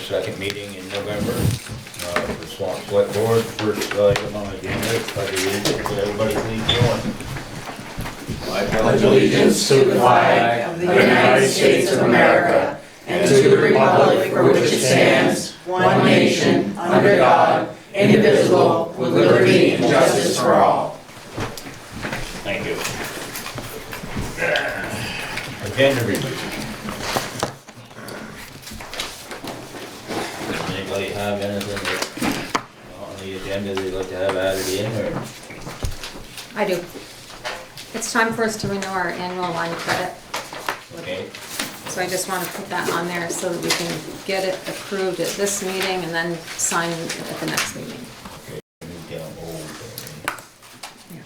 second meeting in November for Swanton Selectboard. First item on the agenda is pledge allegiance. Everybody please join. I pledge allegiance to the flag of the United States of America and to the republic for which it stands, one nation, under God, indivisible, with liberty and justice for all. Thank you. Agenda review. Does anybody have anything on the agenda they'd like to have added in, or? I do. It's time for us to renew our annual line of credit. Okay. So I just want to put that on there so that we can get it approved at this meeting and then sign it at the next meeting. Okay. Move down old. Yeah.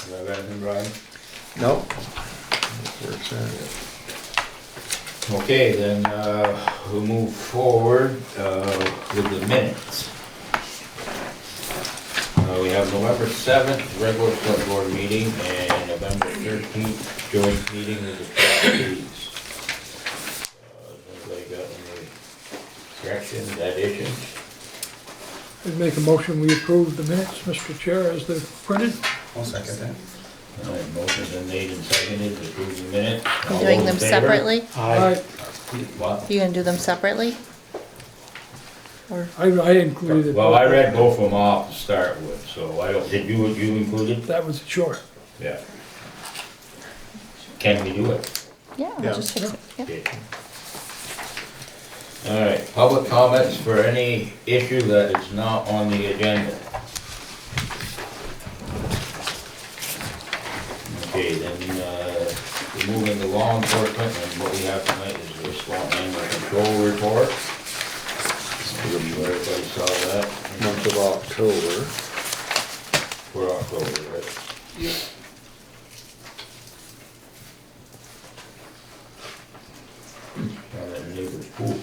Do you have anything, Brian? Nope. Works out. Okay, then we'll move forward with the minutes. We have November 7th, regular select board meeting, and November 13th, joint meeting with the trustees. Has anybody got any corrections, additions? I'd make a motion, we approve the minutes, Mr. Chair, as they're printed. I'll second that. All right, motion's been made and seconded to approve the minutes. You All doing those them in favor? separately? I What? You gonna do them separately? Or, included. Well, I read both of them off to start with, so I don't, did you included? That was short. Yeah. Can we do it? yeah, Yeah. I'll just fix it, yeah. Okay. All right, public comments for any issue that is not on the agenda. Okay, then, moving to law enforcement, and what we have tonight is the Swanton Animal Control Report. Everybody saw that? Month of October. For October, right? Yeah. Down at the neighbor's pool.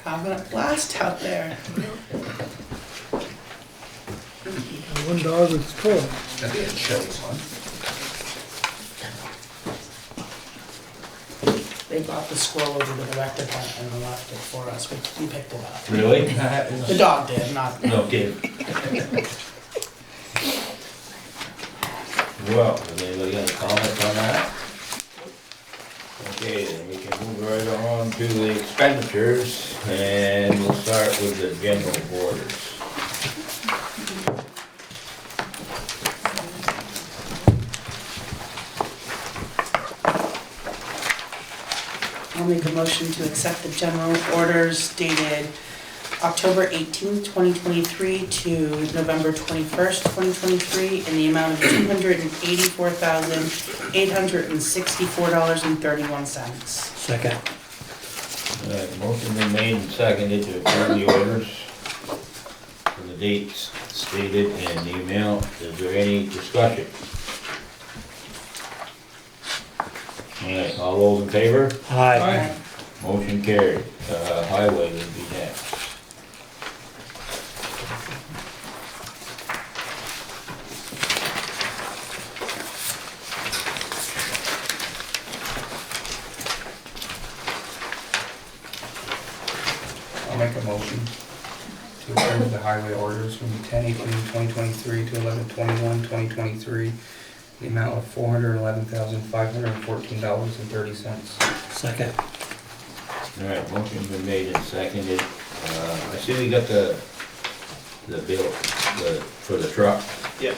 Having a blast out there. One dog was full. That'd be a chilly one. They brought the squirrel over to the rec department and left it for us. We picked it up. Really? The dog did, not. No kidding. Well, does anybody got any comments on that? Okay, then we can move right on to the expenditures, and we'll start with the general orders. I'll make a motion to accept the general orders dated October 18th, 2023 to November 21st, 2023 in the amount of $284,864.31. Second. All right, motion been made and seconded to approve the orders for the dates stated and the amount. Is there any discussion? All right, all those in favor? Aye. Motion carried. Highway would be next. I'll make a motion to approve the highway orders from 10/18/2023 to 11/21/2023, the amount of $411,514.30. Second. All right, motion's been made and seconded. I see we got the bill, for the truck. Yeah.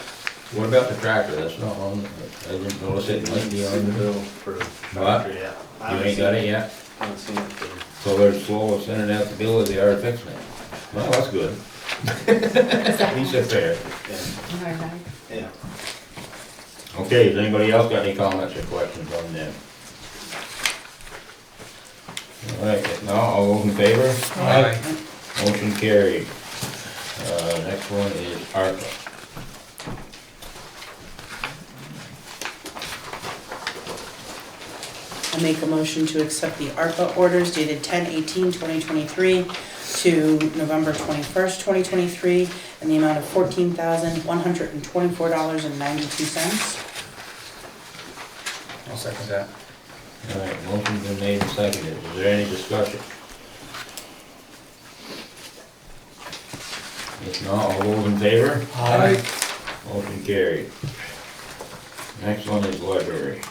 What about the tractor? That's not on, I didn't notice it might be on the bill. for What? yeah. You ain't got it yet? I haven't seen it. So they're slow of sending out the bill, they are fixing it. Well, that's good. He said fair. Yeah. Okay, has anybody else got any comments or questions on them? All right, if not, all those in favor? Aye. Motion carried. Next one is ARPA. I make a motion to accept the ARPA orders dated 10/18/2023 to November 21st, 2023, in the amount of $14,124.92. second that. All right, motion's been made and seconded. Is there any discussion? If not, all those in favor? Aye. Motion carried. Next one is library.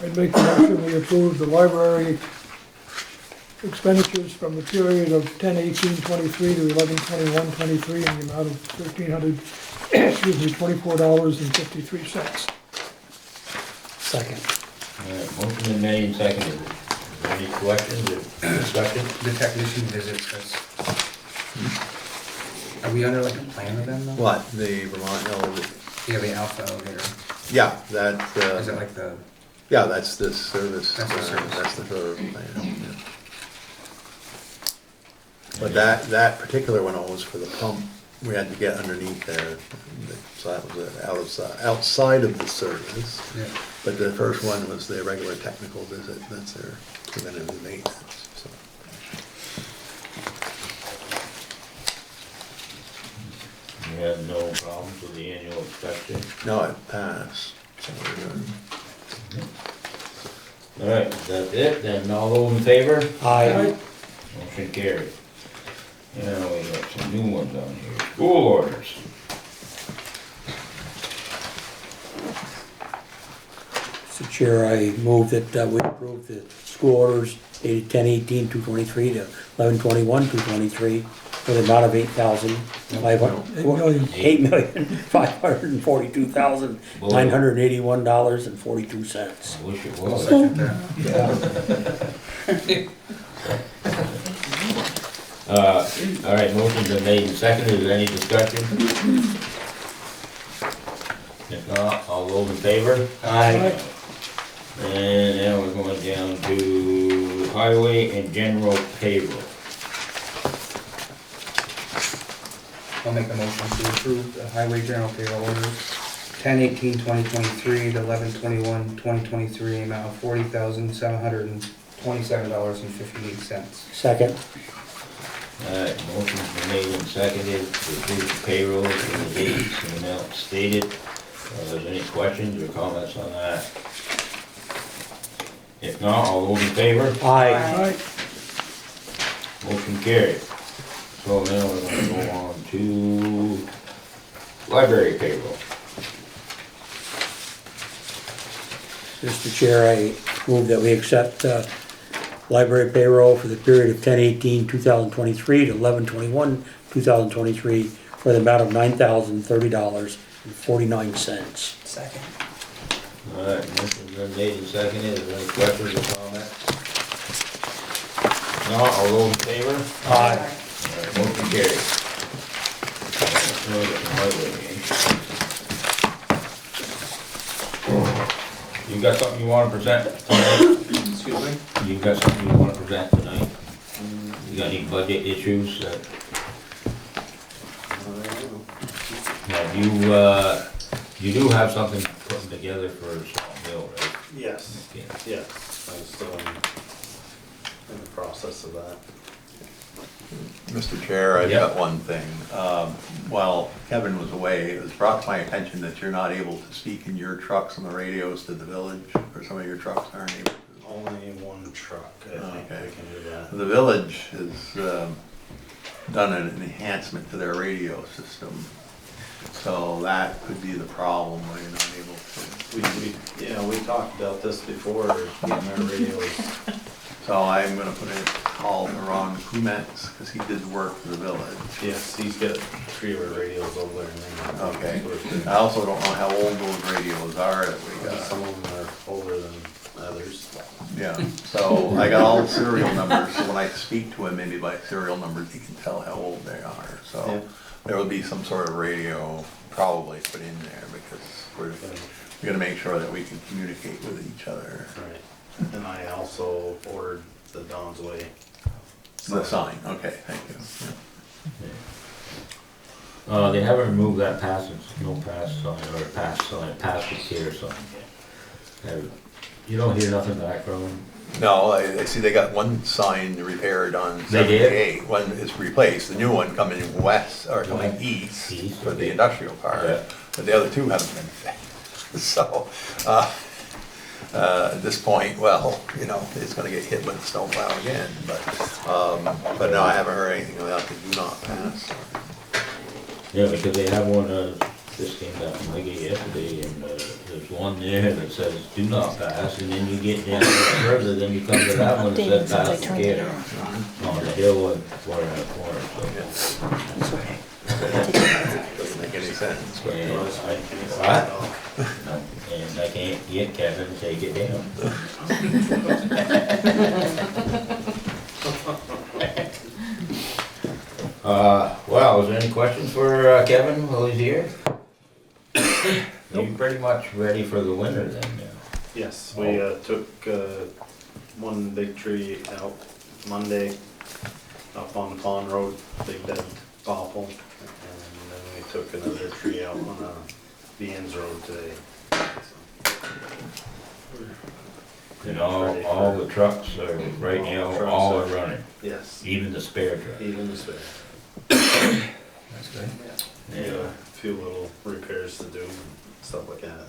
I'd make the motion we approve the library expenditures from the period of 10/18/23 to 11/21/23 in the amount of $1,324.53. Second. All right, motion been made and seconded. Is there any questions or discussion? The technician visits, are we under like a plan with them though? What, the Vermont elevator? Yeah, the Alpha elevator. Yeah, that, Is it like the, yeah, that's the service. That's the service. That's the service plan, yeah. But that particular one was for the pump, we had to get underneath there, so that was outside of the service. yeah, But the first one was the regular technical visit, that's their preventative maintenance, so. You have no problems with the annual inspection? No, it passed, so we're good. All right, that's it, then all those in favor? Aye. Motion carried. Now we got some new ones on here. School orders. Mr. Chair, I move that we approve the school orders dated 10/18/223 to 11/21/223 for the amount of $8,542,981.42. I wish it was. second that. All right, motion's been made and seconded. Is there any discussion? If not, all those in favor? Aye. And now we're going down to highway and general payroll. I'll make a motion to approve the highway general payroll orders 10/18/2023 to 11/21/2023, amount of $40,727.58. Second. All right, motion's been made and seconded to approve the payroll and the dates and amount stated. Is there any questions or comments on that? If not, all those in favor? Aye. Aye. Motion carried. So now we're gonna go on to library payroll. Mr. Chair, I move that we accept library payroll for the period of 10/18/2023 to 11/21/2023 for the amount of $9,030.49. Second. All right, motion's been made and seconded. Is there any questions or comments? No, all those in favor? Aye. All right, motion carried. Now we got the highway again. You got something you wanna present tonight? Excuse me? You got something you wanna present tonight? You got any budget issues that, now you do have something putting together for Swanton Hill, right? Yes, Yeah. yes, I'm still in the process of that. Mr. Chair, I've Yeah. got one thing. While Kevin was away, it was brought to my attention that you're not able to speak in your trucks on the radios to the village, or some of your trucks aren't able to. Only one truck, I think Okay. we can do that. The village has done an enhancement to their radio system, so that could be the problem why you're not able to. We talked about this before, getting our radios. So I'm gonna put a call to Ron Kumetz, because he did work for the village. Yes, he's got 3 of our radios over there. And Okay. I also don't know how old those radios are that we got. some of them are older than others. Yeah, so I got all the serial numbers, so when I speak to him, maybe by serial numbers, he can tell how old they are. So Yeah. there will be some sort of radio probably put in there, because we're gonna make sure that we can communicate with each other. Right. And I also ordered the Don's Way. The sign, okay, thank you. They haven't removed that pass, no pass sign, or pass sign, pass with care sign yet. You don't hear nothing back from them? No, I see they got one sign repaired on They did? 78. One is replaced, the new one coming west, or coming east East, for the okay. industrial part. Yeah. But the other two haven't been fixed. So, at this point, well, you know, it's gonna get hit with the snowplow again, but no, I haven't heard anything about the do not pass. Yeah, because they have one, this came down from Liggett yesterday, and, there's one there that says do not pass, and then you get down further, then you come to that one that Updated says since I pass turned it again. On the hill and corner and corner, so. It's okay. Doesn't make any sense, but. And what? No, and I can't get Kevin to take it down. Well, is there any questions for Kevin while he's here? You pretty much ready for the winter then now? Yes, we took one big tree out Monday up on the pond road, big dead popple. And then we took another tree out on Beans Road today. And all the trucks are, right now, Trucks all are are- running, Yes, even the spare truck. even the spare. That's good. Yeah, Yeah. a few little repairs to do and stuff like that.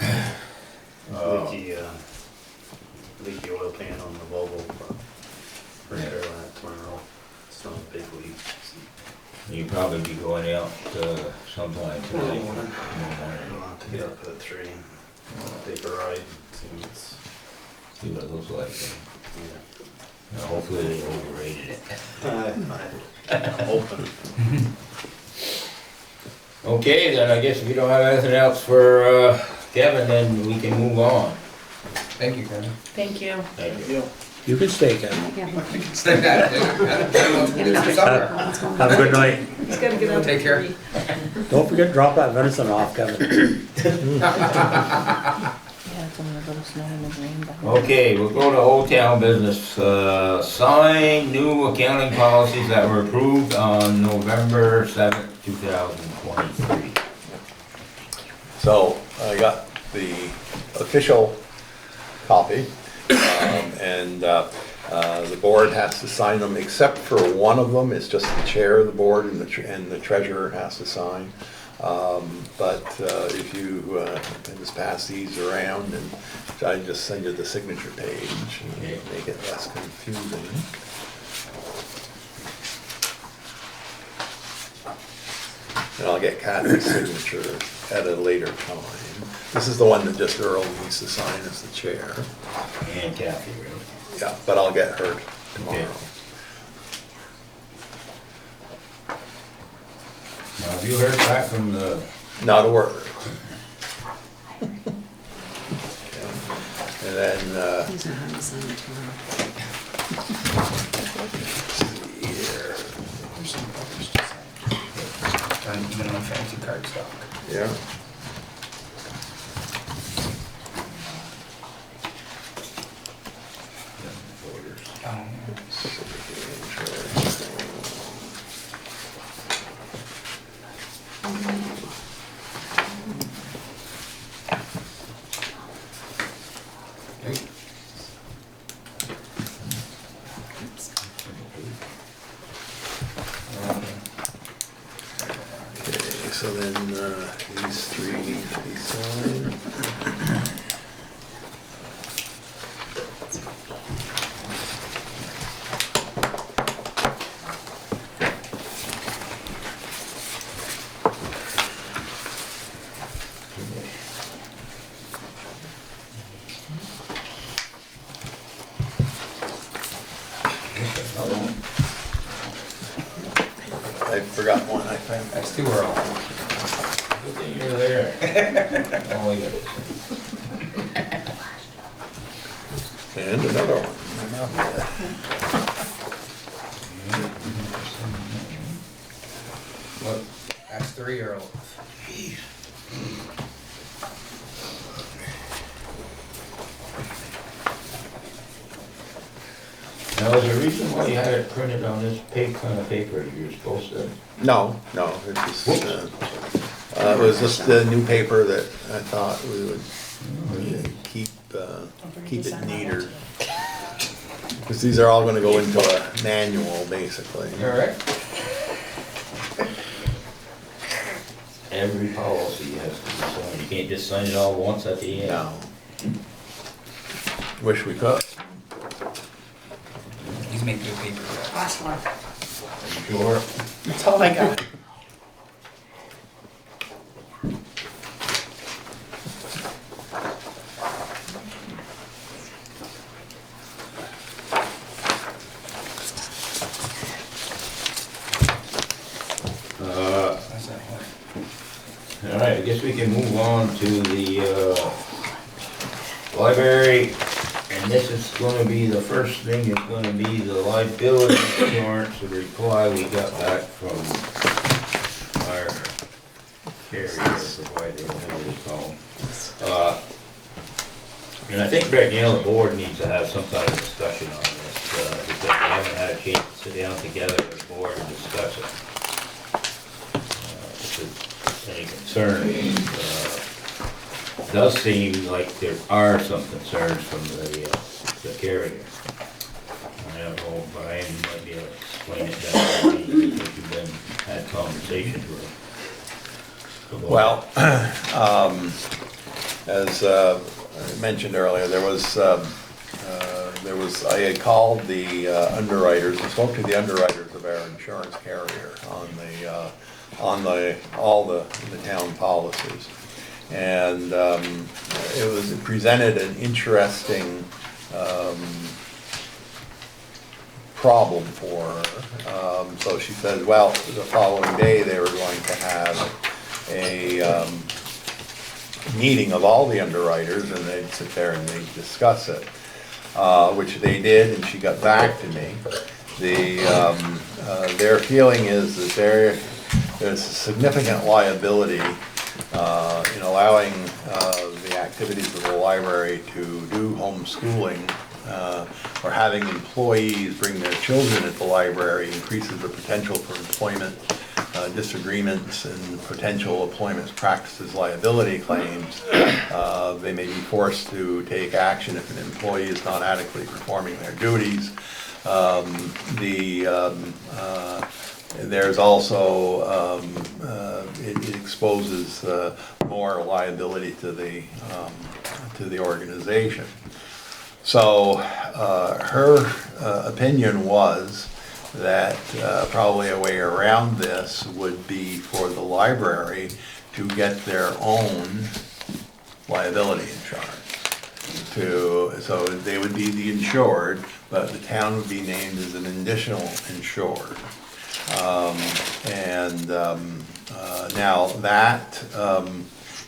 Leaky oil pan on the Volvo, but repair that tomorrow. It's not a big leak. You probably be going out sometime tonight. Tomorrow Tomorrow morning. morning. We'll have to get up at 3 and take a ride, see what's, See what it looks like. yeah. Now, hopefully they overrated it. I'm hoping. Okay, then I guess if you don't have anything else for Kevin, then we can move on. Thank you, Kevin. Thank you. Thank you. You can stay, Kevin. Stay back. Have a good night. He's gotta get out. Take care. Don't forget to drop that venison off, Kevin. Yeah, it's only a little snow in the green, but. Okay, we'll go to Old Town Business. Sign new accounting policies that were approved on November 7th, 2023. So I got the official copy, and the board has to sign them, except for one of them. It's just the chair of the board and the treasurer has to sign. But if you can just pass these around, and I just send you the signature page and make it less confusing. And I'll get Kathy's signature at a later time. This is the one that just Earl needs to sign as the chair. And Kathy, really. Yeah, but I'll get her tomorrow. Okay. Now, have you heard back from the, Not a word. Okay. And then, He's gonna have to sign it tomorrow. let's see here. There's some papers to sign. Even on fancy cardstock. Yeah. Okay, so then these three need to be signed. I forgot one, I think. That's too early. good thing you're there. Oh, yeah. And another one. Look, that's 3 early. Now, is there a reason why you had it printed on this kind of paper you were supposed to? No, it was just the new paper that I thought we would keep keep it neater. Because these are all gonna go into a manual, basically. All right. Every policy has to be signed. You can't just sign it all once at the end. No. Wish we could. He's making good paper. Last one. Sure. That's all I got. That's that one. All right, I guess we can move on to the library. And this is gonna be, the first thing is gonna be the liability insurance, the reply we got back from our carrier provider, whatever it's called. And I think right now the board needs to have some kind of discussion on this, because we haven't had a chance to sit down together as a board and discuss it. If there's any concern, does seem like there are some concerns from the carrier. I don't know, Brian might be able to explain it better than me, because you've had conversations with him. Well, as I mentioned earlier, I had called the underwriters, I spoke to the underwriters of our insurance carrier on all the town policies. And it presented an interesting problem for her. So she said, well, the following day they were going to have a meeting of all the underwriters, and they'd sit there and they'd discuss it, which they did, and she got back to me. Their feeling is that there's a significant liability in allowing the activities of the library to do homeschooling, or having employees bring their children at the library increases the potential for employment disagreements and potential employment practices liability claims. They may be forced to take action if an employee is not adequately performing their duties. There's also, it exposes more liability to the organization. So her opinion was that probably a way around this would be for the library to get their own liability insurance. So they would be the insured, but the town would be named as an additional insured. Now that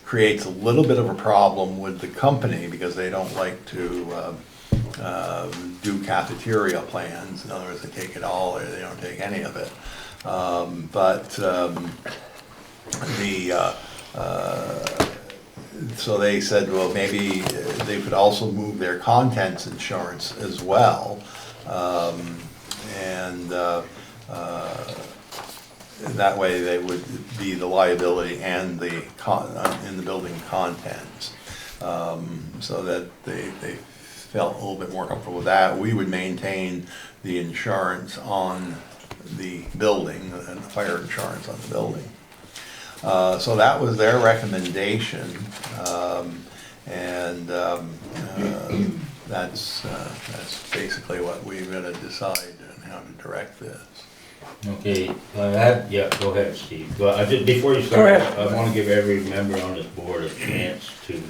creates a little bit of a problem with the company, because they don't like to do cafeteria plans. In other words, they take it all or they don't take any of it. So they said, well, maybe they could also move their contents insurance as well. That way they would be the liability and in the building contents. So that they felt a little bit more comfortable with that. We would maintain the insurance on the building and the fire insurance on the building. So that was their recommendation, that's basically what we're gonna decide on how to direct this. Okay, yeah, go ahead, Steve. Before you Go start, ahead. I want to give every member on this board a chance to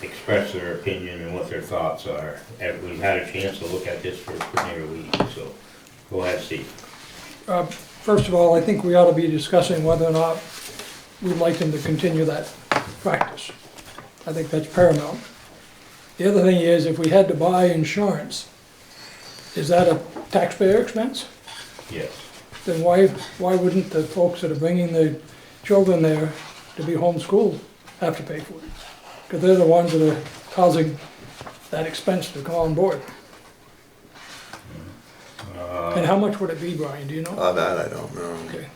express their opinion and what their thoughts are. We've had a chance to look at this for nearly a week, so go ahead, Steve. First of all, I think we ought to be discussing whether or not we'd like them to continue that practice. I think that's paramount. The other thing is, if we had to buy insurance, is that a taxpayer expense? Yes. Then why wouldn't the folks that are bringing the children there to be homeschooled have to pay for it? Because they're the ones that are causing that expense to come on board. And how much would it be, Brian, do you know? That I don't know. Okay.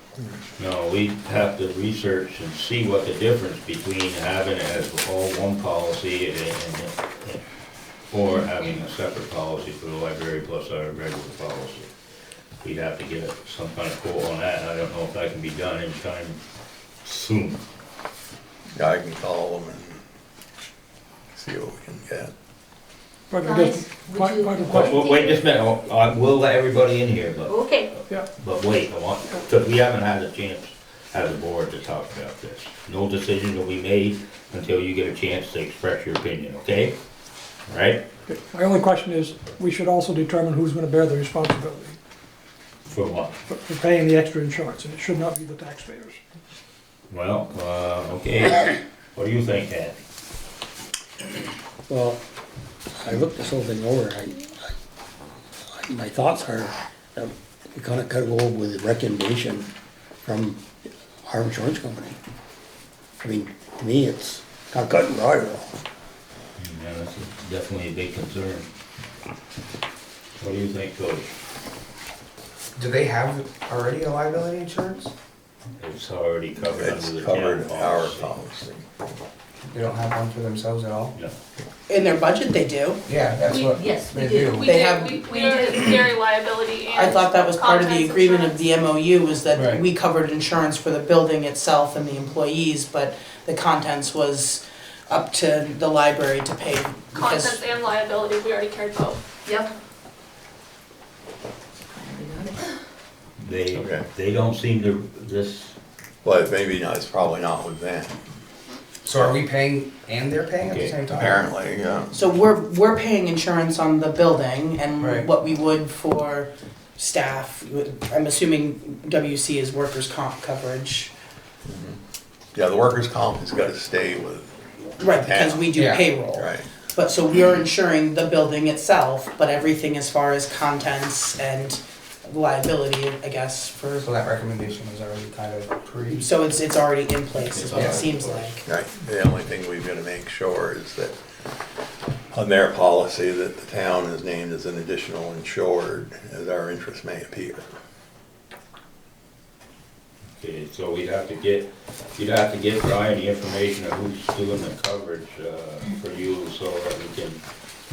No, we have to research and see what the difference between having it as all one policy and or having a separate policy for the library plus our regular policy. We'd have to get some kind of quote on that, and I don't know if that can be done anytime soon. I can call them and see what we can get. But I guess, part of the question, Wait just a minute, we'll let everybody in here, but, Okay. but wait, because we haven't had a chance as a board to talk about this. No decision will be made until you get a chance to express your opinion, okay? All right? my only question is, we should also determine who's gonna bear the responsibility For what? for paying the extra insurance, and it should not be the taxpayers. Well, okay, what do you think, Ed? Well, I looked this whole thing over, my thoughts are, that we kinda gotta go with the recommendation from our insurance company. I mean, to me, it's not cut and dry at all. Yeah, that's definitely a big concern. What do you think, Cody? Do they have already a liability insurance? It's already covered It's under the town covered our policy. policy. They don't have one for themselves at all? No. In their budget, they do. Yeah, that's We- what yes, we they do. do. We They did, have- we did carry liability and. I thought that was part of the contents agreement of insurance. the MOU, was that Right. we covered insurance for the building itself and the employees, but the contents was up to the library to pay. because- Contents and liability, we already carried both. Yep. Okay. They don't seem to, this, But maybe not, it's probably not with them, So are we paying and they're paying at the Okay, same time? apparently, yeah. So we're paying insurance on the building and Right. what we would for staff. I'm assuming WC is workers' comp coverage. Yeah, the workers' comp has gotta stay with, Right, because we do Yeah. payroll. right, But so we're insuring the building itself, but everything as far as contents and liability, I guess, for, So that recommendation was already kind of pre. so it's already in place, is what Yeah. it seems like. right. The only thing we've gotta make sure is that on their policy, that the town is named as an additional insured as our interest may appear. okay, so you'd have to get Brian the information of who's doing the coverage, for you, so that we can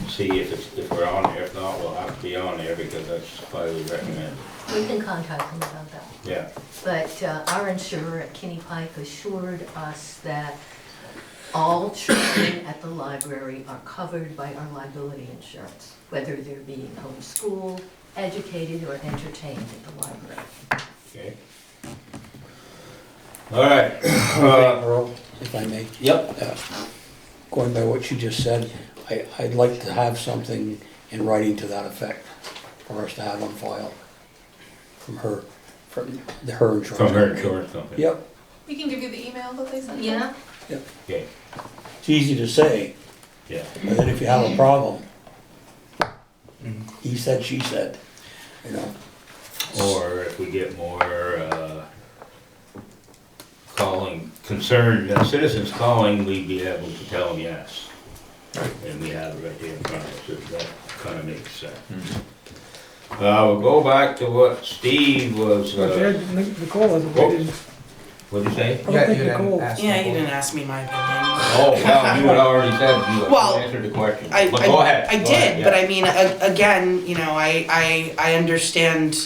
see if we're on there. If not, we'll have to be on there, because that's highly recommended. We can contact them about that. Yeah, But our insurer at Kinney Pike assured us that all children at the library are covered by our liability insurance, whether they're being homeschooled, educated, or entertained at the library. okay. All right, Earl, if I may. yep, Going by what you just said, I'd like to have something in writing to that effect for us to have on file from her insurance. from her company. insurance company. Yep, We can give you the email that they sent. Yeah? Okay, it's easy to say, yeah, but then if you have a problem, Mhm. he said, she said, you know. or if we get more, concerned citizens calling, we'd be able to tell them yes. And we have it right there in front of us, if that kind of makes sense. We'll go back to what Steve was, But Nicole hasn't waited. what'd you say? I don't Yeah, think you didn't Nicole- ask Yeah, you them. didn't ask me my opinion. Oh, well, you had already said, you Well, answered the question, I but go ahead. I go ahead, did, but yeah. I mean, again, you know, I understand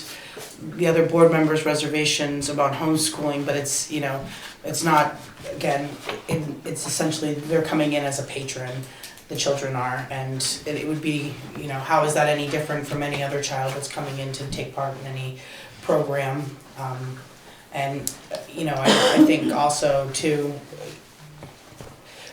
the other board members' reservations about homeschooling, but it's, you know, it's not, again, it's essentially, they're coming in as a patron, the children are, and it would be, you know, how is that any different from any other child that's coming in to take part in any program? And, you know, I think also too,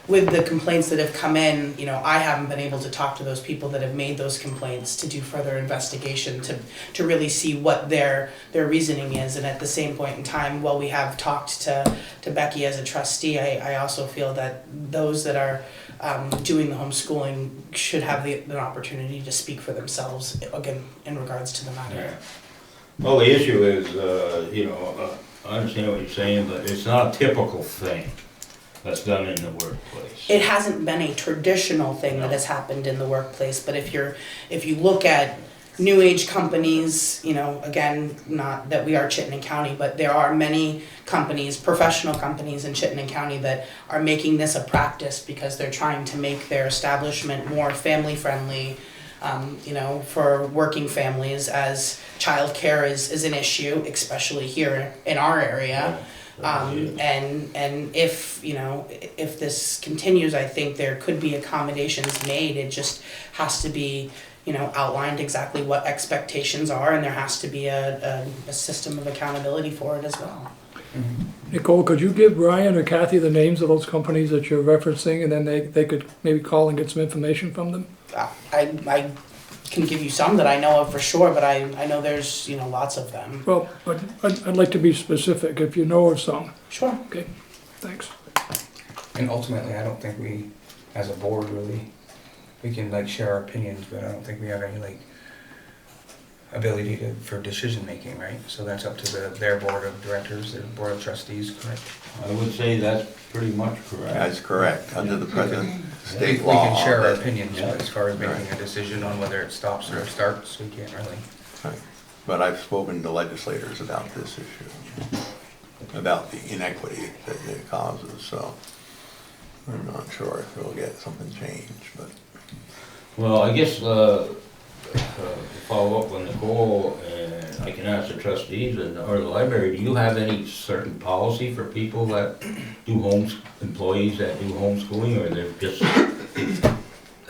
with the complaints that have come in, you know, I haven't been able to talk to those people that have made those complaints to do further investigation, to really see what their reasoning is. And at the same point in time, while we have talked to Becky as a trustee, I also feel that those that are doing the homeschooling should have the opportunity to speak for themselves, again, in regards to the matter. Yeah. Well, the issue is, you know, I understand what you're saying, but it's not a typical thing that's done in the workplace. It hasn't been a traditional thing that has happened in the workplace, but if you look at new age companies, you know, again, not that we are Chittenden County, but there are many companies, professional companies in Chittenden County that are making this a practice because they're trying to make their establishment more family friendly, you know, for working families, as childcare is an issue, especially here in our area. And if, you know, if this continues, I think there could be accommodations made. It just has to be, you know, outlined exactly what expectations are, and there has to be a system of accountability for it as well. Nicole, could you give Brian or Kathy the names of those companies that you're referencing, and then they could maybe call and get some information from them? I can give you some that I know of for sure, but I know there's, you know, lots of them. Well, but I'd like to be specific, if you know of some. Sure. Okay, thanks. And ultimately, I don't think we, as a board, really, we can like share our opinions, but I don't think we have any like ability for decision making, right? So that's up to their board of directors, their board of trustees, correct? I would say that's pretty much correct. That's correct, under the present state We law. can share our that- opinions, Yeah. but as far as making Right. a decision on whether it stops or starts, we can't really. Right. But I've spoken to legislators about this issue, about the inequity that it causes, so I'm not sure if we'll get something changed, but. Well, I guess, to follow up on Nicole, and I can ask the trustees or the library, do you have any certain policy for people that do employees that do homeschooling, or they're just,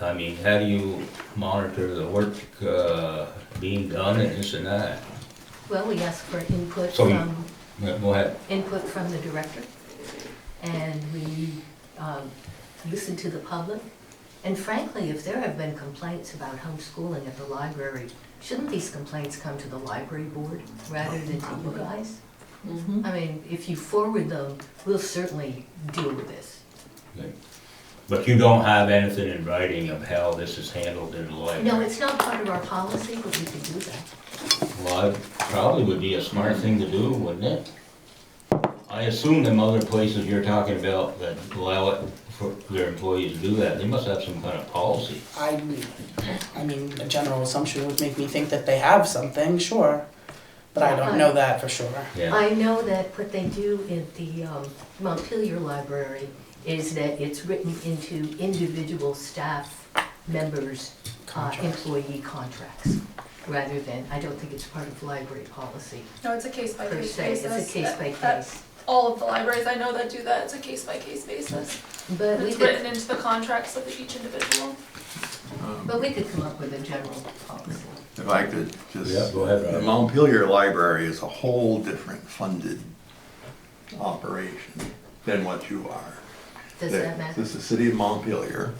I mean, how do you monitor the work, being done and this and that? Well, we ask for input So from, Go ahead. input from the director, and we listen to the public. And frankly, if there have been complaints about homeschooling at the library, shouldn't these complaints come to the library board rather than to you guys? I mean, if you forward them, we'll certainly deal with this. Okay. But you don't have anything in writing of how this is handled in the library? No, it's not part of our policy, but we could do that. Well, it probably would be a smart thing to do, wouldn't it? I assume them other places you're talking about that allow it for their employees to do that, they must have some kind of policy. I mean, a general assumption would make me think that they have something, sure, but I don't know that for sure. Yeah. I know that what they do in the Montpelier Library is that it's written into individual staff members' employee contracts, rather than, I don't think it's part of library policy No, it's a case by per case se. basis. It's a case by That's case. all of the libraries I know that do that, it's a case by case basis. But we It's could, written into the contracts of each individual. but we could come up with a general policy. If I could just. Yeah, go ahead, Rob. The Montpelier Library is a whole different funded operation than what you are. Does that matter? This is the city of Montpelier,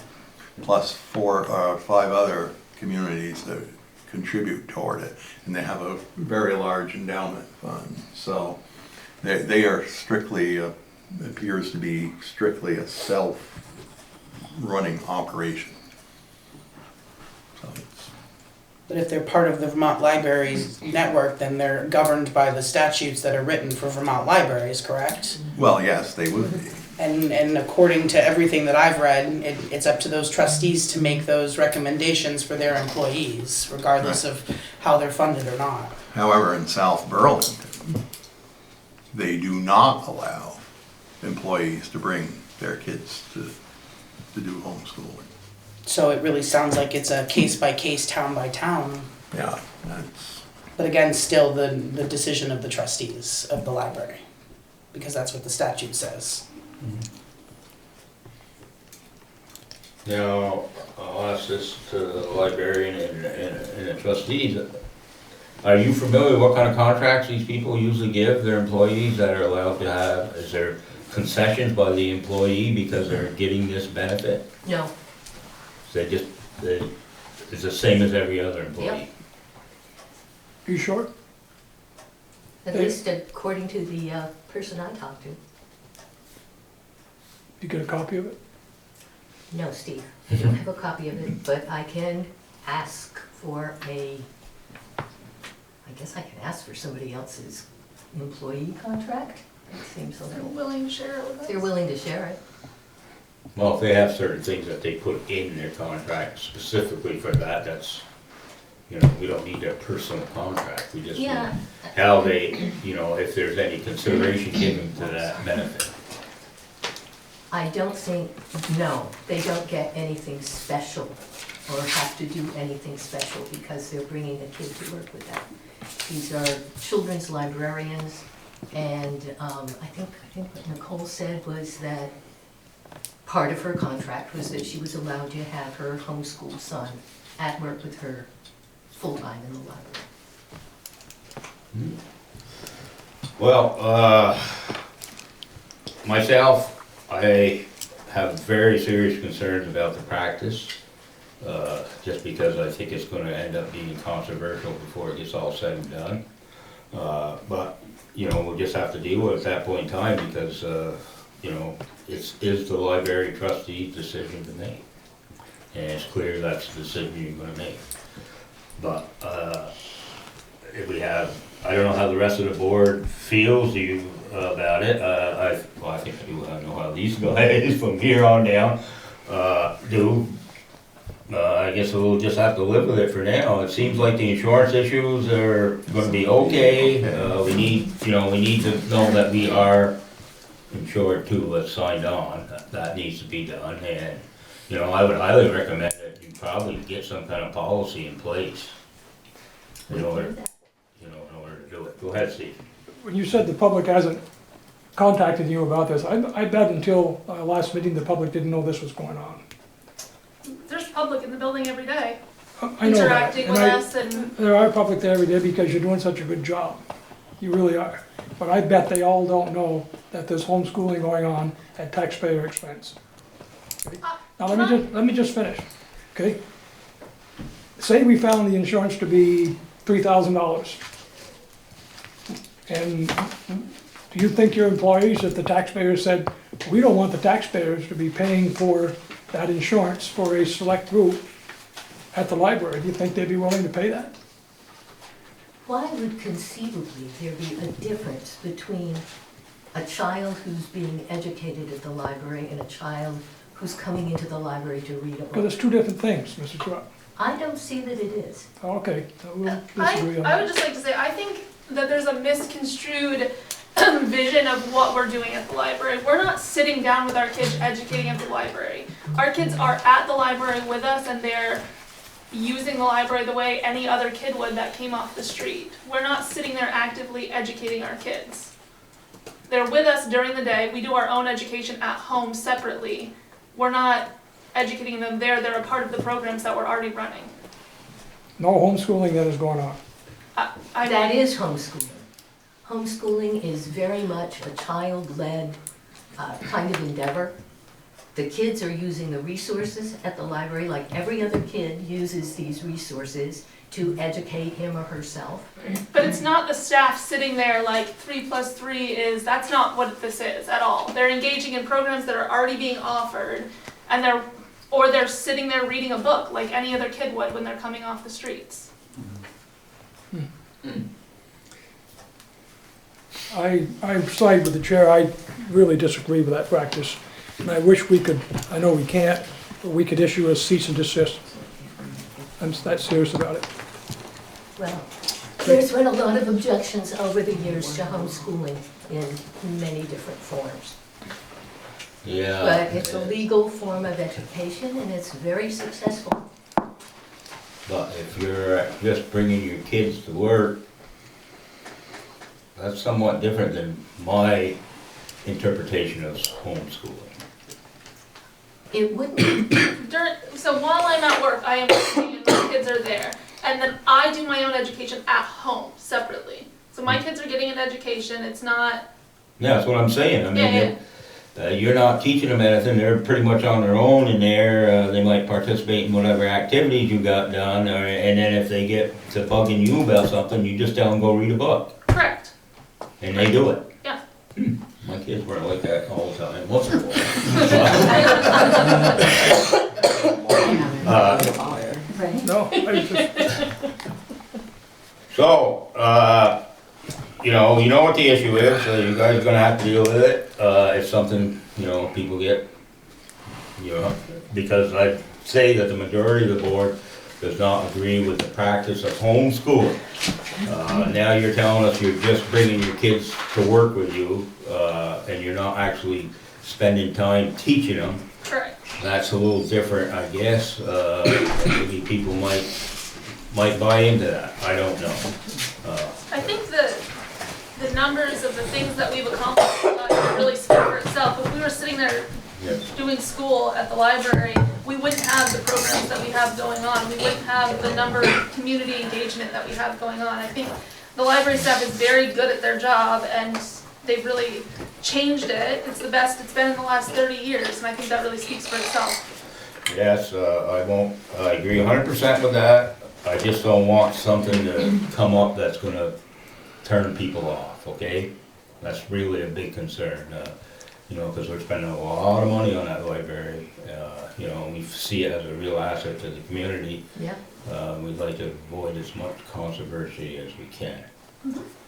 plus 4 or 5 other communities that contribute toward it. And they have a very large endowment fund. So they are strictly, appears to be strictly a self-running operation. So it's, But if they're part of the Vermont Libraries Network, then they're governed by the statutes that are written for Vermont libraries, correct? well, yes, they would be. And according to everything that I've read, it's up to those trustees to make those recommendations for their employees, regardless of how they're funded or not. However, in South Burlington, they do not allow employees to bring their kids to do homeschooling. So it really sounds like it's a case by case, town by town. Yeah, that's, But again, still the decision of the trustees of the library, because that's what the statute says. Now, I'll ask this to the librarian and the trustees. Are you familiar with what kind of contracts these people usually give their employees that are allowed to have? Is there concessions by the employee because they're getting this benefit? No, It's the same as every other employee? You sure? at least according to the person I talked to. You get a copy of it? No, Steve, I don't have a copy of it, but I can ask for I guess I can ask for somebody else's employee contract. It seems a They're little, willing to share it with us. they're willing to share it. Well, if they have certain things that they put in their contract specifically for that, that's you know, we don't need a personal contract, we just need Yeah. how they, you know, if there's any consideration given to that benefit. I don't think, no, they don't get anything special or have to do anything special because they're bringing a kid to work with them. These are children's librarians, and I think what Nicole said was that part of her contract was that she was allowed to have her homeschool son at work with her full-time in the library. Well, myself, I have very serious concerns about the practice, just because I think it's gonna end up being controversial before it gets all said and done. But, you know, we'll just have to deal with it at that point in time because, you know, is the library trustee's decision to make. And it's clear that's the decision you're gonna make. But, if we have, I don't know how the rest of the board feels about it. I think I do, I know how these guys from here on down, do. I guess we'll just have to live with it for now. It seems like the insurance issues are gonna be okay. We need, you know, we need to know that we are insured too, that's signed on. That needs to be done, and, you know, I would highly recommend that you probably get some kind of policy in place in order, you know, in order to do it. Go ahead, Steve. When you said the public hasn't contacted you about this, I bet until last meeting, the public didn't know this was going on. There's public in the building every day, I know that. interacting And with I- us, and There are public there every day because you're doing such a good job. You really are. But I bet they all don't know that there's homeschooling going on at taxpayer expense. Okay? Now, let me just finish, okay? Say we found the insurance to be $3,000. And do you think your employees, if the taxpayers said, we don't want the taxpayers to be paying for that insurance for a select group at the library, do you think they'd be willing to pay that? Why would conceivably there be a difference between a child who's being educated at the library and a child who's coming into the library to read a Because book? it's two different things, Mrs. Truitt. I don't see that it is. Okay, we'll disagree on I that. would just like to say, I think that there's a misconstrued vision of what we're doing at the library. We're not sitting down with our kids educating at the library. Our kids are at the library with us, and they're using the library the way any other kid would that came off the street. We're not sitting there actively educating our kids. They're with us during the day. We do our own education at home separately. We're not educating them there. They're a part of the programs that we're already running. No homeschooling that is going on. That is homeschooling. Homeschooling is very much a child-led kind of endeavor. The kids are using the resources at the library like every other kid uses these resources to educate him or herself. But it's not the staff sitting there like 3 + 3 is, that's not what this is at all. They're engaging in programs that are already being offered, and they're sitting there reading a book like any other kid would when they're coming off the streets. I side with the chair. I really disagree with that practice. And I wish we could, I know we can't, but we could issue a cease and desist. I'm that serious about it. Well, there's been a lot of objections over the years to homeschooling in many different forms. Yeah. But it's a legal form of education, and it's very successful. But if you're just bringing your kids to work, that's somewhat different than my interpretation of homeschooling. It wouldn't, So while I'm at work, I am working and my kids are there. And then I do my own education at home separately. So my kids are getting an education. It's not, Yeah, that's what I'm saying. I mean, Yeah, you're not teaching them anything. They're pretty much on their own in there. They might participate in whatever activities you got done, and then if they get to bugging you about something, you just tell them go read a book, correct. and they do it. Yeah. My kids weren't like that all the time. Once in a while. right? No, I just, So, you know what the issue is, so you guys are gonna have to deal with it. It's something, you know, people get, you know, because I'd say that the majority of the board does not agree with the practice of homeschooling. Now you're telling us you're just bringing your kids to work with you, and you're not actually spending time teaching them. Correct. That's a little different, I guess. Maybe people might buy into that, I don't know. I think the numbers of the things that we've accomplished really speak for itself. If we were sitting there doing school at the library, we wouldn't have the programs that we have going on. We wouldn't have the number of community engagement that we have going on. I think the library staff is very good at their job, and they've really changed it. It's the best it's been in the last 30 years, and I think that really speaks for itself. Yes, I agree 100% with that. I just don't want something to come up that's gonna turn people off, okay? That's really a big concern, you know, because we're spending a lot of money on that library. You know, we see it as a real asset to the community. Yeah. We'd like to avoid as much controversy as we can.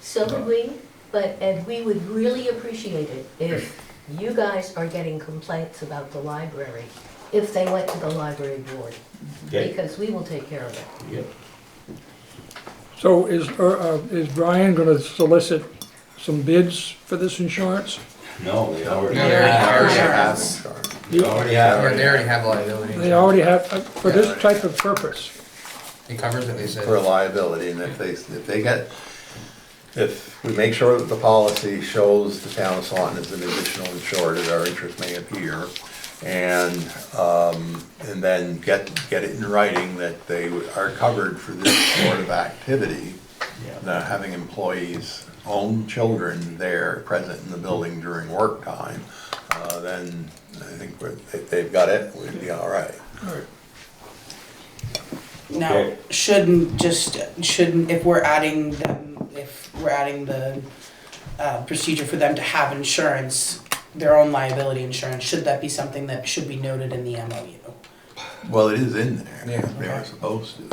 So would we, and we would really appreciate it if you guys are getting complaints about the library, if they went to the library board, Okay? because we will take care of it. Yep. So is Brian gonna solicit some bids for this insurance? No, they already No, they already have. They already have. They already have liability. They already have, for this type of purpose. It covers it, they said. For liability, and if we make sure that the policy shows the town of Swanton as an additional insured, that our interest may appear, and then get it in writing that they are covered for this sort of activity, not having employees' own children there present in the building during work time, then I think if they've got it, we'd be all right. Now, Okay. if we're adding the procedure for them to have insurance, their own liability insurance, should that be something that should be noted in the MOU? Well, it is in there. Yeah. They were supposed to,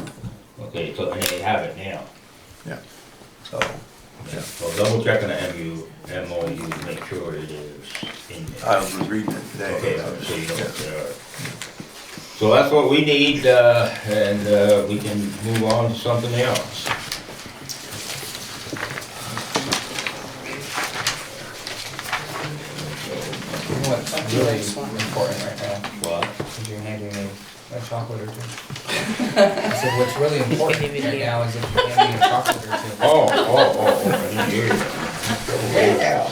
Okay, so and they have it now. yeah. So, yeah. Well, double check on the MOU to make sure it is in there. I was reading it today. Okay, so you know, so that's what we need, and we can move on to something else. What's really important right now, What? is you're handing me a chocolate or two. I said, what's really important right now is if you hand me a chocolate or two. Oh, I didn't hear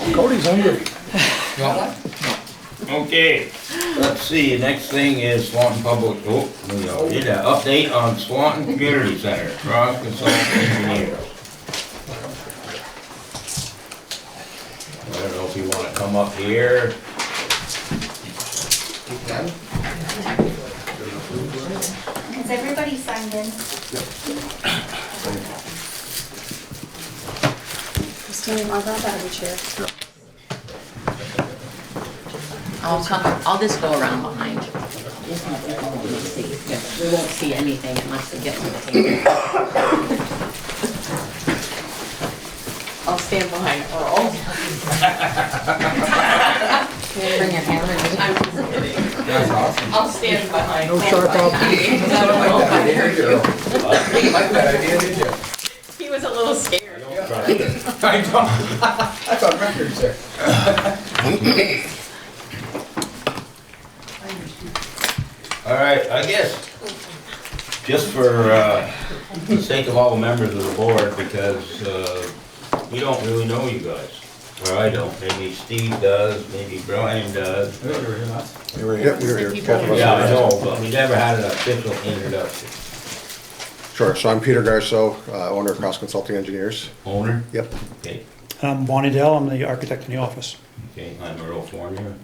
you. Cody's hungry. You want one? Okay, let's see, next thing is Swanton Public, we already did that, update on Swanton Community Center, Ross Consulting Engineers. I don't know if you wanna come up here. Has everybody signed in? Christine, I'll grab out of the chair. I'll just go around behind you. We won't see anything unless we get to the table. I'll stand behind Earl. Bring your hammer. I'm just kidding. That's awesome. I'll stand behind. No sharp objects. I don't know if I heard you. You like that idea, did you? He was a little scared. I don't. That's on record, sir. All right, I guess, just for the sake of all the members of the board, because we don't really know you guys. Or I don't, maybe Steve does, maybe Brian does. We were here. Yeah, I know, but we never had an official introduction. Sure, so I'm Peter Garceau, owner of Cross Consulting Engineers. Owner? Yep. Okay, I'm Bonnie Dell, I'm the architect in the office. okay, I'm Earl Fournier,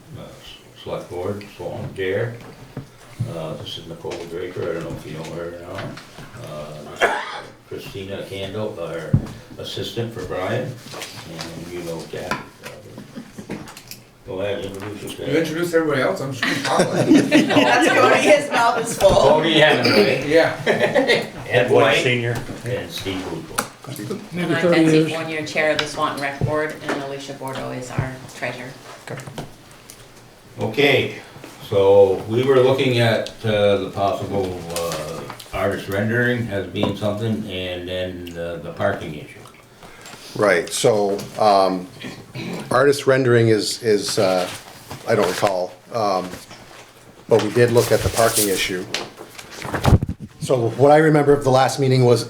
select board, Swan Chair. This is Nicole Draper, I don't know if you know her or not. This is Christina Candle, our assistant for Brian, and you know Jack. Go ahead, introduce yourself. You introduced everybody else, I'm just gonna talk like it. That's Cody, his mouth is full. Cody Hemingway. Yeah. Ed White. Senior. And Steve Woodward. Maybe And I'm 30 Betsy years. Fournier, chair of the Swanton Rec Board, and Alicia Bordeaux is our treasurer. Okay, so we were looking at the possible artist rendering as being something, and then the parking issue. Right, so, artist rendering is, I don't recall, but we did look at the parking issue. So what I remember of the last meeting was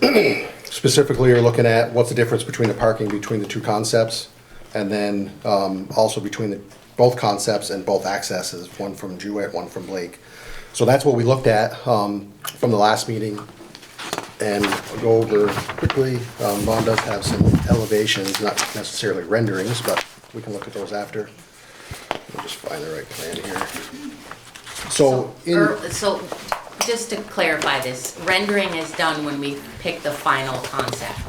specifically you're looking at what's the difference between the parking between the two concepts, and then, also between both concepts and both accesses, one from Jewett, one from Blake. So that's what we looked at, from the last meeting. And I'll go over quickly, Ron does have some elevations, not necessarily renderings, but we can look at those after. We'll just find the right plan here. So, So, just to clarify this, rendering is done when we pick the final concept.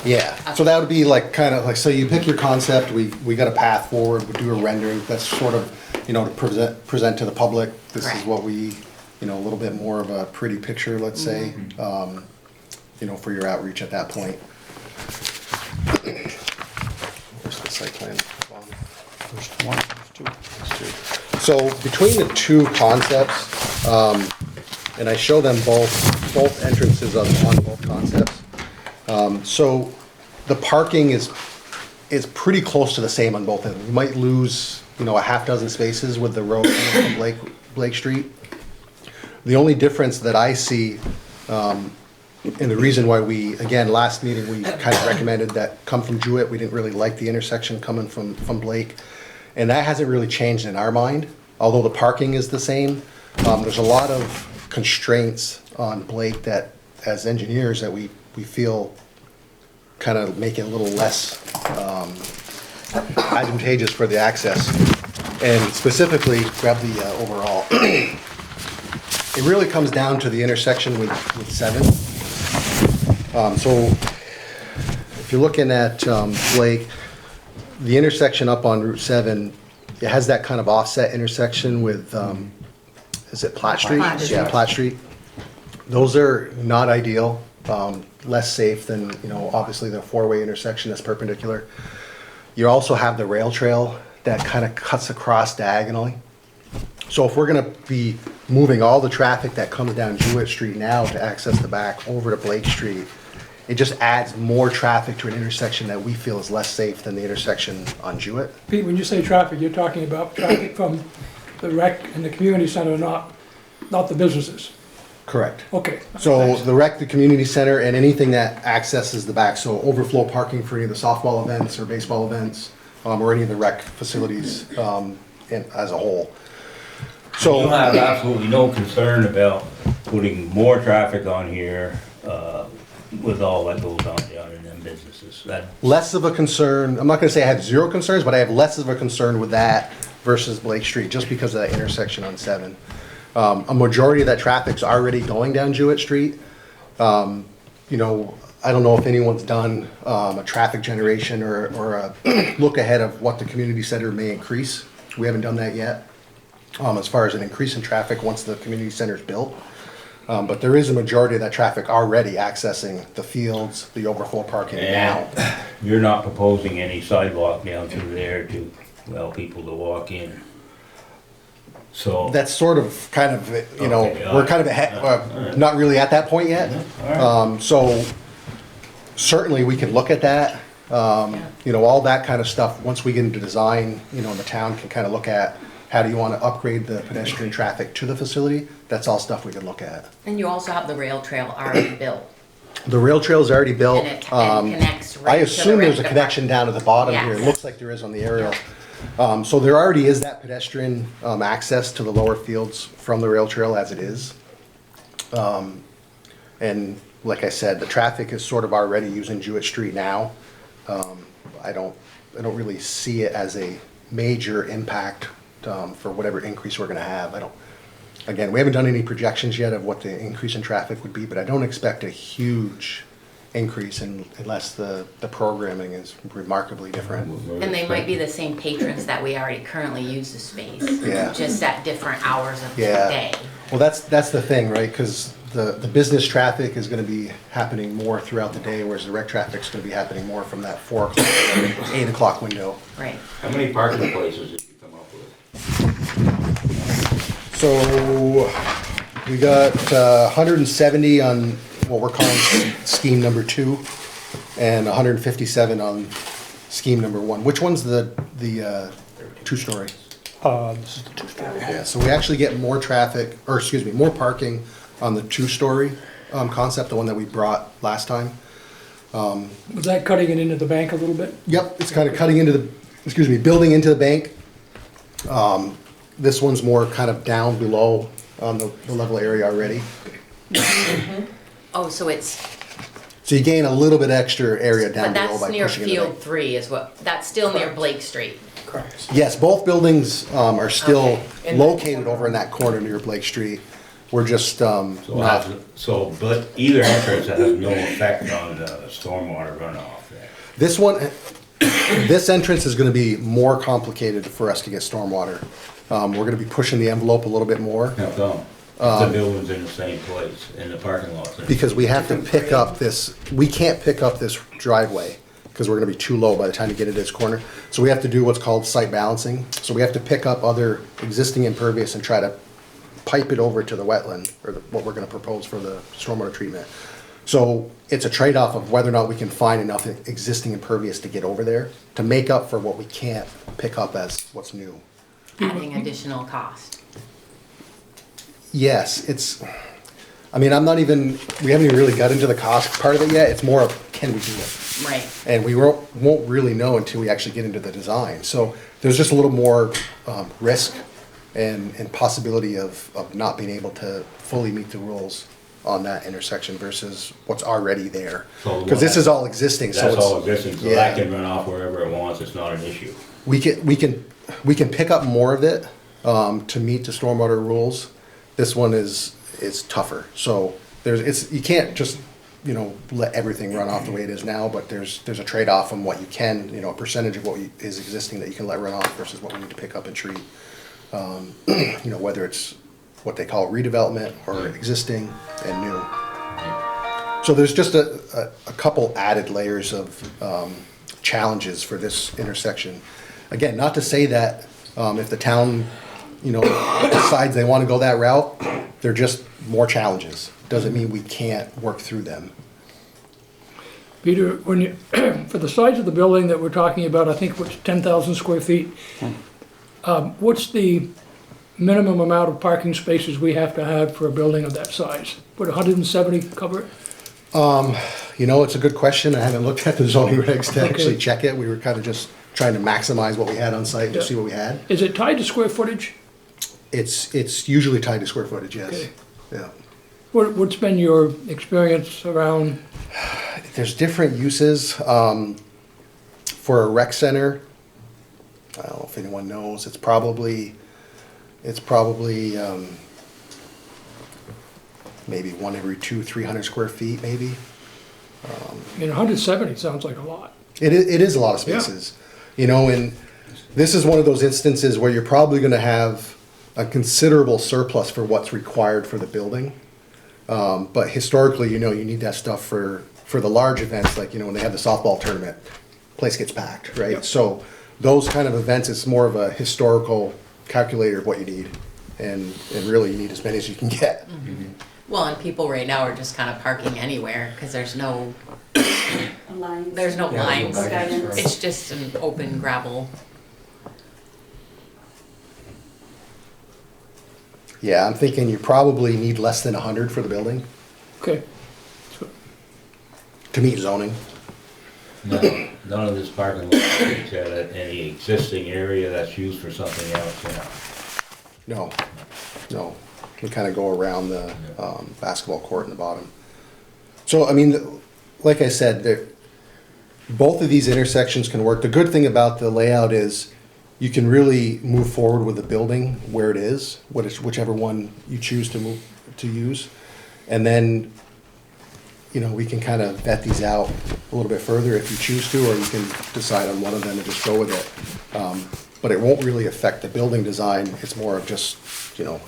yeah, so that would be like, kind of like, so you pick your concept, we got a path forward, we do a rendering, that's sort of, you know, to present to the public. This is Correct. what we, you know, a little bit more of a pretty picture, let's say. You know, for your outreach at that point. Where's the site plan? First one, first two. There's two. So between the two concepts, and I show them both entrances on both concepts. So the parking is pretty close to the same on both ends. You might lose, you know, a half dozen spaces with the road from Blake Street. The only difference that I see, and the reason why we, again, last meeting, we kind of recommended that come from Jewett. We didn't really like the intersection coming from Blake. And that hasn't really changed in our mind, although the parking is the same. There's a lot of constraints on Blake that, as engineers, that we feel kind of make it a little less advantageous for the access. And specifically, grab the overall. It really comes down to the intersection with 7. So if you're looking at Blake, the intersection up on Route 7, it has that kind of offset intersection with, is it Platt Street? Platt Street. Yeah, Platt Street. Those are not ideal, less safe than, you know, obviously the 4-way intersection that's perpendicular. You also have the rail trail that kind of cuts across diagonally. So if we're gonna be moving all the traffic that comes down Jewett Street now to access the back over to Blake Street, it just adds more traffic to an intersection that we feel is less safe than the intersection on Jewett. Pete, when you say traffic, you're talking about traffic from the rec and the community center, not the businesses. Correct. Okay. So the rec, the community center, and anything that accesses the back, so overflow parking for any of the softball events or baseball events, or any of the rec facilities as a whole. So You have absolutely no concern about putting more traffic on here, with all that goes on down in them businesses. less of a concern, I'm not gonna say I have zero concerns, but I have less of a concern with that versus Blake Street, just because of that intersection on 7. A majority of that traffic's already going down Jewett Street. You know, I don't know if anyone's done a traffic generation or a look ahead of what the community center may increase. We haven't done that yet, as far as an increase in traffic once the community center's built. But there is a majority of that traffic already accessing the fields, the overflow parking now. And you're not proposing any sidewalk down through there to allow people to walk in. So. That's sort of, kind of, you know, Okay, we're kind of ahead, not really at that point yet. So certainly we could look at that. You know, all that kind of stuff, once we get into design, you know, the town can kind of look at how do you want to upgrade the pedestrian traffic to the facility. That's all stuff we could look at. And you also have the rail trail already built. The rail trail's already built. And it connects right I to the assume there's a rec connection down at the bottom here. It Yes. looks like there is on the aerial. So there already is that pedestrian access to the lower fields from the rail trail as it is. And like I said, the traffic is sort of already using Jewett Street now. I don't really see it as a major impact for whatever increase we're gonna have. Again, we haven't done any projections yet of what the increase in traffic would be, but I don't expect a huge increase unless the programming is remarkably different. And they might be the same patrons that we already currently use the space. Yeah. Just at different hours of the Yeah. day. Well, that's the thing, right? Because the business traffic is gonna be happening more throughout the day, whereas the rec traffic's gonna be happening more from that 4 o'clock, 8 o'clock window. Right. How many parking places did you come up with? So, We got 170 on what we're calling scheme number 2, and 157 on scheme number 1. Which one's the 2-story? This is the 2-story. Yeah, so we actually get more traffic, or excuse me, more parking on the 2-story concept, the one that we brought last time. Was that cutting it into the bank a little bit? Yep, it's kind of cutting into the, building into the bank. This one's more kind of down below on the level area already. Oh, so it's, So you gain a little bit extra area down but below that's by near pushing it in the Field bank. 3 is what, that's still near Blake Street. Correct. Yes, both buildings are still Okay. located over in that corner near Blake Street. We're just not, But either entrance has no effect on the stormwater runoff there. this one, this entrance is gonna be more complicated for us to get stormwater. We're gonna be pushing the envelope a little bit more. How come? If the building's in the same place, in the parking lot. Because we have to pick up this, we can't pick up this driveway, because we're gonna be too low by the time you get into this corner. So we have to do what's called site balancing. So we have to pick up other existing impervious and try to pipe it over to the wetland, or what we're gonna propose for the stormwater treatment. So it's a trade-off of whether or not we can find enough existing impervious to get over there, to make up for what we can't pick up as what's new. Adding additional cost. Yes, I mean, we haven't even really got into the cost part of it yet. It's more of, can we do it? Right. And we won't really know until we actually get into the design. So there's just a little more risk and possibility of not being able to fully meet the rules on that intersection versus what's already there. Because this is all existing, so That's it's. all existing, so that can run off wherever it wants, it's not an issue. We can pick up more of it to meet the stormwater rules. This one is tougher, so you can't just, let everything run off the way it is now, but there's a trade-off on what you can, a percentage of what is existing that you can let run off versus what we need to pick up and treat. Whether it's what they call redevelopment or existing and new. So there's just a couple added layers of challenges for this intersection. Again, not to say that if the town, decides they want to go that route, they're just more challenges. Doesn't mean we can't work through them. Peter, when you, for the size of the building that we're talking about, I think what's 10,000 square feet, what's the minimum amount of parking spaces we have to have for a building of that size? Would 170 cover it? It's a good question. I haven't looked at the zoning regs to actually check it. We were kind of just trying to maximize what we had on site and just see what we had. Is it tied to square footage? It's usually tied to square footage, yes. Okay. Yeah. What's been your experience around? There's different uses. For a rec center, I don't know if anyone knows, it's probably maybe one every 200-300 square feet, maybe. 170 sounds like a lot. It is a lot of spaces. And this is one of those instances where you're probably gonna have a considerable surplus for what's required for the building. But historically, you need that stuff for the large events, like, when they have the softball tournament, place gets packed, right? Yep. So those kind of events, it's more of a historical calculator of what you need. And really, you need as many as you can get. Mm-hmm. Well, and people right now are just kind of parking anywhere, because there's no Lines. lines. Guidance. It's just an open gravel. Yeah, I'm thinking you probably need less than 100 for the building Okay. to meet zoning. None of this parking lot is at any existing area that's used for something else, No. We kind of go around the basketball court in the bottom. So, like I said, both of these intersections can work. The good thing about the layout is you can really move forward with the building where it is, whichever one you choose to use. And then, we can kind of vet these out a little bit further if you choose to, or you can decide on one of them and just go with it. But it won't really affect the building design. It's more of just,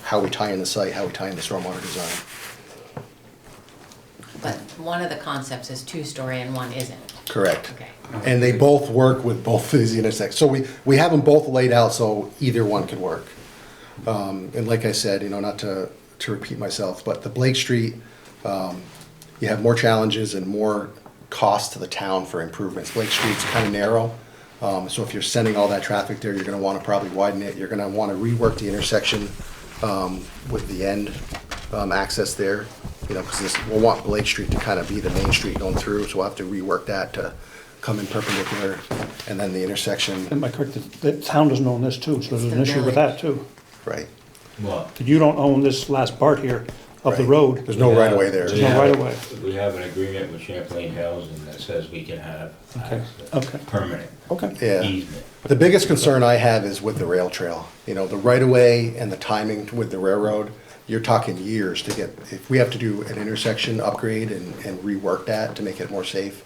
how we tie in the site, how we tie in the stormwater design. But one of the concepts is 2-story and one isn't. Correct. Okay. And they both work with both of these intersections. So we have them both laid out so either one could work. And like I said, not to to repeat myself, but the Blake Street, you have more challenges and more cost to the town for improvements. Blake Street's kind of narrow, so if you're sending all that traffic there, you're gonna wanna probably widen it. You're gonna wanna rework the intersection with the end access there, you know, because we'll want Blake Street to kind of be the main street going through, so we'll have to rework that to come in perpendicular, and then the intersection. Am I correct, the town doesn't own this too, so there's an issue with that too? Right. What? That you don't own this last part here of the Right. road. There's no right of way there. There's no right of way. We have an agreement with Champlain Housing that says we can have Okay, access, okay. permanent Okay. Yeah. easement. The biggest concern I have is with the rail trail. You know, the right of way and the timing with the railroad, you're talking years to get, if we have to do an intersection upgrade and rework that to make it more safe,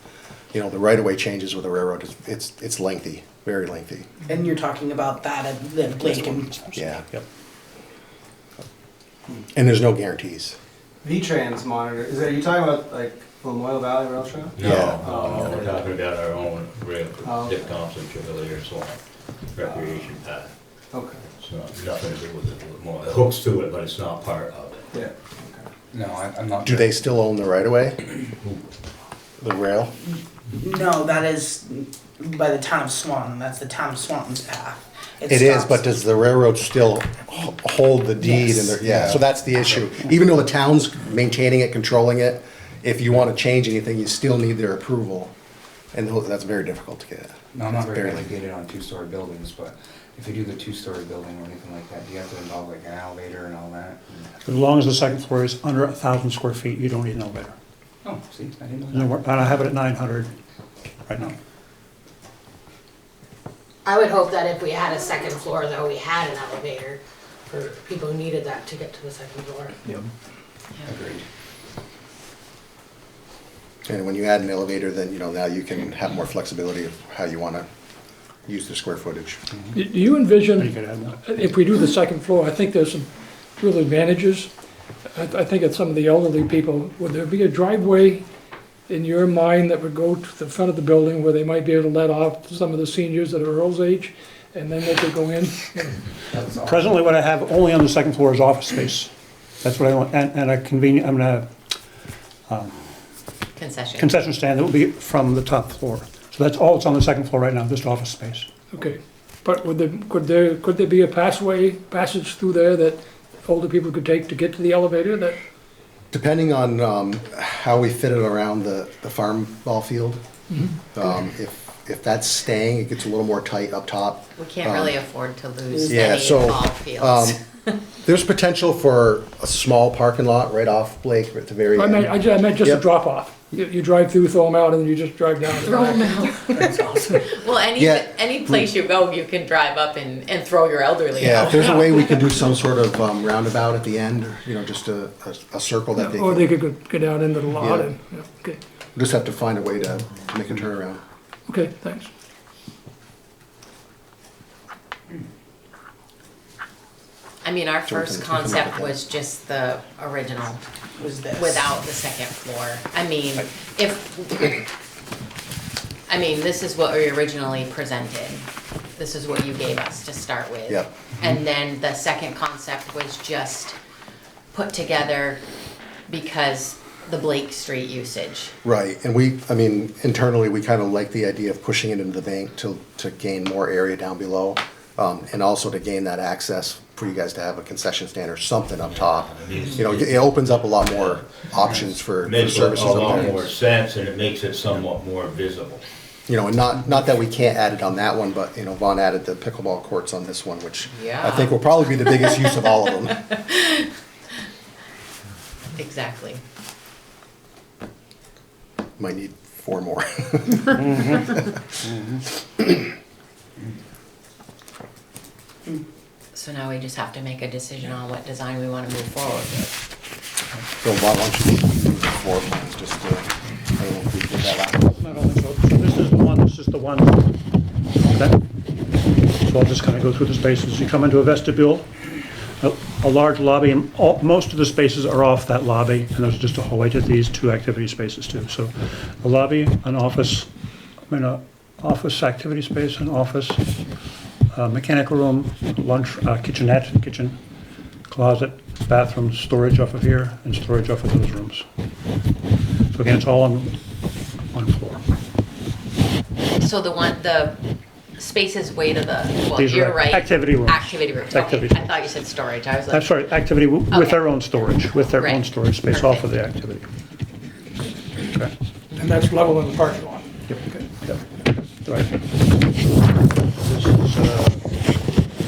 you know, the right of way changes with the railroad, it's lengthy, very lengthy. And you're talking about that at the Blake and Yeah. Yep. And there's no guarantees. V-Trans monitor, are you talking about like Lamoille Valley Rail Trail? No, Yeah. no, we're talking about our own rail, Oh. Dick Thompson, Chevalier Swamp, recreation path. Okay. It's not, nothing to do with it, more, it hooks to it, but it's not part of it. Yeah. No, I'm not. Do they still own the right of way? The rail? no, that is by the town of Swanton. That's the town of Swanton's path. It is, stops- but does the railroad still hold the deed? Yes. And yeah, so that's the issue. Even though the town's maintaining it, controlling it, if you want to change anything, you still need their approval. And that's very difficult to get. No, I'm not It's very barely- educated on two-story buildings, but if you do the two-story building or anything like that, do you have to involve like an elevator and all that? As long as the second floor is under 1,000 square feet, you don't need an elevator. Oh, see, I didn't No know more- And I have it at 900 right now. I would hope that if we had a second floor, though, we had an elevator for people who needed that to get to the second floor. that. Agreed. And when you add an elevator, then, you know, now you can have more flexibility of how you want to use the square footage. Do you You envision, could add one. if we do the second floor, I think there's some real advantages. I think it's some of the elderly people, would there be a driveway in your mind that would go to the front of the building where they might be able to let off some of the seniors that are Earl's age, and then they could go in? Presently, what I have only on the second floor is office space. That's what I want, and a convenient, I'm gonna, Concession. concession stand that will be from the top floor. So that's all that's on the second floor right now, just office space. Okay, but could there be a passage through there that older people could take to get to the elevator that? Depending on how we fit it around the farm ball field, if that's staying, it gets a little more tight up top. We can't really afford to lose Yeah, any so, ball fields. There's potential for a small parking lot right off Blake at the very I end. meant just a Yep. drop off. You drive through, throw them out, and then you just drive down. Throw them out. Well, Yeah. any place you go, you can drive up and throw your elderly Yeah, out. if there's a way we could do some sort of roundabout at the end, or, you know, just a circle that they Or could, they could go down into the lot Yeah. and, yeah, okay, just have to find a way to make a turnaround. okay, thanks. I mean, our So we first can look at concept that. was just the original, was this. without the second floor. I mean, this is what we originally presented. This is what you gave us to start with. Yep. And then the second concept was just put together because the Blake Street usage. Right, and internally, we kind of like the idea of pushing it into the bank to gain more area down below, and also to gain that access for you guys to have a concession stand or something up top. You know, it opens up a lot more options for Makes a services lot up more there. sense, and it makes it somewhat more visible. You know, and not that we can't add it on that one, but, you know, Vaughn added the pickleball courts on this one, which I Yeah. think will probably be the biggest use of all of them. Exactly. Might need 4 more. So now we just have to make a decision on what design we want to move forward with. So why don't you do the floor plans, just to, I don't know if we did that last. Not only so this is the one, okay? So I'll just kind of go through the spaces. You come into a vestibule, a large lobby, and most of the spaces are off that lobby, and there's just a hallway to these 2 activity spaces too. So a lobby, an office, office activity space, an office, mechanical room, lunch, kitchen, closet, bathroom, storage off of here, and storage off of those rooms. So again, it's all on one floor. So the spaces way to the, well, These are you're right. activity rooms. Activity rooms, Activity okay. I rooms. thought you said storage, I was I'm like, sorry, activity with Okay. their own storage, with their own Right. storage space off of the activity. Okay. And that's level in the parking lot. Yep. Yep. Right. This is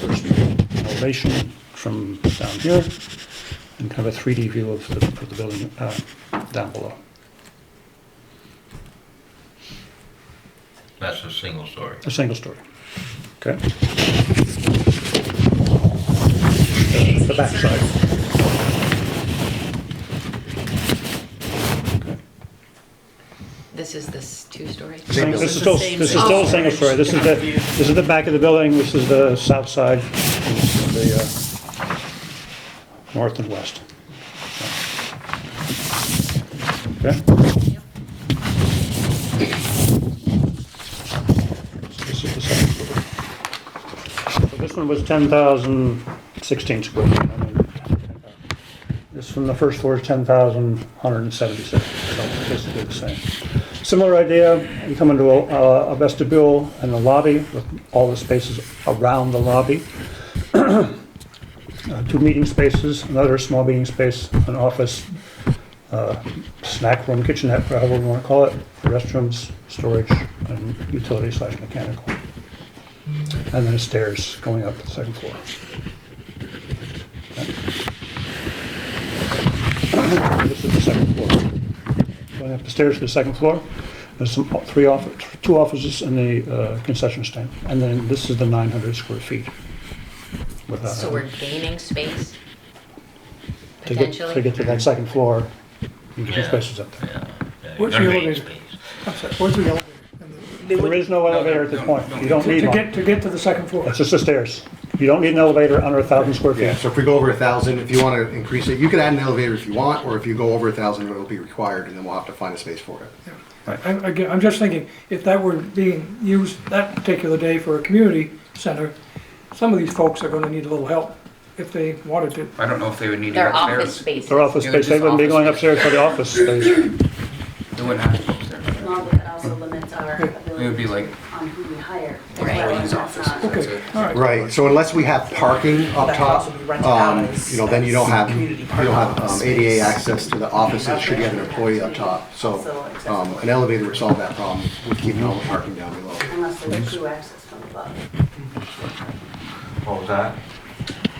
first elevation from down here, and kind of a 3D view of the building down below. That's a single story. A single story. Okay. The back side. this is this two-story? This is still a single story. This is the back of the building. This is the south side. This is the north and west. Okay. This is the second floor. So this one was 10,016 square feet. This from the first floor is 10,176. So basically the same. Similar idea, you come into a vestibule and a lobby with all the spaces around the lobby. 2 meeting spaces, another small meeting space, an office, snack room, kitchenette, however you want to call it, restrooms, storage, and utility/mechanical. And then stairs going up to the second floor. Okay. This is the second floor. Going up the stairs to the second floor, there's 2 offices and the concession stand. And then this is the 900 square feet. So we're gaining space, To potentially? get to that second floor, you get some spaces up there. Where's the elevator? I'm sorry, where's the elevator? There is no elevator at this point. You don't need one. To get to the second floor. It's just the stairs. You don't need an elevator under 1,000 square Yeah, feet. so if we go over 1,000, if you want to increase it, you could add an elevator if you want, or if you go over 1,000, it'll be required, and then we'll have to find a space for it. Again, I'm just thinking, if that were being used that particular day for a community center, some of these folks are gonna need a little help if they wanted to. I don't know if they would need to Their go office upstairs. spaces. Their office Yeah, space, they just wouldn't be office going space. upstairs for the office space. They wouldn't have to go upstairs. No, but that also limits our It would ability be like on who we hire. employees' offices, that's Okay, it. all right. Right, so unless we have parking up That could top, also be rented out as- then you don't have, community you don't have parking ADA space. access to the offices should you have an employee up top. So, an elevator would solve that problem with keeping all the parking down below. Unless there's true access from above. What was that?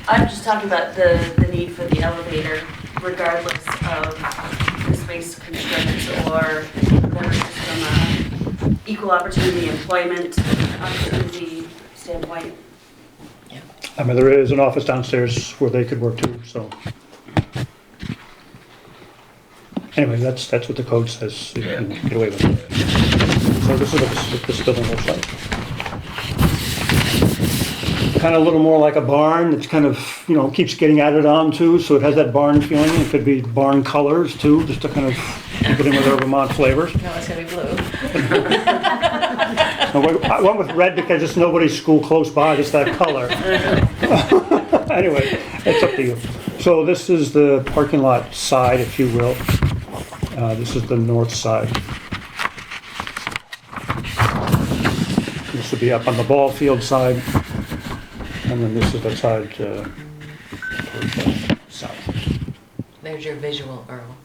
I'm just talking about the need for the elevator regardless of the space constraints or whether it's from a equal opportunity employment opportunity standpoint. I mean, there is an office downstairs where they could work too, so. Anyway, that's what the code says, you can get away with it. So this is what this building looks like. Kind of a little more like a barn, it's kind of, keeps getting added on too, so it has that barn feeling. It could be barn colors too, just to kind of keep it in with our Vermont flavors. No, it's gonna be blue. I went with red because it's nobody's school close by, just that color. Anyway, it's up to you. So this is the parking lot side, if you will. This is the north side. This would be up on the ball field side. And then this is the side towards the south. There's your visual, Earl.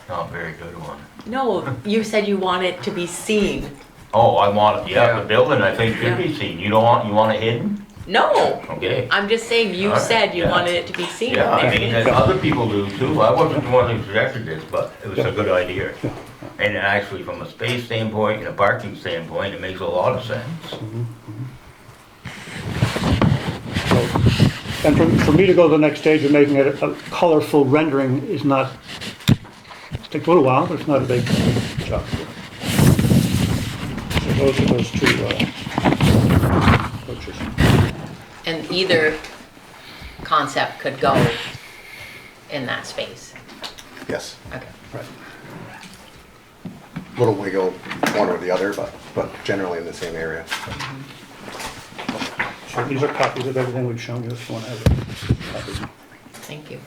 Not a very good one. No, you said you want it to be seen. Oh, I want it, the building I think should be seen. You want it hidden? No, Okay. I'm just saying you All right, said you yeah. wanted it to be seen. Yeah, I There mean, it is. and other people do too. I wasn't the one who suggested this, but it was a good idea. And actually, from a space standpoint and a parking standpoint, it makes a lot of sense. And for me to go to the next stage of making it a colorful rendering is not, it takes a little while, but it's not a big job. So those are those 2 approaches. And either concept could go in that space. Yes, Okay. Right. little wiggle one or the other, but generally in the same area. So these are copies of everything we've shown you if you want to have it. Thank you.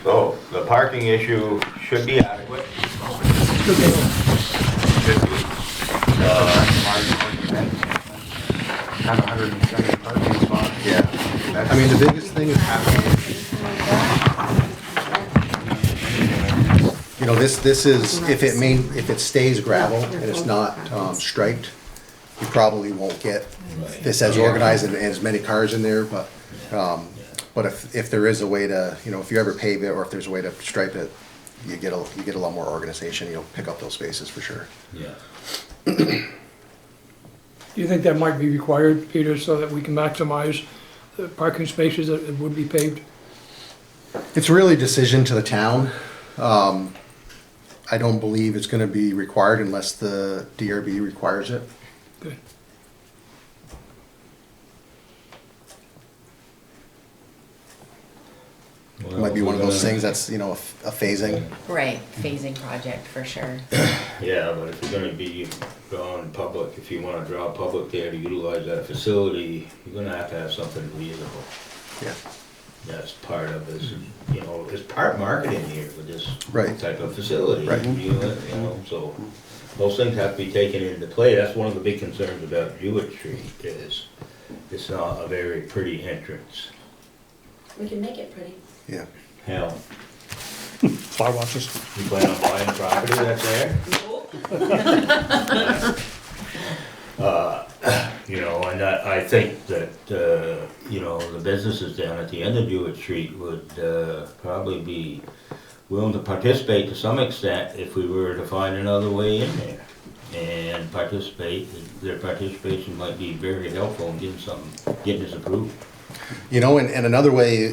So, the parking issue should be adequate. Should be. Have 170 parking spots. Yeah. I mean, the biggest thing is you know, this is, if it stays gravel and it's not striped, you probably won't get this as organized and as many cars in there, but if there is a way to, you know, if you ever pave it or if there's a way to stripe it, you get a lot more organization, you'll pick up those spaces for sure. Yeah. Do you think that might be required, Peter, so that we can maximize the parking spaces that would be paved? It's really a decision to the town. I don't believe it's gonna be required unless the DRB requires it. Good. It might be one of those things that's, you know, a phasing. Right, phasing project for sure. Yeah, but if you're gonna be drawing public, if you wanna draw public there to utilize that facility, you're gonna have to have something reasonable. Yeah. That's part of this, you know, it's part marketing here for this Right. type of facility. Right. You know, so those things have to be taken into play. That's one of the big concerns about Jewett Street is it's not a very pretty entrance. We can make it pretty. Yeah. Hell, Flower watches. you plan on buying property that's there? You know, and I think that, you know, the businesses down at the end of Jewett Street would probably be willing to participate to some extent if we were to find another way in there. And participate, their participation might be very helpful in getting this approved. You know, and another way,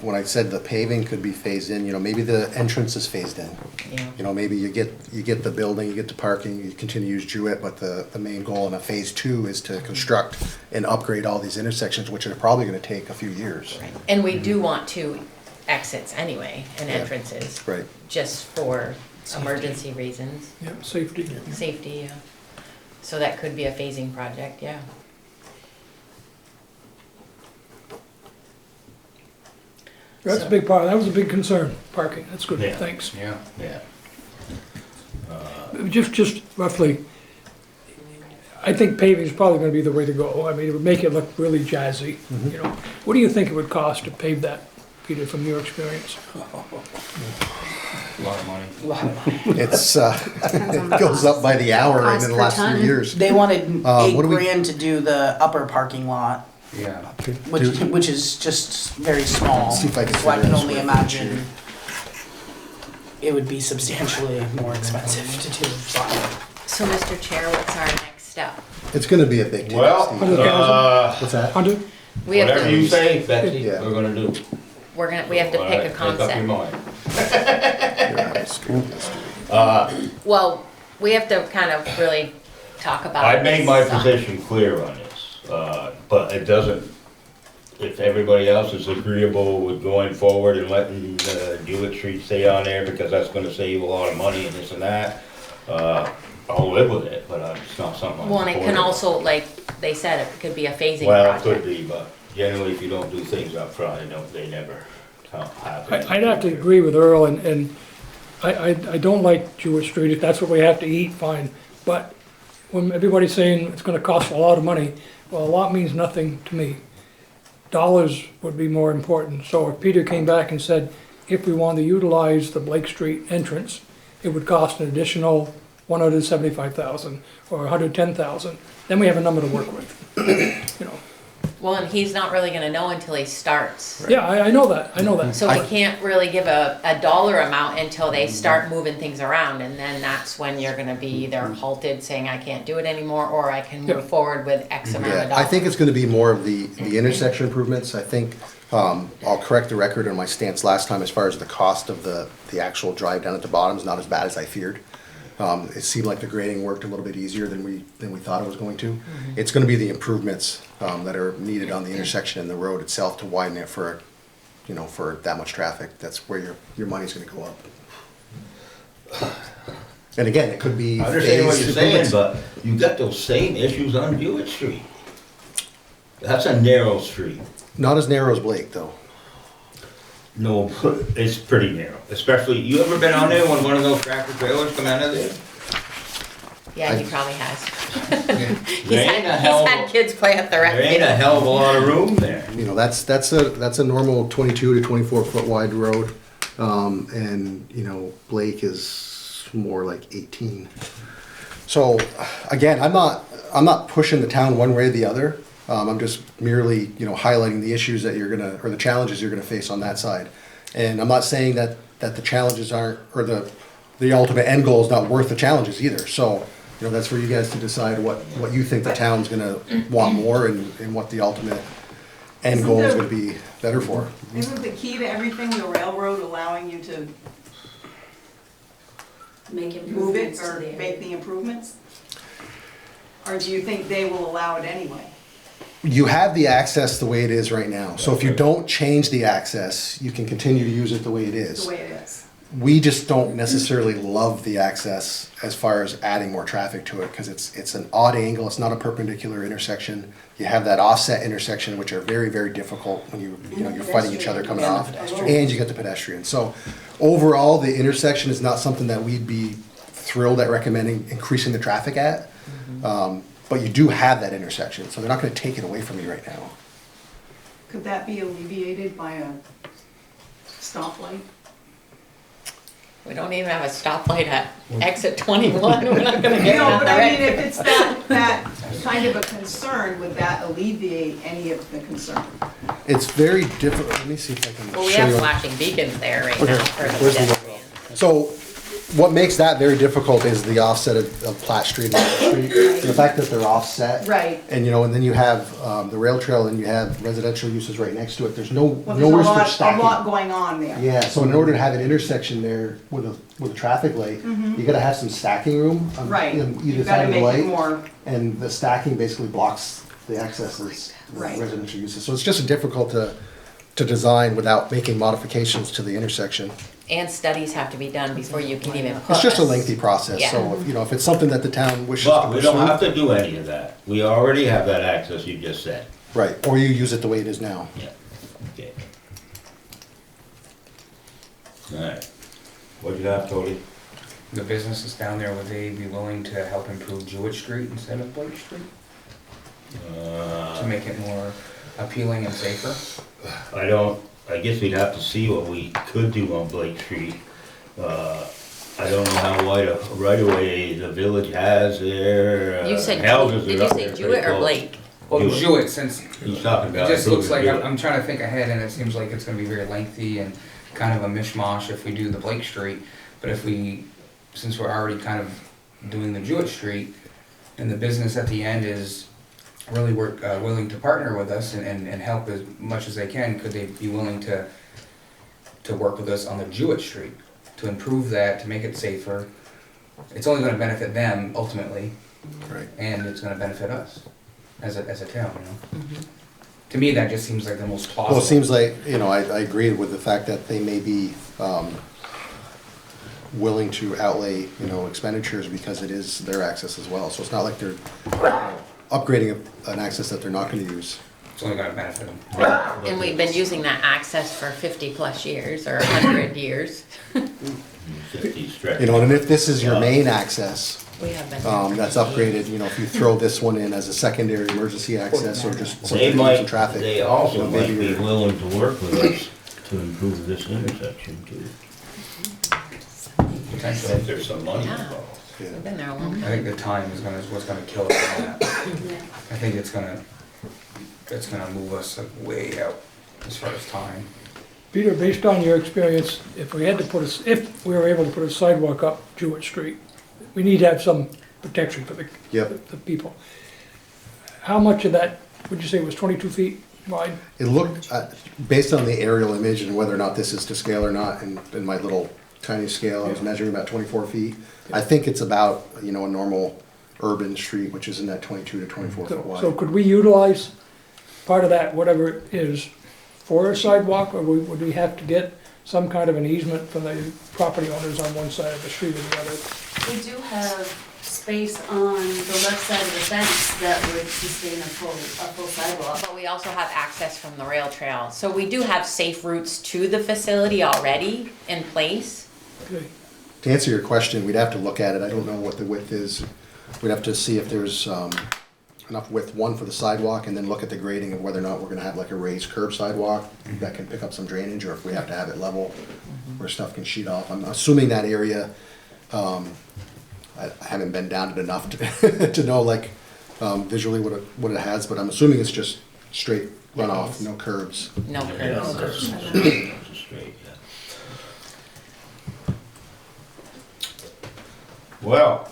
when I said the paving could be phased in, you know, maybe the entrance is phased in. Yeah. You know, maybe you get the building, you get the parking, you continue to use Jewett, but the main goal in a phase 2 is to construct and upgrade all these intersections, which are probably gonna take a few years. Right. And we do want 2 exits anyway and entrances. Right. Just for emergency reasons. Yeah, safety. Safety, yeah. So that could be a phasing project, yeah. That's a big part, that was a big concern, parking, that's good, Yeah. thanks. Yeah. Yeah. Just roughly, I think paving is probably gonna be the way to go. I mean, it would make it look really jazzy, you know. What do you think it would cost to pave that, Peter, from your experience? A lot of money. It's, it goes up by the hour and in the last few years. They wanted what do we- $8,000 to do the upper parking lot, Yeah. which is just very small. See if I can So I figure can out only square footage imagine it would be substantially more expensive to do. So, Mr. Chair, what's our next step? It's gonna be a big deal, Well, Steve. $100,000? What's that? 100? We have whatever you to, say, Betsy, Yeah. we're gonna do. we have to pick a Make up your concept. mind. Yeah, screw this. Well, we have to kind of really talk about. I made my this, position clear on this, but it doesn't, if everybody else is agreeable with going forward and letting Jewett Street stay on there because that's gonna save a lot of money and this and that, I'll live with it, but it's not something I'm Well, and it can supportive of. also, like they said, it could be a phasing Well, it project. could be, but generally if you don't do things up front, they never happen. I'd have to agree with Earl, and I don't like Jewish Street, if that's what we have to eat, fine. But when everybody's saying it's gonna cost a lot of money, well, a lot means nothing to me. Dollars would be more important, so if Peter came back and said, if we wanted to utilize the Blake Street entrance, it would cost an additional $175,000 or $110,000, then we have a number to work with, you know. Well, and he's not really gonna know until he starts. Yeah, I know that. So we can't really give a dollar amount until they start moving things around, and then that's when you're gonna be either halted saying I can't do it anymore, or I can Yeah. move forward with X amount of Yeah, dollars. I think it's gonna be more of the intersection improvements. I think, I'll correct the record on my stance last time as far as the cost of the actual drive down at the bottom is not as bad as I feared. It seemed like the grading worked a little bit easier than we thought it was going to. It's gonna be the improvements, that are needed on the intersection and the road itself to widen it for, you know, for that much traffic. That's where your money's gonna go up. And again, it could be I understand what phased you're saying, improvements. but you got those same issues on Jewett Street. That's a narrow street. Not as narrow as Blake, though. No, it's pretty narrow, especially, you ever been on there when one of those tractor trailers come out of there? Yeah, he probably has. He's There ain't a had, hell he's of had a- kids play at the rec. There ain't a hell of a lot of room there. You know, that's a normal 22 to 24 foot wide road. And, you know, Blake is more like 18. So, again, I'm not pushing the town one way or the other. I'm just merely, you know, highlighting the issues that you're gonna, or the challenges you're gonna face on that side. And I'm not saying that the challenges aren't, or the ultimate end goal is not worth the challenges either. So, you know, that's for you guys to decide what you think the town's gonna want more and what the ultimate end goal is gonna be better for. Isn't the key to everything the railroad allowing you to Make move it improvements to or the area. make the improvements? Or do you think they will allow it anyway? You have the access the way it is right now. So if you don't change the access, you can continue to use it the way it is. The way it is? We just don't necessarily love the access as far as adding more traffic to it, because it's an odd angle, it's not a perpendicular intersection. You have that offset intersection, which are very, very difficult when you're fighting each other coming off, and you get the pedestrian. So overall, the intersection is not something that we'd be thrilled at recommending increasing the traffic at. But you do have that intersection, so they're not gonna take it away from you right now. Could that be alleviated by a stoplight? We don't even have a stoplight at exit 21. We're not gonna get No, on but the I mean, right. if it's that kind of a concern, would that alleviate any of the concern? It's very difficult, let me see if I can Well, we show have you. flashing beacons there right Okay, now for the where's the- pedestrian. So, what makes that very difficult is the offset of Platt Street and Maple Street. The fact that they're offset. Right. And, you know, and then you have, the rail trail and you have residential uses right next to it. There's Well, there's nowhere for stacking. a lot going on there. Yeah, so in order to have an intersection there with a traffic light, you gotta have some stacking room on Right. either You've side gotta of the make it light. more, And the stacking basically blocks the accesses, Right. residential uses. So it's just difficult to design without making modifications to the intersection. And studies have to be done before you can even put. It's just a lengthy process, Yeah. so, you know, if it's something that the town wishes to But we don't have pursue. to do any of that. We already have that access you just said. Right, or you use it the way it is now. Yeah, okay. Alright. What'd you have, Tony? The businesses down there, would they be willing to help improve Jewett Street instead of Blake Street? To make it more appealing and safer? I guess we'd have to see what we could do on Blake Street. I don't know how wide a right of way the village has there. You said, Houses did are you up say there Jewett pretty or close. Blake? Well, Jewett. Jewett, since He's talking it about. just looks like, Jewett. I'm trying to think ahead, and it seems like it's gonna be very lengthy and kind of a mishmash if we do the Blake Street. But if we, since we're already kind of doing the Jewett Street, and the business at the end is really willing to partner with us and help as much as they can, could they be willing to work with us on the Jewett Street, to improve that, to make it safer? It's only gonna benefit them ultimately, Right. and it's gonna benefit us as a town, you know? To me, that just seems like the most plausible. Well, it seems like, you know, I agree with the fact that they may be, willing to outlay, you know, expenditures because it is their access as well. So it's not like they're upgrading an access that they're not gonna use. It's only gonna benefit them. And we've been using that access for 50+ years or 100 years. 50 stretch. You know, and if this is your main access, We have been. that's upgraded, you know, if you throw this one in as a secondary emergency access or just They something might, some traffic. they you also know, might maybe be you're- willing to work with us to improve this intersection too. Potentially. If there's some money Yeah. involved. We've been there a long I time. think the time is what's gonna kill us on that. I think it's gonna move us like way out as far as time. Peter, based on your experience, if we were able to put a sidewalk up Jewett Street, we need to have some protection for Yep. the people. How much of that, would you say was 22 feet wide? It looked, based on the aerial image and whether or not this is to scale or not, and in my little tiny scale, I was measuring about 24 feet. I think it's about, you know, a normal urban street, which is in that 22 to 24 foot So wide. could we utilize part of that, whatever it is, for a sidewalk, or would we have to get some kind of an easement from the property owners on one side of the street or the other We do have space on the left side of the fence that would sustain a full sidewalk. But we also have access from the rail trail. So we do have safe routes to the facility already in place. Okay. To answer your question, we'd have to look at it. I don't know what the width is. We'd have to see if there's enough width, one, for the sidewalk, and then look at the grading of whether or not we're gonna have like a raised curb sidewalk that can pick up some drainage, or if we have to have it level where stuff can sheet off. I'm assuming that area, I haven't been down it enough to know like visually what it has, but I'm assuming it's just straight runoff, no curbs. No Yeah, curbs. that's straight, yeah. Well,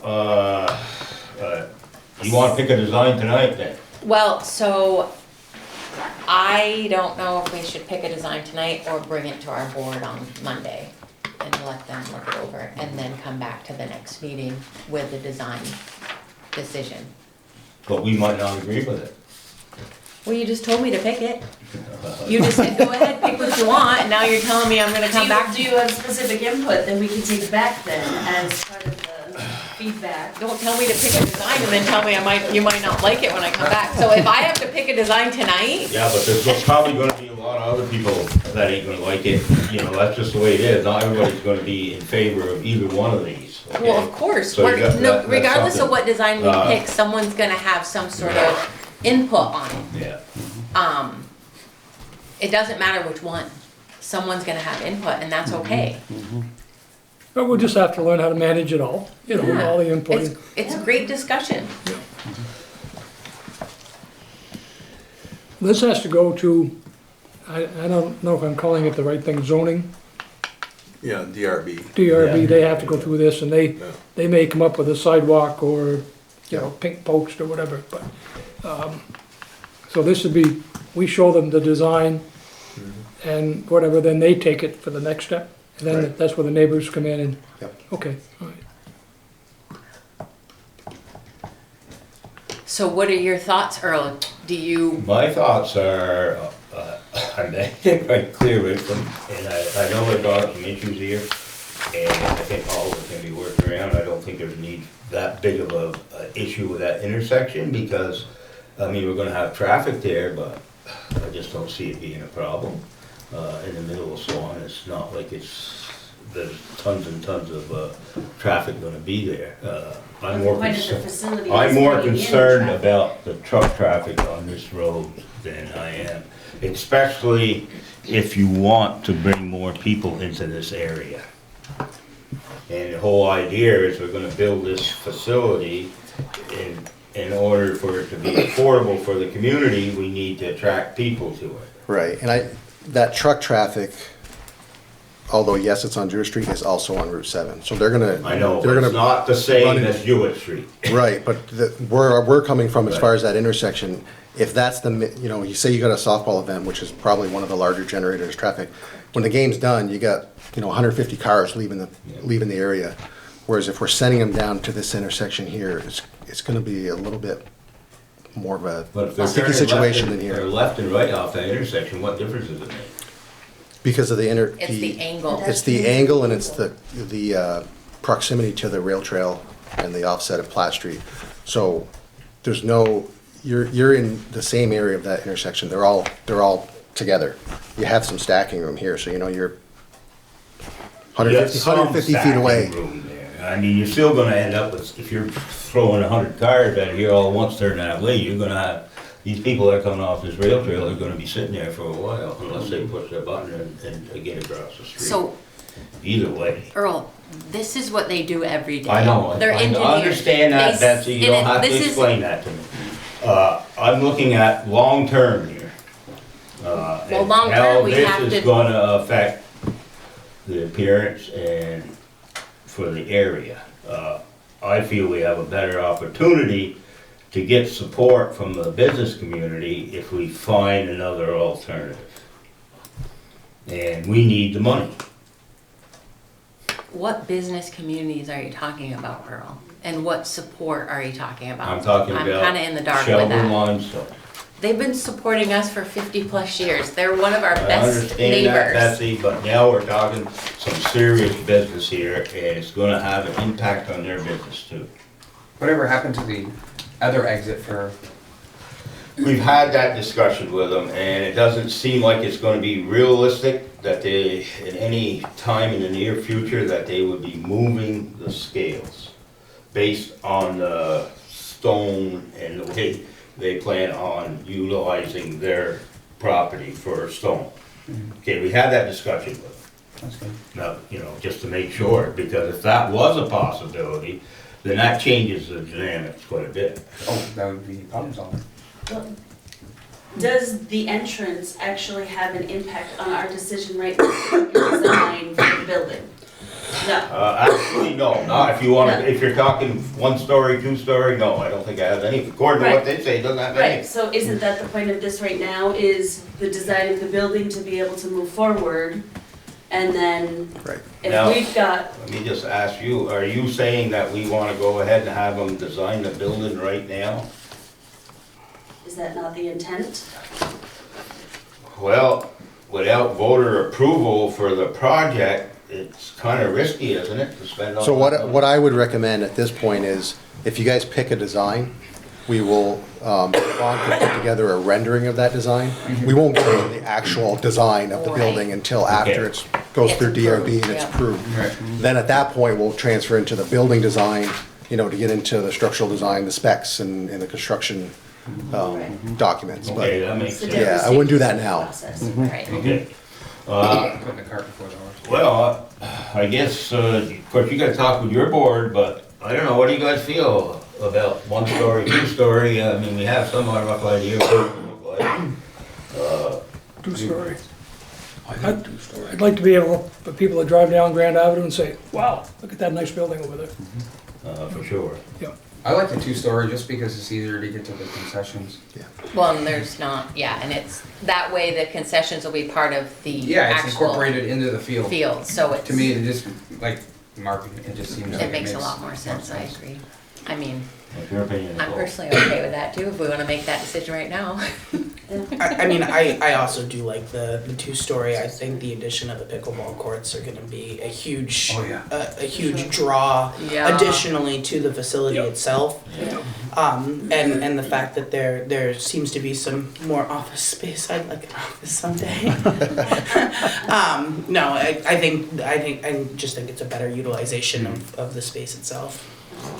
you wanna pick a design tonight then? Well, so I don't know if we should pick a design tonight or bring it to our board on Monday and let them look it over and then come back to the next meeting with a design decision. But we might not agree with it. Well, you just told me to pick it. You just said, go ahead, pick what you want, and now you're telling me I'm gonna come back. Do you have specific input that we can take back then as part of the feedback? Don't tell me to pick a design and then tell me you might not like it when I come back. So if I have to pick a design tonight, Yeah, but there's probably gonna be a lot of other people that ain't gonna like it, you know, that's just the way it is. Not everybody's gonna be in favor of either one of these, okay? well, of course, So you got- that's regardless of something. what design we Uh, pick, someone's gonna have some sort of input on it. Yeah. It doesn't matter which one. Someone's gonna have input, and that's okay. But we'll just have to learn how to manage it all, you know, all the input. It's a great discussion. This has to go to, I don't know if I'm calling it the right thing, zoning, Yeah, DRB. DRB, they have to go through this, and they may come up with a sidewalk or, you know, pink post or whatever, but, so this would be, we show them the design and whatever, then they take it for the next step, and then Right. that's where the neighbors come in and, Yep. okay, all right. So what are your thoughts, Earl? Do you, My thoughts are, I made it quite clear right from, and I know there are some issues here, and I think all of it can be worked around. I don't think there's need that big of a issue with that intersection, because, I mean, we're gonna have traffic there, but I just don't see it being a problem. In the middle of Swan, it's not like there's tons and tons of traffic gonna be there. I'm more Point of the concerned. facility I'm is more getting in concerned traffic. about the truck traffic on this road than I am, especially if you want to bring more people into this area. And the whole idea is we're gonna build this facility in order for it to be affordable for the community, we need to attract people to it. Right, and that truck traffic, although yes, it's on Drew Street, is also on Route 7. So they're gonna. I know, they're but it's gonna not the run same into- as Jewett Street. Right, but where we're coming from as Right. far as that intersection, if that's you know, you say you got a softball event, which is probably one of the larger generators of traffic, when the game's done, you got, you know, 150 cars leaving the area. Whereas if we're sending them down to this intersection here, it's gonna be a little bit more of But if a they're sticky turning situation than or here. left and right off that intersection, what difference does it make? Because of the it's the angle. It's the angle and it's the proximity to the rail trail and the offset of Platt Street. So there's no, you're in the same area of that intersection. They're all together. You have some stacking room here, so you know you're You got some 150 feet away. stacking room there. I mean, you're still gonna end up with, if you're throwing 100 cars out here all at once turning that way, you're gonna have, these people that are coming off this rail trail are gonna be sitting there for a while unless they push their button and get across the street. So, Either way. Earl, this is what they do every day. I know, They're I engineers. understand that, They s- Betsy, you and don't have to this is- explain that to me. I'm looking at long-term here. And long-term, how we have this to- is gonna affect the appearance and for the area. I feel we have a better opportunity to get support from the business community if we find another alternative. And we need the money. What business communities are you talking about, Earl? And what support are you talking about? I'm talking I'm about kinda in the dark with Shelburne that. limestone. They've been supporting us for 50+ years. They're one of our I best understand that, neighbors. Betsy, but now we're talking some serious business here, and it's gonna have an impact on their business too. Whatever happened to the other exit for, We've had that discussion with them, and it doesn't seem like it's gonna be realistic that they, in any time in the near future, that they would be moving the scales based on the stone and the way they plan on utilizing their property for stone. Okay, we had that discussion with them. that's good. Now, you know, just to make sure, because if that was a possibility, then that changes the dynamics quite a bit. Oh, that would be problem solving. Does the entrance actually have an impact on our decision right now to design for the building? No. Actually, no, not if you wanna, if you're talking 1-story, 2-story, no, I don't think it has any, according to what they say, it doesn't have any. Right, so isn't that the point of this right now, is the design of the building to be able to move forward? And then, Right. Now- if we've got, Let me just ask you, are you saying that we wanna go ahead and have them design the building right now? is that not the intent? Well, without voter approval for the project, it's kinda risky, isn't it, to spend all So that money? what I would recommend at this point is, if you guys pick a design, we will, Ron can put together a rendering of that design. We won't get into the actual design of the Right. building until after it goes It's through DRB and approved, it's yeah. approved. Right. Then at that point, we'll transfer into the building design, you know, to get into the structural design, the specs and the construction documents. But Okay, that makes It's a sense. different Yeah, I wouldn't do stage that of the now. process. Right. Okay. Putting the cart before the horse. Well, I guess, of course, you gotta talk with your board, but I don't know, what do you guys feel about 1-story, 2-story? I mean, we have some rough idea what it would look like. 2-story. I got 2-story. I'd like to be able, for people to drive down Grand Avenue and say, wow, look at that nice building over there. For sure. Yeah. I like the 2-story just because it's easier to get to the concessions. Well, and there's not, yeah, and it's, that way the concessions will be part of the Yeah, it's actual incorporated into the field. field, so it's, To me, it just, like, marketing, it just seems like it makes a lot more sense, I agree. I mean, What's your opinion? I'm personally okay with that too, if we wanna make that decision right now. I mean, I also do like the 2-story. I think the addition of the pickleball courts are gonna be a huge, Oh, yeah. a huge draw Yeah. additionally to the facility itself. And the fact that there seems to be some more office space. I'd like an office someday. No, I just think it's a better utilization of the space itself,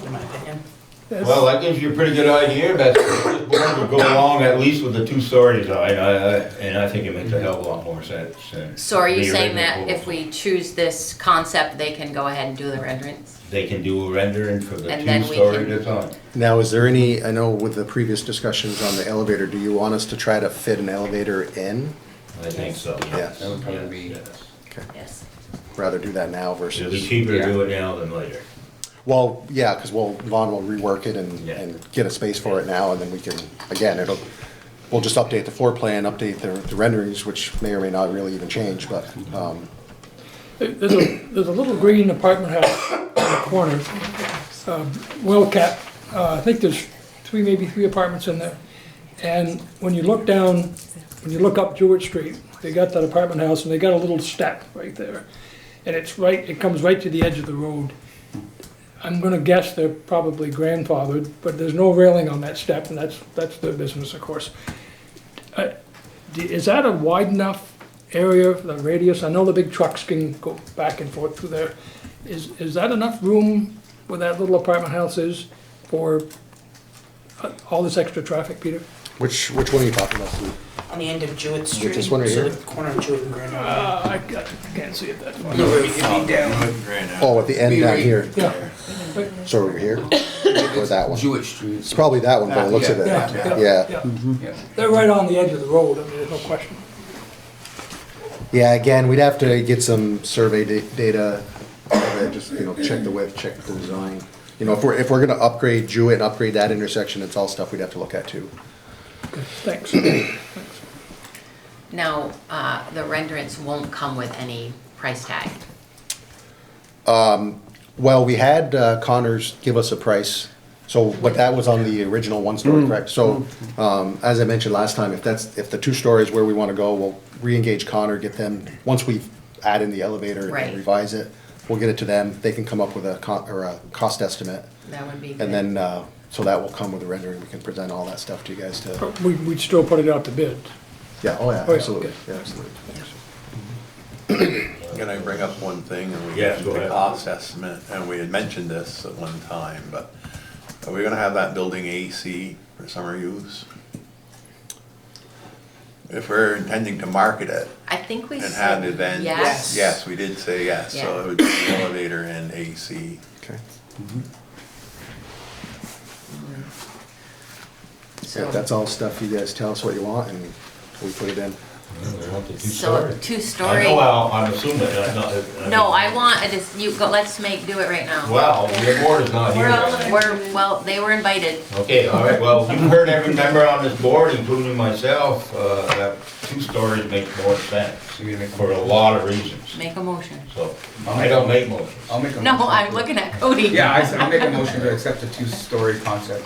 in my opinion. Well, that gives you a pretty good idea, but this board would go along at least with the 2-story design, and I think it makes a hell of a lot more sense. So are you the saying original that if we choose this concept, they can go ahead and do the renderings? They can do a rendering for the And then we 2-story can- design. Now, is there any, I know with the previous discussions on the elevator, do you want us to try to fit an elevator in? I think so, Yeah. yes. That would probably Yes, be- yes. Yes. Rather do that now It'll be versus, cheaper to Yeah. do it now than later. well, yeah, because Vaughn will rework it Yeah. and get a space for it now, and then we can, again, we'll just update the floor plan, update the renderings, which may or may not really even change, but, There's a little green apartment house in the corner, well kept. I think there's maybe three apartments in there. And when you look down, when you look up Jewett Street, they got that apartment house and they got a little step right there. And it comes right to the edge of the road. I'm gonna guess they're probably grandfathered, but there's no railing on that step, and that's their business, of course. Is that a wide enough area, the radius? I know the big trucks can go back and forth through there. Is that enough room where that little apartment house is for all this extra traffic, Peter? which one are you talking about, Steve? On the end of Jewett Street. this one right so here? the corner of Jewett and Grand Avenue. I can't see it that far. It'd be down. Oh, at the end down here, Yeah, so over here, or that one? Jewett Street. It's probably that one, by the looks of it, yeah, yeah. Yeah. they're right on the edge of the road, I mean, there's no question. Yeah, again, we'd have to get some survey data, just, check the width, check the design. If we're gonna upgrade Jewett and upgrade that intersection, it's all stuff we'd have to look at too. Thanks. Now, the renderings won't come with any price tag. Well, we had Connors give us a price So, but that was on the original one-story, correct? So, as I mentioned last time, if the two stories where we wanna go, we'll re-engage Connor, get them, once we add in the elevator Right. and revise it, we'll get it to them, they can come up with a cost estimate. That would be good. And then, so that will come with a rendering, we can present all that stuff to you guys to, But we'd still put it out to bid. yeah, oh yeah, Oh, yeah, absolutely, okay. yeah, absolutely. Can I bring up one thing? And we Yes, get go the ahead. cost estimate, and we had mentioned this at one time, but are we gonna have that building AC for summer use? If we're intending to market it I think we and said have events. yes. Yes, we did say yes, so Yeah. it would be the elevator and AC. Okay. So, If that's all stuff, you guys tell us what you want and we put it in. We want the two so story. two-story. Well, I'm assuming, No, I want, you go, let's do it right now. Well, your board is not here. right now. Well, they were invited. Okay, all right, well, you've heard every member on this board, including myself, that two stories make more sense So you're gonna make for a lot of reasons. Make a motion. So, I don't make motions. I'll make a No, motion. I'm looking at Cody. Yeah, I said I'll make a motion to accept the two-story concept.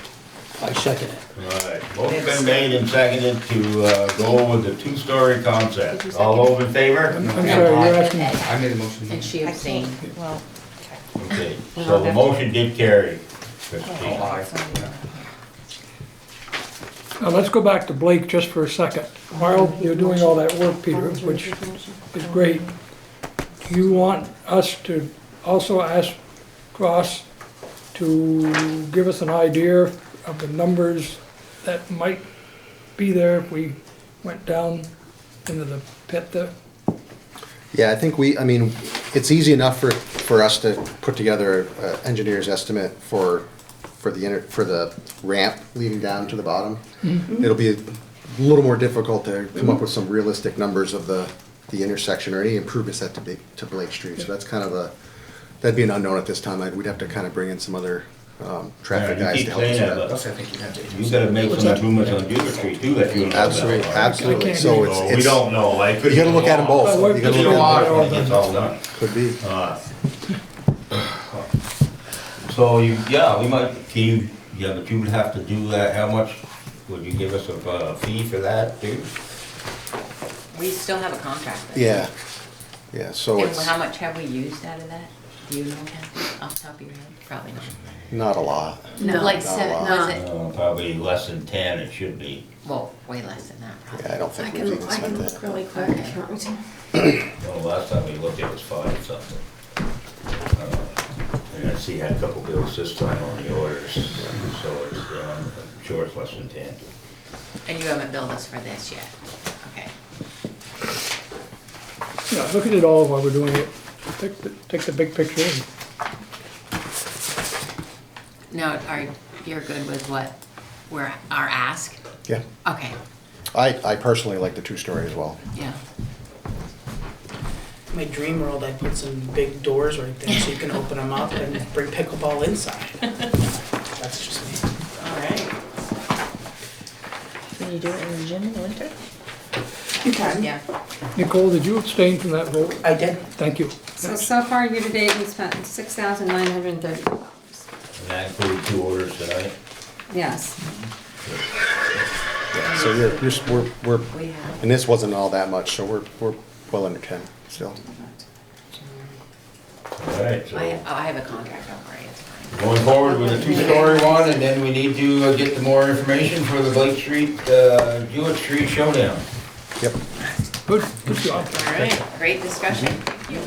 I second it. All right, motion been made and seconded to go with the two-story concept. All those in favor? I'm sorry, you're asking, I made a motion. And she abstained. Well, Okay, so the motion did carry. Oh, Christine. aye. now let's go back to Blake just for a second. While you're doing all that work, Peter, which is great, do you want us to also ask Ross to give us an idea of the numbers that might be there if we went down into the pit there? Yeah, I think I mean, it's easy enough for us to put together an engineer's estimate for the ramp leading down to the bottom. It'll be a little more difficult to come up with some realistic numbers of the intersection or any improvements to Blake Street. So that's kind of that'd be an unknown at this time. We'd have to kind of bring in some other traffic Yeah, you guys keep to help us saying with that, that. but Plus, I think you'd have to. You gotta make some improvements on Junior Street too, that you know. Absolutely, about. absolutely. So So it's, we don't know, like. you gotta look at them both. You gotta Could be look a at lot them when it gets all done. both. Could be. So we might, but you would have to do that, how much, would you give us a fee for that too? We still have a contract. Yeah, yeah, so And it's how much have we used out of that? Do you know, Kathy, off the top of your head? Probably not. not a lot. No, like Not a seven, lot. was it? Probably less than 10, it should be. Well, way less than that, probably. Yeah, I don't think we've even spent that. really quick, if you want me to. Well, last time we looked, it was 5 something. And I see I had a couple bills this time on the orders, so it's, I'm sure it's less than 10. And you haven't billed us for this yet? Okay. Yeah, look at it all while we're doing it. Take the big picture and No, you're good with what our ask? Yeah, Okay, I personally like the two-story as well. yeah. My dream world, I put some big doors right there so you can open them up and bring pickleball inside. That's just me. All right. Can you do it in the gym in the winter? You can. Yeah. Nicole, did you abstain from that vote? I did. Thank you. So far, year to date, we spent $6,930. And that included 2 orders tonight. Yes. Yeah, so we're, We have. and this wasn't all that much, so we're well under 10 still. All right, so I have a contract, don't worry, it's fine. going forward with a 2-story one, and then we need to get the more information for the Blake Street, Jewett Street showdown. Yep. Good job. All right, great discussion. Thank you.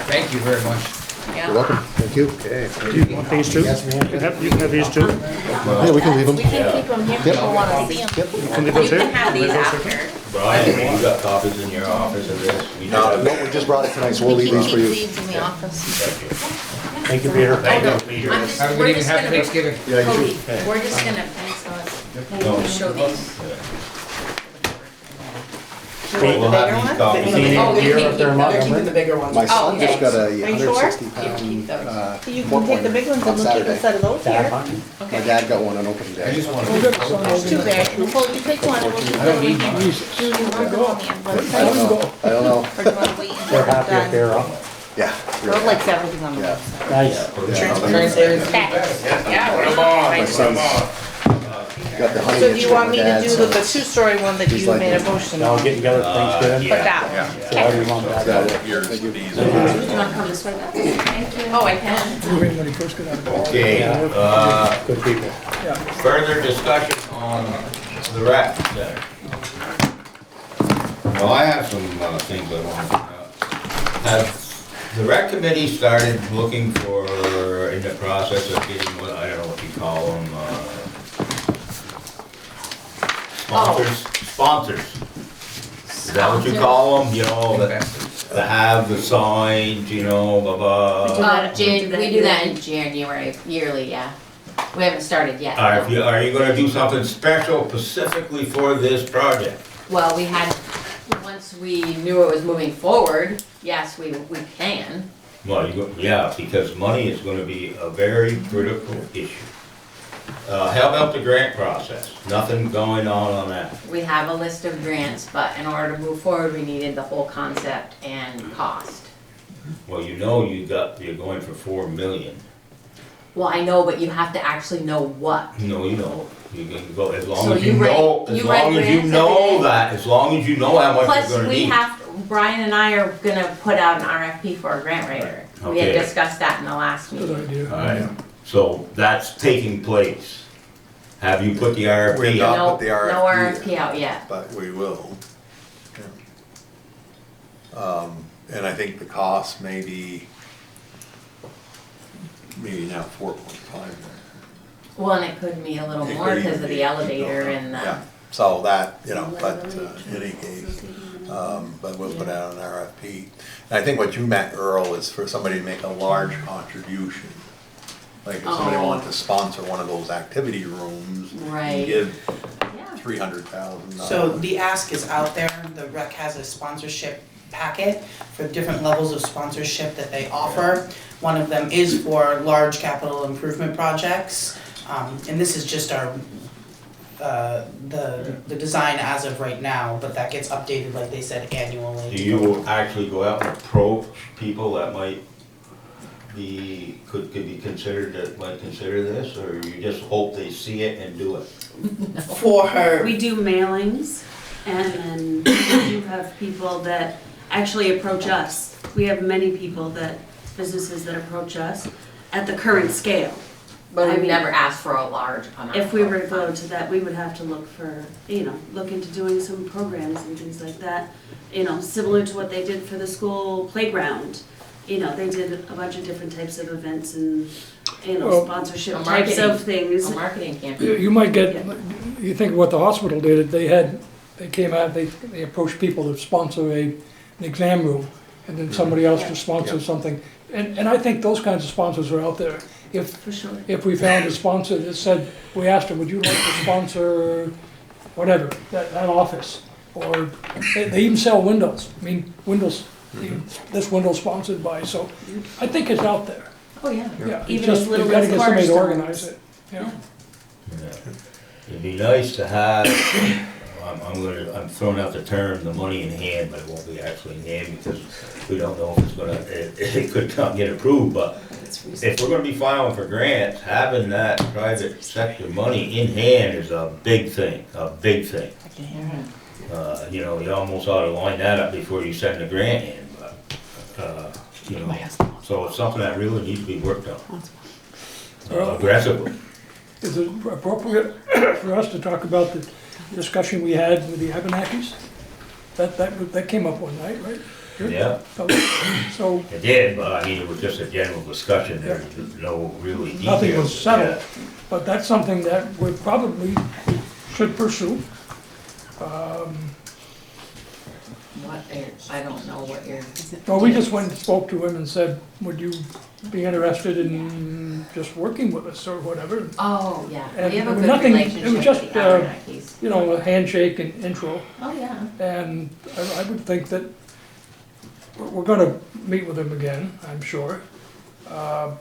Thank you very much. Yeah. You're welcome, thank you. Okay. Do you want these two? You can have these two. Yeah, we can leave them. We can keep them here, people wanna see them. You can leave those You here. can have these after. Brian, you got copies in your office of this? We No, just- we just brought it tonight, so we'll leave these for Keep you. these in the office. Thank you, Peter. Thank you, Peter. I'm just, Have a we're good evening, just happy gonna, Thanksgiving. Yeah, you Cody, too. we're just gonna No. show these. We'll have these copies. Oh, you Here, can if keep they're those. not- They're keeping the bigger ones. My son okay. just got a Are you sure? 160 You can keep pound, those. So you can take the big ones and we'll keep a set of those here. My Okay. dad got one on opening I day. just want There's two there. Nicole, you pick one. We'll keep I don't need one. mine. Jesus. Do you want them on the I don't website? know, I don't know. Or do you wanna wait until we're done? Yeah. Road like everything's on the Yeah. website. Nice. Yeah, we're My son's got the honey So do you issue want with me to dad, do so the two-story one that He's you like- made a motion I'll on? get together, thanks, Dan. Put that one. Yeah. So how do you want that? That, yours, these Do you wanna come this way, Beth? Thank you. Oh, I can. When he first got out of college. Okay, Good people. Yeah. further discussion on the rec center. Well, I have some things I want to bring up. Have the rec committee started looking for, in the process of getting, what, I don't know what you call them, sponsors? Is that what you call them, you know, that have the signs, you know, blah, blah. We do that in January, yearly, yeah. We haven't started yet. Are you gonna do something special specifically for this project? Well, we had, once we knew it was moving forward, yes, we can. Well, yeah, because money is gonna be a very critical issue. How about the grant process? Nothing going on that? We have a list of grants, but in order to move forward, we needed the whole concept and cost. Well, you know you're going for 4 million. Well, I know, but you have to actually know what. No, you know, you can go, as So long as you you write- know, you write grants every day? as long as you know how much Plus, you're gonna we need. Brian and I are gonna put out an RFP for a grant writer. We had Okay. discussed that in the last Good meeting. idea. Alright, so that's taking place. Have you put the RFP We're out? not- No, put the no RFP RFP out yet. but we will. Yeah. And I think the cost may be, maybe now 4.5. Well, and it could be a little It more could because even of be, the elevator and Yeah, the, so that, you know, but in any case, but we'll put out an RFP. And I think what you meant, Earl, is for somebody to make a large contribution. Like if somebody Oh. wanted to sponsor one of those activity rooms, Right. and give yeah. $300,000. So the ask is out there, the rec has a sponsorship packet for different levels of sponsorship that they offer. One of them is for large capital improvement projects, and this is just our, the design as of right now, but that gets updated, like they said, annually. Do you actually go out and approach people that might be, could be considered, that might consider this, or you just hope they see it and do it? For her, We do mailings, and then we do have people that actually approach us. We have many people businesses that approach us at the current scale. But I we've mean, never asked for a large amount. If we were to of go funds. to that, we would have to look for, look into doing some programs and things like that. Similar to what they did for the school playground. They did a bunch of different types of events and, Well, sponsorship a types marketing- of things. A marketing campaign. You might get, you think of what the hospital did, they came out, they approached people to sponsor an exam room, and then somebody else to sponsor something. And I think those kinds of sponsors are out there. For sure. If we found a sponsor that said, we asked them, would you like to sponsor whatever, that office? Or they even sell windows. I mean, windows, this window's sponsored by, so I think it's out there. Oh, yeah. Yeah, it's Even just, as little you've gotta as get somebody to cornerstones. organize it. Yeah. It'd be nice to have, I'm throwing out the term, the money in hand, but it won't be actually in hand because we don't know if it's gonna, it could not get approved, but if we're gonna be filing for grants, having that private sector money in hand is a big thing, a big thing. You almost ought to line that up before you send the grant in, but, so it's something that really needs to be worked on. Aggressively. Is it appropriate for us to talk about the discussion we had with the Abenakis? That came up one night, right? Yeah. So, It did, but I mean, it was just a general discussion, there was no really details. nothing was settled, Yeah. but that's something that we probably should pursue. I don't know what you're. Well, we just went and spoke to him and said, would you be interested in just working with us or whatever? Oh, yeah, And we have a there was good nothing- relationship it was with just, the Abenakis. A handshake and intro. Oh, yeah. And I would think that we're gonna meet with him again, I'm sure. But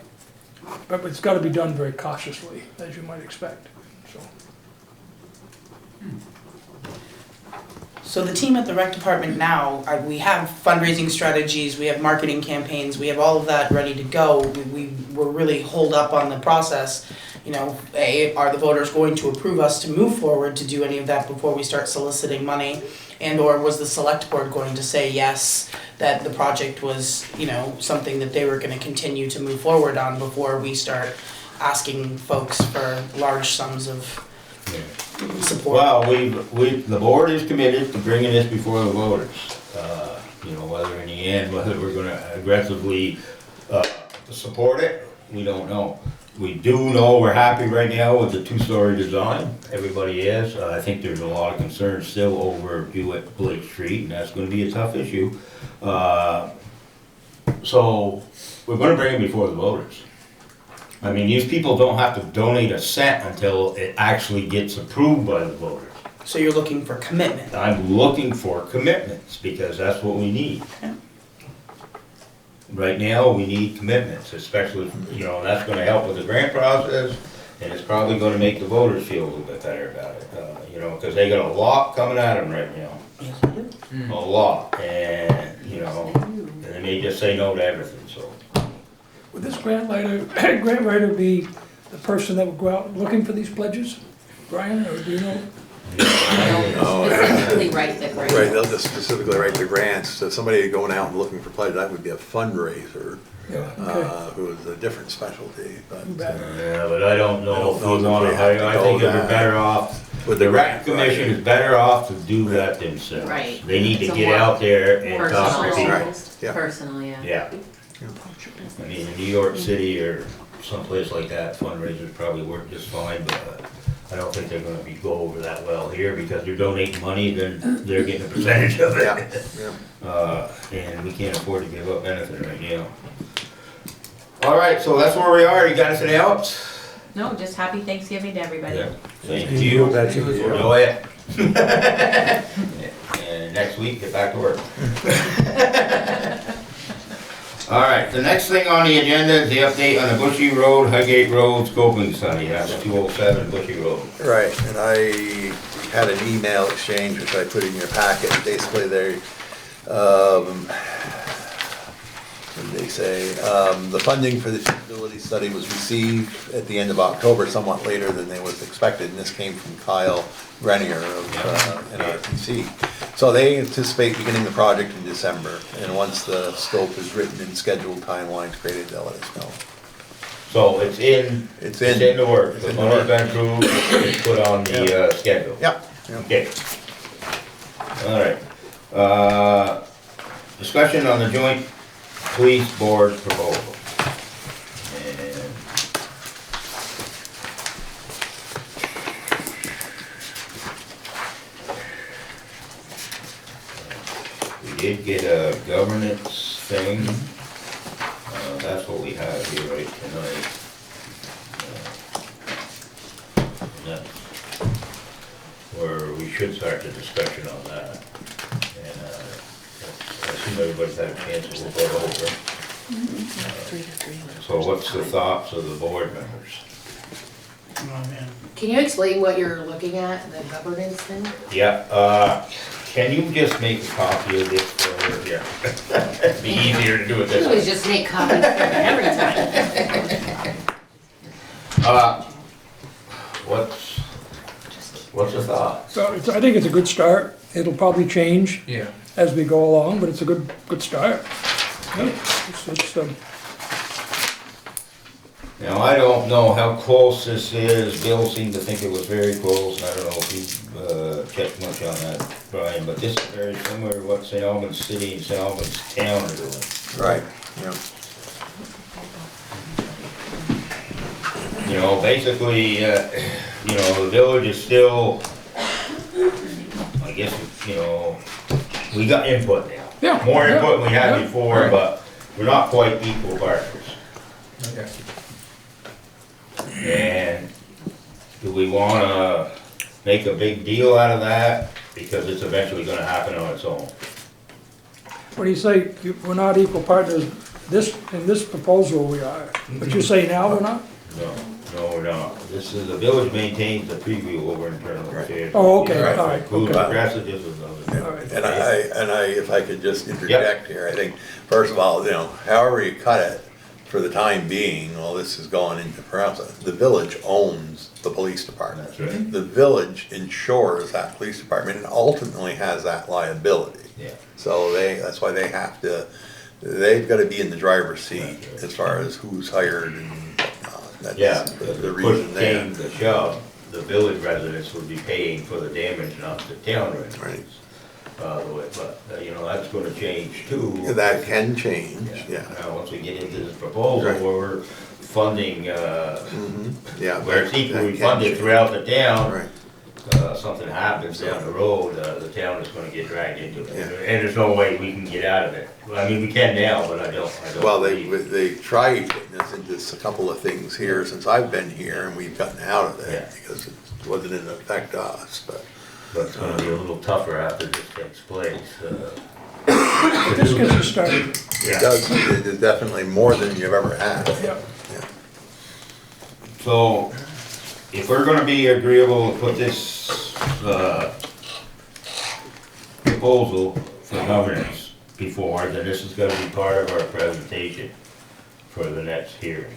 it's gotta be done very cautiously, as you might expect, so. So the team at the rec department now, we have fundraising strategies, we have marketing campaigns, we have all of that ready to go. We were really holed up on the process. You know, are the voters going to approve us to move forward to do any of that before we start soliciting money? And or was the select board going to say yes, that the project was, you know, something that they were gonna continue to move forward on before we start asking folks for large sums of support? Well, the board is committed to bringing this before the voters. You know, whether in the end, whether we're gonna aggressively support it, we don't know. We do know we're happy right now with the two-story design. Everybody is. I think there's a lot of concern still over Blake Street, and that's gonna be a tough issue. So, we're gonna bring it before the voters. I mean, these people don't have to donate a cent until it actually gets approved by the voters. So you're looking for commitment? I'm looking for commitments, because that's what we need. Yeah. Right now, we need commitments, especially, you know, that's gonna help with the grant process, and it's probably gonna make the voters feel a little bit better about it, you know, because they got a lot coming at them right now. Yes, we do. A lot, and, you know, and they may just say no to everything, so. Would this grant writer be the person that would go out looking for these pledges, Brian, or do you know? Specifically write the grant. Right, they'll just specifically write the grants. So somebody going out and looking for pledges, that would be a fundraiser, who is a different specialty, but. Yeah, but I don't know if we if wanna we have hire, to I think go they're that better off, with the the rec grant commission writer. is better off to do that themselves. Right. They need to It's a get more out there and talk to personal. people. Right, yeah. Personal, yeah. Yeah. I mean, in New York City or someplace like that, fundraisers probably work just fine, but I don't think they're gonna go over that well here, because they're donating money, then they're getting a percentage of Yeah, it. yeah. And we can't afford to give up anything right now. All right, so that's where we are. You got anything else? No, just happy Thanksgiving to everybody. Yeah. Thank you. That's it. Enjoy it. And next week, get back to work. All right, the next thing on the agenda is the update on the Bushy Road, Highgate Road scoping study. That's 207 Bushy Road. Right, and I had an email exchange, which I put in your packet. Basically, what did they say? The funding for the feasibility study was received at the end of October, somewhat later than they was expected, and this came from Kyle Grenier of NRPC. So they anticipate beginning the project in December, and once the scope is written and scheduled timelines created, they'll let us know. So it's in the works. The money's been approved, it's put on the schedule. Yep. Okay. All right. Discussion on the joint police board proposal. And we did get a governance thing. That's what we have here right tonight. And that's where we should start the discussion on that. And I assume everybody's had a chance to look it over. So what's the thoughts of the board members? Can you explain what you're looking at, the governance thing? Yeah, can you just make a copy of this for, yeah. It'd be easier to do it this You way. always just make copies for every time. What's the thought? So I think it's a good start. It'll probably change Yeah. as we go along, but it's a good start. Yeah, it's, Now, I don't know how close this is. Bill seemed to think it was very close, and I don't know if you checked much on that, Brian, but this is very similar to what St. Albans City and St. Albans Town are doing. Right, yeah. You know, basically, you know, the village is still, I guess, you know, we got input now. Yeah, More yeah, input than we had yeah, before, right. but we're not quite equal partners. Okay. And do we wanna make a big deal out of that? Because it's eventually gonna happen on its own. What do you say, we're not equal partners, in this proposal we are, but you say now we're not? No, we're not. This is, the village maintains the preview over internal affairs. Oh, okay, Right. all right, Cool, okay. grass is just another. All right. And I, if I could just interject here, I think, first of all, however you cut it, for the time being, all this is going into process, the village owns the police department. That's right. The village insures that police department and ultimately has that liability. Yeah. So that's why they've gotta be in the driver's seat as far as who's hired and whatnot. Yeah, That's the push reason there. came to shove, the village residents would be paying for the damage, not the town residents. But, that's gonna change too. That can change, yeah. Now, once we get into this proposal Right. where we're funding, Yeah. where it's that equally can funded change. throughout the town, Right. something happens down the road, the town is gonna get dragged into it. Yeah. And there's no way we can get out of it. I mean, we can now, but I don't. Well, believe- they tried getting us into a couple of things here since I've been here, and we've gotten out of it Yeah. because it wasn't in effect to us, but. But it's gonna be a little tougher after this takes place. This gets us started. It does, it is definitely more than you've ever had. Yep. So, if we're gonna be agreeable to put this, proposal for governance before, then this is gonna be part of our presentation for the next hearing.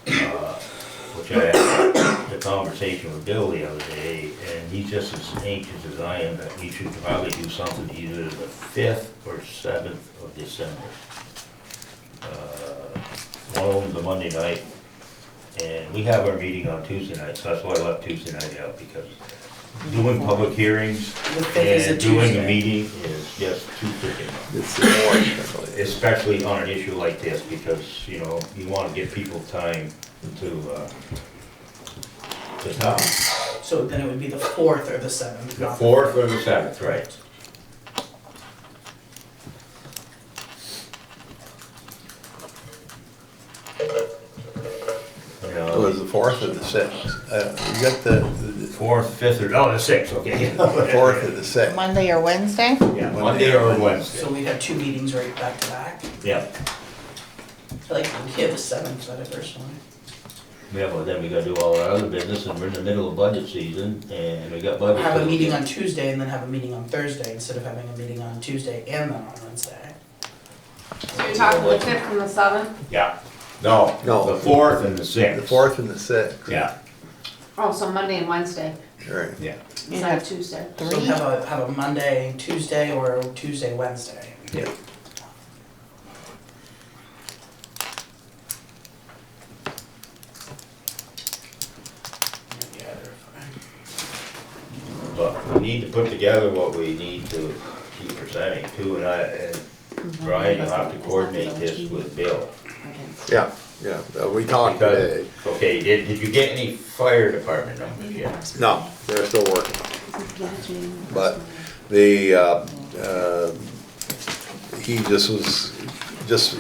Which I had the conversation with Bill the other day, and he's just as anxious as I am that we should probably do something either the 5th or 7th of December. One of them's a Monday night, and we have our meeting on Tuesday night, so that's why I left Tuesday night out, because doing public hearings The 5th is a and doing a Tuesday. meeting is just too freaking much. It's more especially. Especially on an issue like this, because, you wanna give people time to talk. So then it would be the 4th or the 7th. The not 4th or the 7th, right? It was the 4th or the 6th. You got the 4th, 5th, or, the 6th, okay. the 4th or the 6th. Monday or Wednesday? Yeah, Monday or So Wednesday, we'd have 2 meetings right back to back. yeah. I like the idea of the 7th better personally. Yeah, well, then we gotta do all our other business, and we're in the middle of budget season, and we got budget. Have a meeting on Tuesday and then have a meeting on Thursday instead of having a meeting on Tuesday and then on Wednesday. So you're talking the 5th and the 7th? Yeah, no, No. the 4th and the 6th. The 4th and the 6th. Yeah, Oh, so Monday and Wednesday, Right. yeah. instead of Tuesday. So Three? have a Monday, Tuesday, or Tuesday, Wednesday. Yeah. Yeah, they're fine. But we need to put together what we need to keep presenting too, and Brian, you'll have to coordinate this with Bill. Yeah, we talked today. Okay, did you get any fire department numbers yet? No, they're still working. But he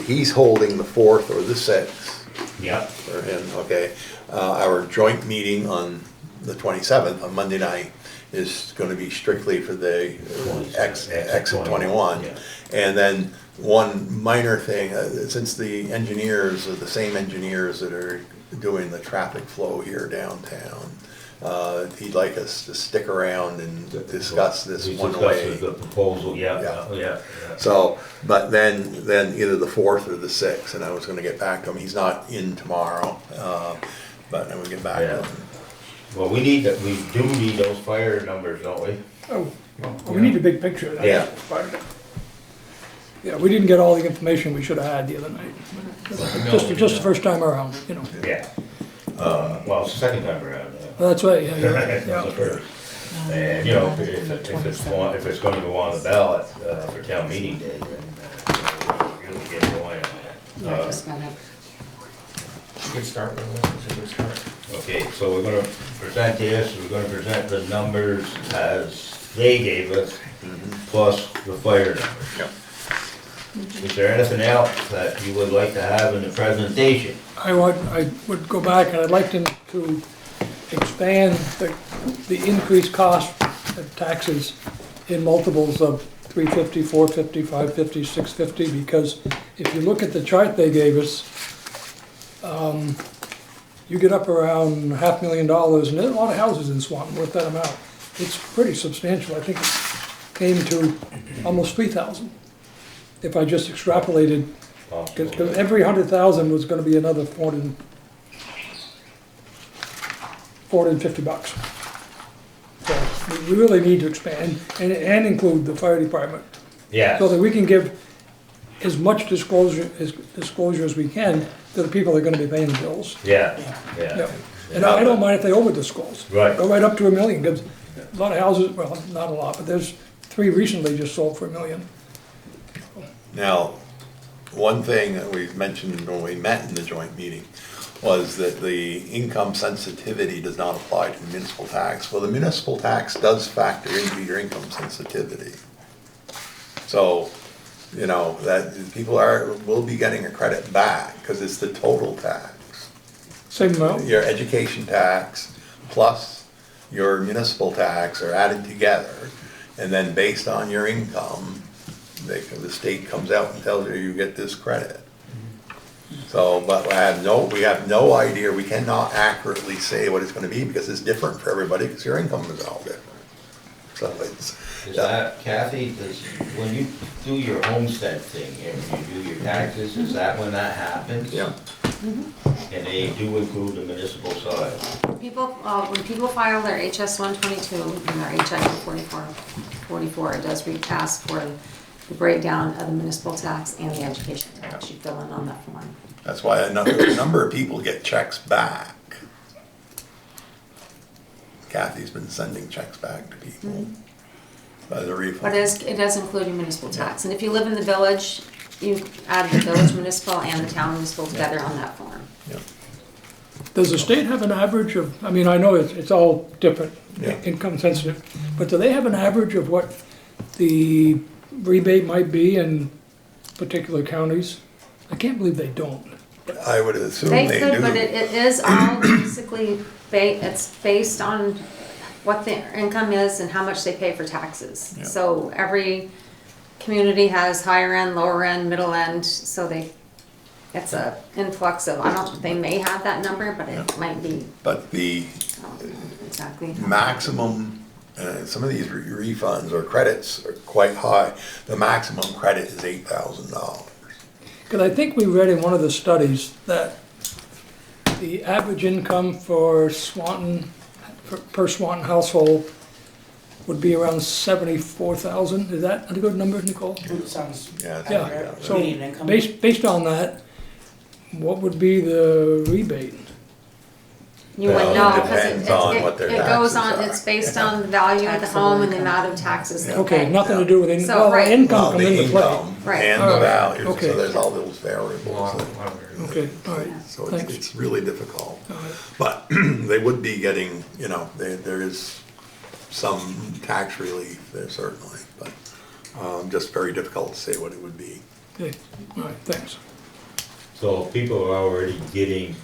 he's holding the 4th or the 6th Yep. for him, okay? Our joint meeting on the 27th, on Monday night, is gonna be strictly for the exit 21. Yeah. And then one minor thing, since the engineers are the same engineers that are doing the traffic flow here downtown, he'd like us to stick around and discuss this We one discussed way. the proposal, yeah. So, but then either the 4th or the 6th, and I was gonna get back to him, he's not in tomorrow, but I will get back to Yeah. him. Well, we do need those fire numbers, don't we? Oh, we need a big picture of that. Yeah. Yeah, we didn't get all the information we should have had the other night. Just the first time around, Yeah. Well, it's the second time around, yeah. Well, that's right, yeah, you're right, It's the yeah. first. And, if it's gonna go on the ballot, for town meeting day, then, we'll really get going on that. Just gotta- Good start with it, it's a good start. Okay, so we're gonna present this, we're gonna present the numbers as they gave us, plus the fire numbers. Yep. Is there anything else that you would like to have in the presentation? I would go back and I'd like to expand the increased cost of taxes in multiples of 350, 450, 550, 650, because if you look at the chart they gave us, you get up around $500,000, and there's a lot of houses in Swanton worth that amount. It's pretty substantial, I think it came to almost 3,000. If I just extrapolated, because every 100,000 was gonna be another $450. So we really need to expand and include the fire department. Yeah. So that we can give as much disclosure as we can to the people that are gonna be paying the bills. Yeah, Yeah. yeah. And I don't mind if they over-disclose. Right. Go right up to $1 million, because a lot of houses, well, not a lot, but there's 3 recently just sold for $1 million. Now, one thing that we mentioned when we met in the joint meeting was that the income sensitivity does not apply to the municipal tax. Well, the municipal tax does factor into your income sensitivity. So, you know, that people will be getting a credit back because it's the total tax. Same amount? Your education tax plus your municipal tax are added together, and then based on your income, the state comes out and tells you get this credit. So, but we have no idea, we cannot accurately say what it's gonna be because it's different for everybody because your income is all different. So it's. Is that, Kathy, when you do your homestead thing, and you do your taxes, is that when that happens? Yeah. And they do include the municipal side? People, when people file their HS 122 and their HI 44, it does ask for the breakdown of the municipal tax and the education tax. You fill in on that form. That's why a number of people get checks back. Kathy's been sending checks back to people by the refund. But it does include your municipal tax. And if you live in the village, you add the village municipal and the town municipal together on that form. Yeah. Does the state have an average of, I mean, I know it's all different, income sensitive, but do they have an average of what the rebate might be in particular counties? I can't believe they don't. I would assume they do. They could, but it is all basically, it's based on what their income is and how much they pay for taxes. Yeah. So every community has higher end, lower end, middle end, so it's a influx of, they may have that number, but it might be. But the exactly maximum, some of these refunds or credits are quite high. The maximum credit is $8,000. Because I think we read in one of the studies that the average income for Swanton, per Swanton household would be around 74,000. Is that a good number, Nicole? It sounds. Yeah, so Median income. based on that, what would be the rebate? You wouldn't know, because depends on what their it goes taxes on, are. it's based on the value of the home and the amount of taxes they pay. Okay, nothing to do with income, So, well, right. income come The into play. income Right. and All the right. value, Okay. so there's all those variables. Okay, all right, So thanks. it's really difficult. All right. But they would be getting, you know, there is some tax relief there certainly, but just very difficult to say what it would be. Okay, all right, thanks. So if people are already getting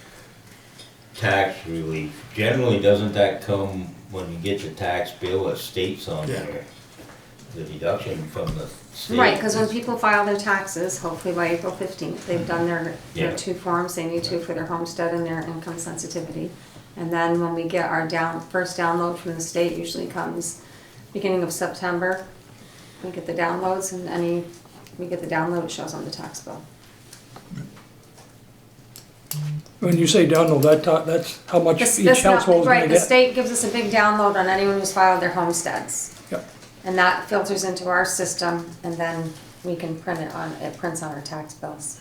tax relief, generally doesn't that come when you get your tax bill, it states on Yeah. there, the deduction from the state? Right, because when people file their taxes, hopefully by April 15th, they've done their Yeah. 2 forms, they need to for their homestead and their income sensitivity. And then when we get our first download from the state, usually comes beginning of September. We get the downloads, and we get the download, it shows on the tax bill. When you say download, that's how much This- each this household is Right, gonna the get? state gives us a big download on anyone who's filed their homesteads. Yep. And that filters into our system, and then we can it prints on our tax bills.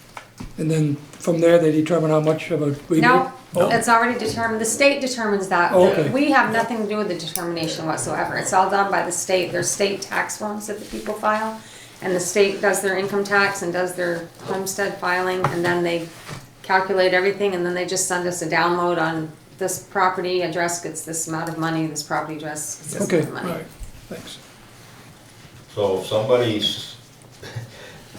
And then from there, they determine how much of a rebate? No, Oh. it's already determined, the state determines that. Oh, okay. We have nothing to do with the determination whatsoever. It's all done by the state. There's state tax forms that the people file, and the state does their income tax and does their homestead filing, and then they calculate everything, and then they just send us a download on this property address gets this amount of money, this property address gets this Okay, amount of all money. right, thanks. So if somebody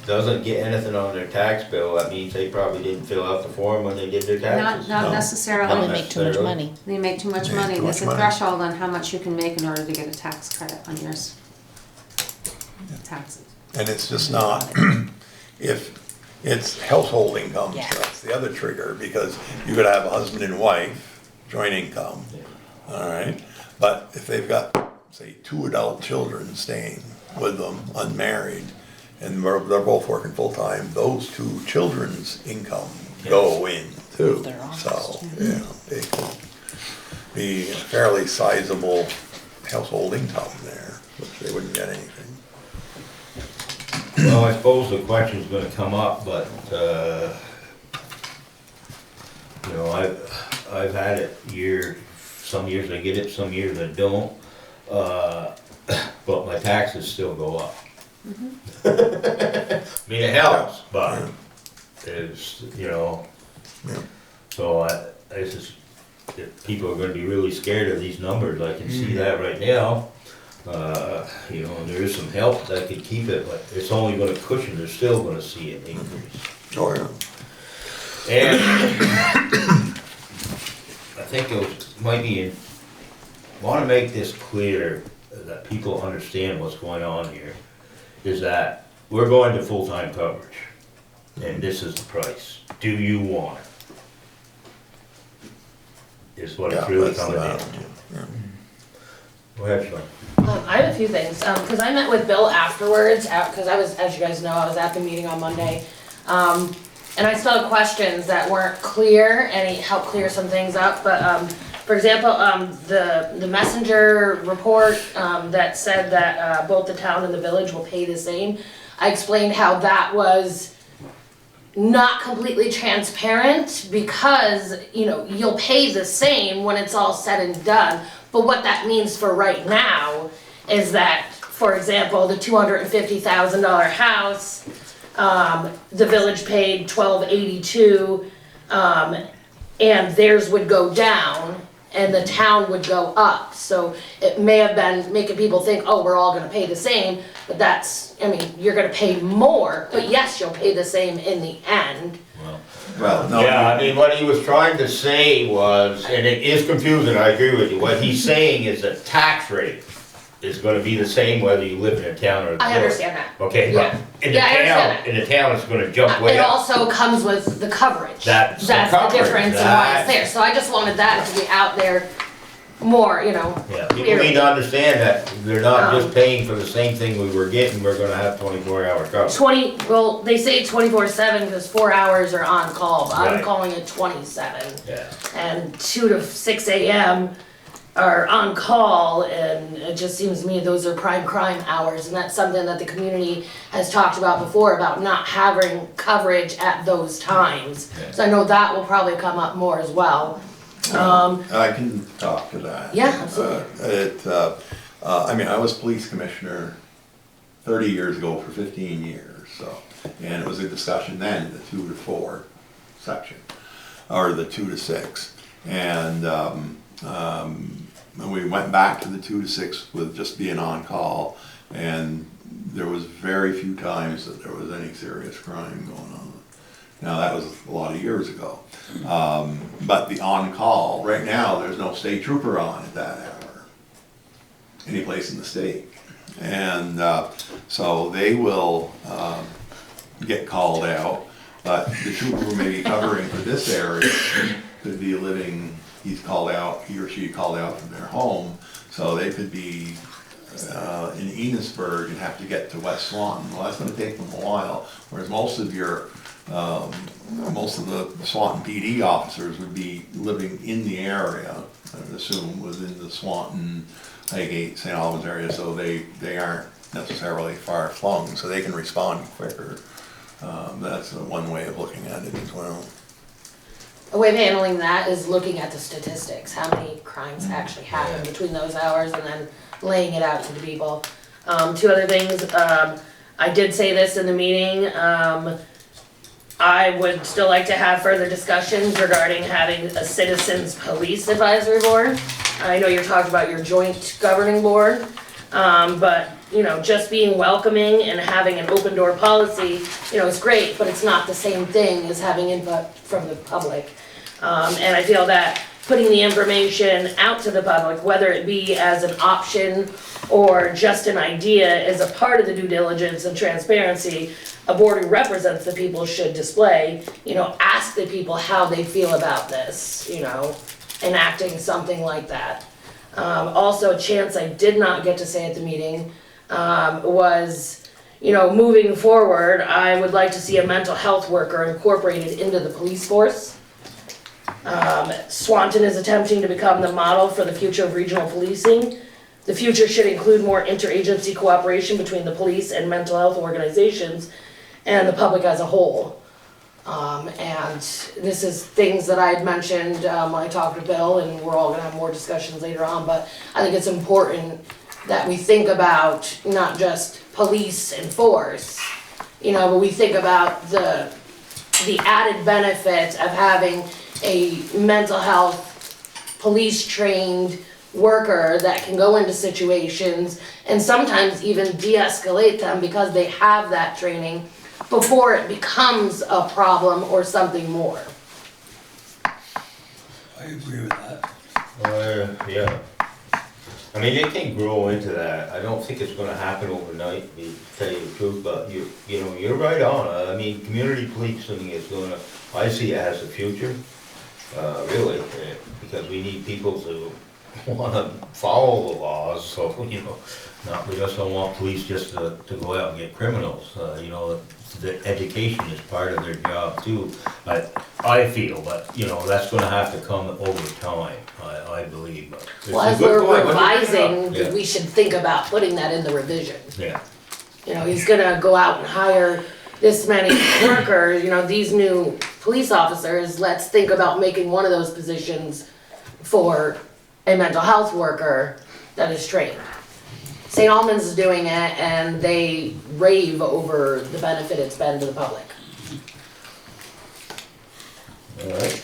doesn't get anything on their tax bill, that means they probably didn't fill out the form when they did their taxes? Not No. necessarily. Probably make too much money. They make too much Make money. too There's much a money. threshold on how much you can make in order to get a tax credit on yours. Taxes. And it's just not, if It's household income, Yeah. that's the other trigger, because you could have a husband and wife, joint income, all right? But if they've got, say, 2 adult children staying with them, unmarried, and they're both working full-time, those 2 children's income go in too. So, you know, it could be a fairly sizable household income there, which they wouldn't get anything. Well, I suppose the question's gonna come up, but, you know, I've had it some years I get it, some years I don't, but my taxes still go up. I mean, it helps, but it's, you know, so it's just, if people are gonna be really scared of these numbers, I can see that right now. You know, there is some help that could keep it, but it's only gonna cushion, they're still gonna see an increase. Oh, yeah. And I think it might be, wanna make this clear, that people understand what's going on here, is that we're going to full-time coverage, and this is the price. Do you want it? Is what it's really coming down to. Go ahead, Sean. I have a few things, because I met with Bill afterwards, because I was, as you guys know, I was at the meeting on Monday. And I still had questions that weren't clear, and he helped clear some things up, but, for example, the messenger report, that said that, both the town and the village will pay the same. I explained how that was not completely transparent, because, you know, you'll pay the same when it's all said and done. But what that means for right now is that, for example, the $250,000 house, the village paid $1,282, and theirs would go down, and the town would go up. So it may have been making people think, oh, we're all gonna pay the same, but that's, I mean, you're gonna pay more, but yes, you'll pay the same in the end. Well, no. Yeah, I mean, what he was trying to say was, and it is confusing, I agree with you, what he's saying is that tax rate is gonna be the same whether you live in a town or a village. I understand that. Okay, Yeah. but in the Yeah, I understand town, in the town, it's gonna jump way It up. also comes with the coverage. That's the the coverage, difference and why it's that's- there. So I just wanted that to be out there more, you know. Yeah, people need to understand that they're not just paying for the same thing we were getting, we're gonna have 24-hour coverage. Well, they say 24/7 because 4 hours are on call, but I'm Right. calling it 27. Yeah. And 2 to 6 a.m. are on call, and it just seems to me those are prime crime hours, and that's something that the community has talked about before, about not having coverage at those times. Yeah. So I know that will probably come up more as well. I can talk to that. Yeah, absolutely. I mean, I was police commissioner 30 years ago for 15 years, so, and it was a discussion then, the 2 to 4 section, or the 2 to 6. And we went back to the 2 to 6 with just being on call, and there was very few times that there was any serious crime going on. Now, that was a lot of years ago. But the on-call, right now, there's no state trooper on at that hour, any place in the state. And so they will get called out, but the trooper who may be covering for this area could be living, he or she called out from their home, so they could be in Enosburg and have to get to West Swanton. Well, that's gonna take them a while, whereas most of the Swanton PD officers would be living in the area, I would assume, within the Swanton, Highgate, St. Albans area, so they aren't necessarily far flung, so they can respond quicker. That's one way of looking at it as well. A way of handling that is looking at the statistics, how many crimes actually happen between those hours, and then laying it out to the people. 2 other things, I did say this in the meeting, I would still like to have further discussions regarding having a citizens police advisory board. I know you're talking about your joint governing board, but, you know, just being welcoming and having an open door policy, you know, is great, but it's not the same thing as having input from the public. And I feel that putting the information out to the public, whether it be as an option or just an idea, is a part of the due diligence and transparency a board who represents the people should display. You know, ask the people how they feel about this, you know, enacting something like that. Also, a chance I did not get to say at the meeting was, you know, moving forward, I would like to see a mental health worker incorporated into the police force. Swanton is attempting to become the model for the future of regional policing. The future should include more interagency cooperation between the police and mental health organizations and the public as a whole. And this is things that I had mentioned when I talked to Bill, and we're all gonna have more discussions later on, but I think it's important that we think about not just police and force, you know, but we think about the added benefit of having a mental health police trained worker that can go into situations and sometimes even de-escalate them because they have that training before it becomes a problem or something more. I agree with that. Yeah. I mean, it can grow into that. I don't think it's gonna happen overnight, to tell you the truth, but you know, you're right on. I mean, community policing is gonna, I see it as the future, really, because we need people to wanna follow the laws, so, you know, we just don't want police just to go out and get criminals, you know, the education is part of their job too. I feel, but, you know, that's gonna have to come over time, I believe. But Well, as we're revising, we should think about putting that in the revision. Yeah. You know, he's gonna go out and hire this many workers, you know, these new police officers, let's think about making one of those positions for a mental health worker that is trained. St. Albans is doing it and they rave over the benefit it's been to the public. Alright,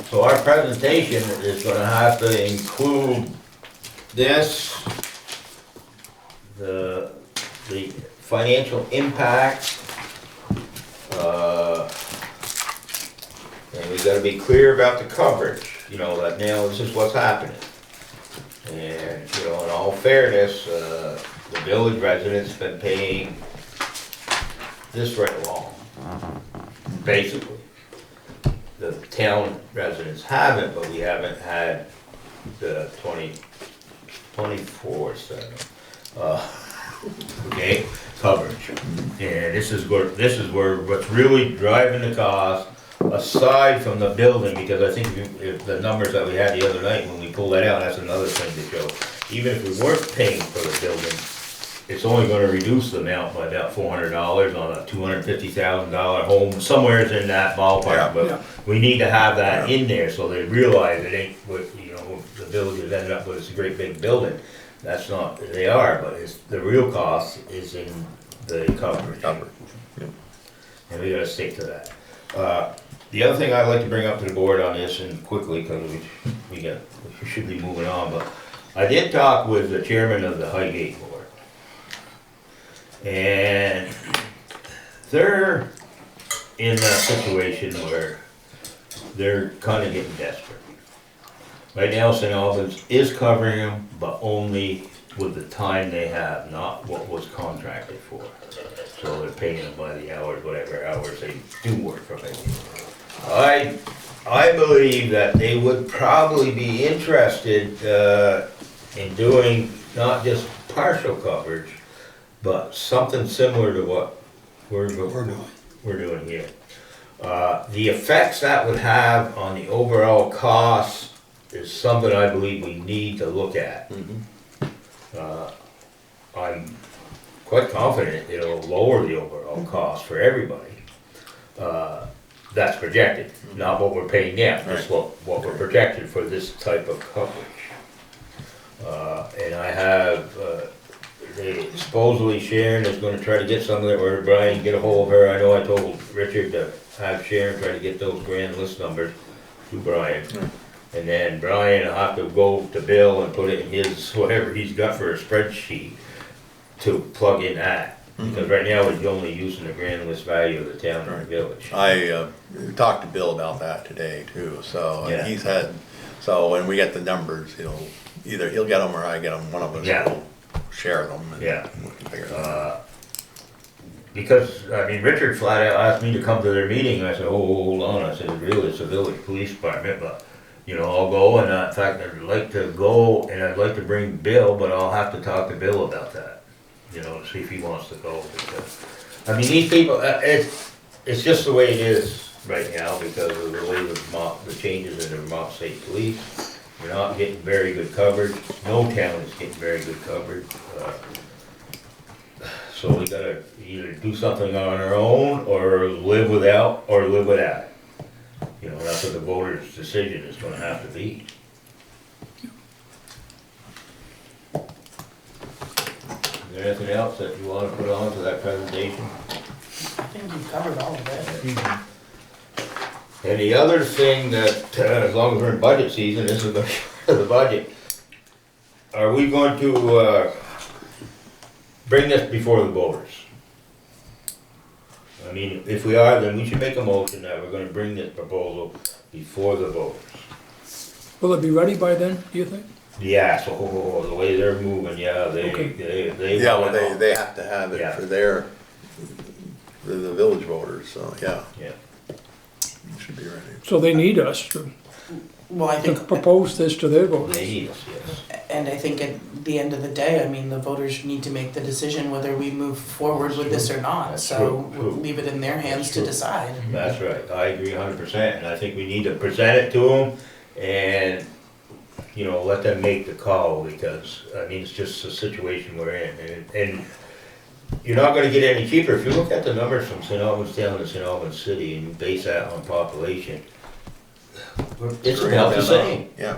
so our presentation is gonna have to include this, the financial impact, and we gotta be clear about the coverage, you know, that now this is what's happening. And, you know, in all fairness, the village residents have been paying this right along, basically. The town residents haven't, but we haven't had the 24/7, okay, coverage. And this is where what's really driving the cost, aside from the building, because I think if the numbers that we had the other night, when we pulled that out, that's another thing to show. Even if we weren't paying for the building, it's only gonna reduce the amount by about $400 on a $250,000 home, somewhere's in that ballpark, but we need to have that in there so they realize it ain't what, you know, the village has ended up with, it's a great big building. That's not, they are, but it's, the real cost is in the coverage. And we gotta stick to that. The other thing I'd like to bring up to the board on this, and quickly, because we should be moving on, but I did talk with the chairman of the Highgate Board. And they're in a situation where they're kind of getting desperate. Right now, St. Albans is covering them, but only with the time they have, not what was contracted for. So they're paying them by the hours, whatever hours they do work for me. I believe that they would probably be interested in doing not just partial coverage, but something similar to what we're doing here. The effects that would have on the overall cost is something I believe we need to look at. I'm quite confident it'll lower the overall cost for everybody. That's projected, not what we're paying now, just what we're projected for this type of coverage. And I have, supposedly Sharon is gonna try to get some of it, or Brian, get a hold of her. I know I told Richard to have Sharon try to get those grand list numbers to Brian. And then Brian will have to go to Bill and put it in his, whatever he's got for a spreadsheet to plug in that. Because right now, we're only using the grand list value of the town or the village. I talked to Bill about that today too, so, and Yeah. he said, so when we get the numbers, he'll get them or I get them, one of us Yeah. will share them. And Yeah. we can figure it out. Because, I mean, Richard flat out asked me to come to their meeting, and I said, oh, hold on, I said, really, it's a village police department, but, I'll go, and in fact, I'd like to go, and I'd like to bring Bill, but I'll have to talk to Bill about that, to see if he wants to go, because, I mean, these people, it's just the way it is right now, because of the way the changes in the Vermont State Police. We're not getting very good coverage, no town is getting very good coverage. So we gotta either do something on our own, or live without, or live with that. That's what the voters' decision is gonna have to be. Is there anything else that you wanna put on to that presentation? I think you've covered all of it. And the other thing that, as long as we're in budget season, this is the budget. Are we going to, bring this before the voters? I mean, if we are, then we should make a motion that we're gonna bring this proposal before the voters. Will it be ready by then, do you think? Yeah, so the way they're moving, yeah, they Yeah, want well, it all. they have to have it Yeah. for the village voters, so, yeah. Yeah. It should be ready. So they need us to Well, I to think, propose this to their voters. They need us, yes. and I think at the end of the day, I mean, the voters need to make the decision whether we move forward with this or not. That's So true, we'll true. leave it in their hands That's to true. decide. That's right, I agree 100%, and I think we need to present it to them and, let them make the call, because, I mean, it's just the situation we're in, and you're not gonna get any cheaper. If you look at the numbers from St. Albans Town to St. Albans City and you base that on population, it's about the same. Yeah.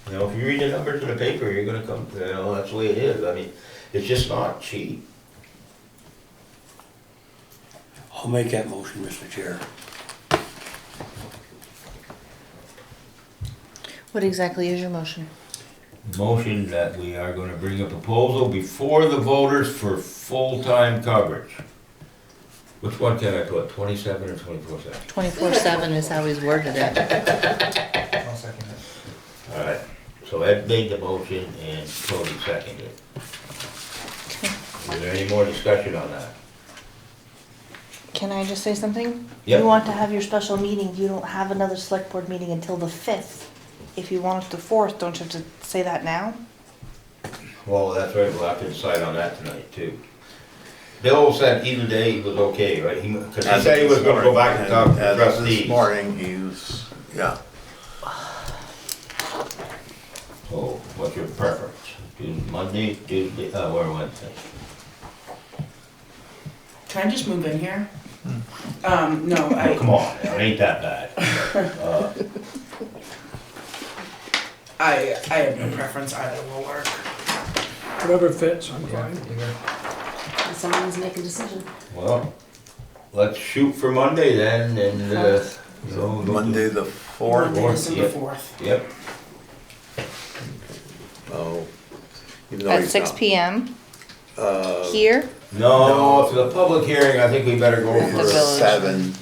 If you read the numbers in the paper, you're gonna come, that's the way it is. I mean, it's just not cheap. I'll make that motion, Mr. Chair. What exactly is your motion? Motion that we are gonna bring a proposal before the voters for full-time coverage. Which one can I put, 27 or 24/7? 24/7 is how he's worded it. I'll second it. All right, so Ed made the motion and Cody seconded it. Is there any more discussion on that? Can I just say something? Yep. You want to have your special meeting, you don't have another select board meeting until the 5th. If you want it the 4th, don't you have to say that now? Well, that's right, we'll have to decide on that tonight too. Bill said either day was okay, right? Because he said he was gonna go back and talk to the As of trustees. this morning, he's, yeah. So, what's your preference? Do Monday, Tuesday, or Wednesday? Can I just move in here? No, Oh, come on, it ain't that bad. I have no preference, either will work. Whatever fits, I'm Yeah, fine. either. Someone's make a decision. Well, let's shoot for Monday then, and, Monday the 4th. Monday, December Yep. 4th. Yep, Oh. Even though At he's 6 not- p.m. Uh, here? no, for the public hearing, I think we better go At the for, village. 7,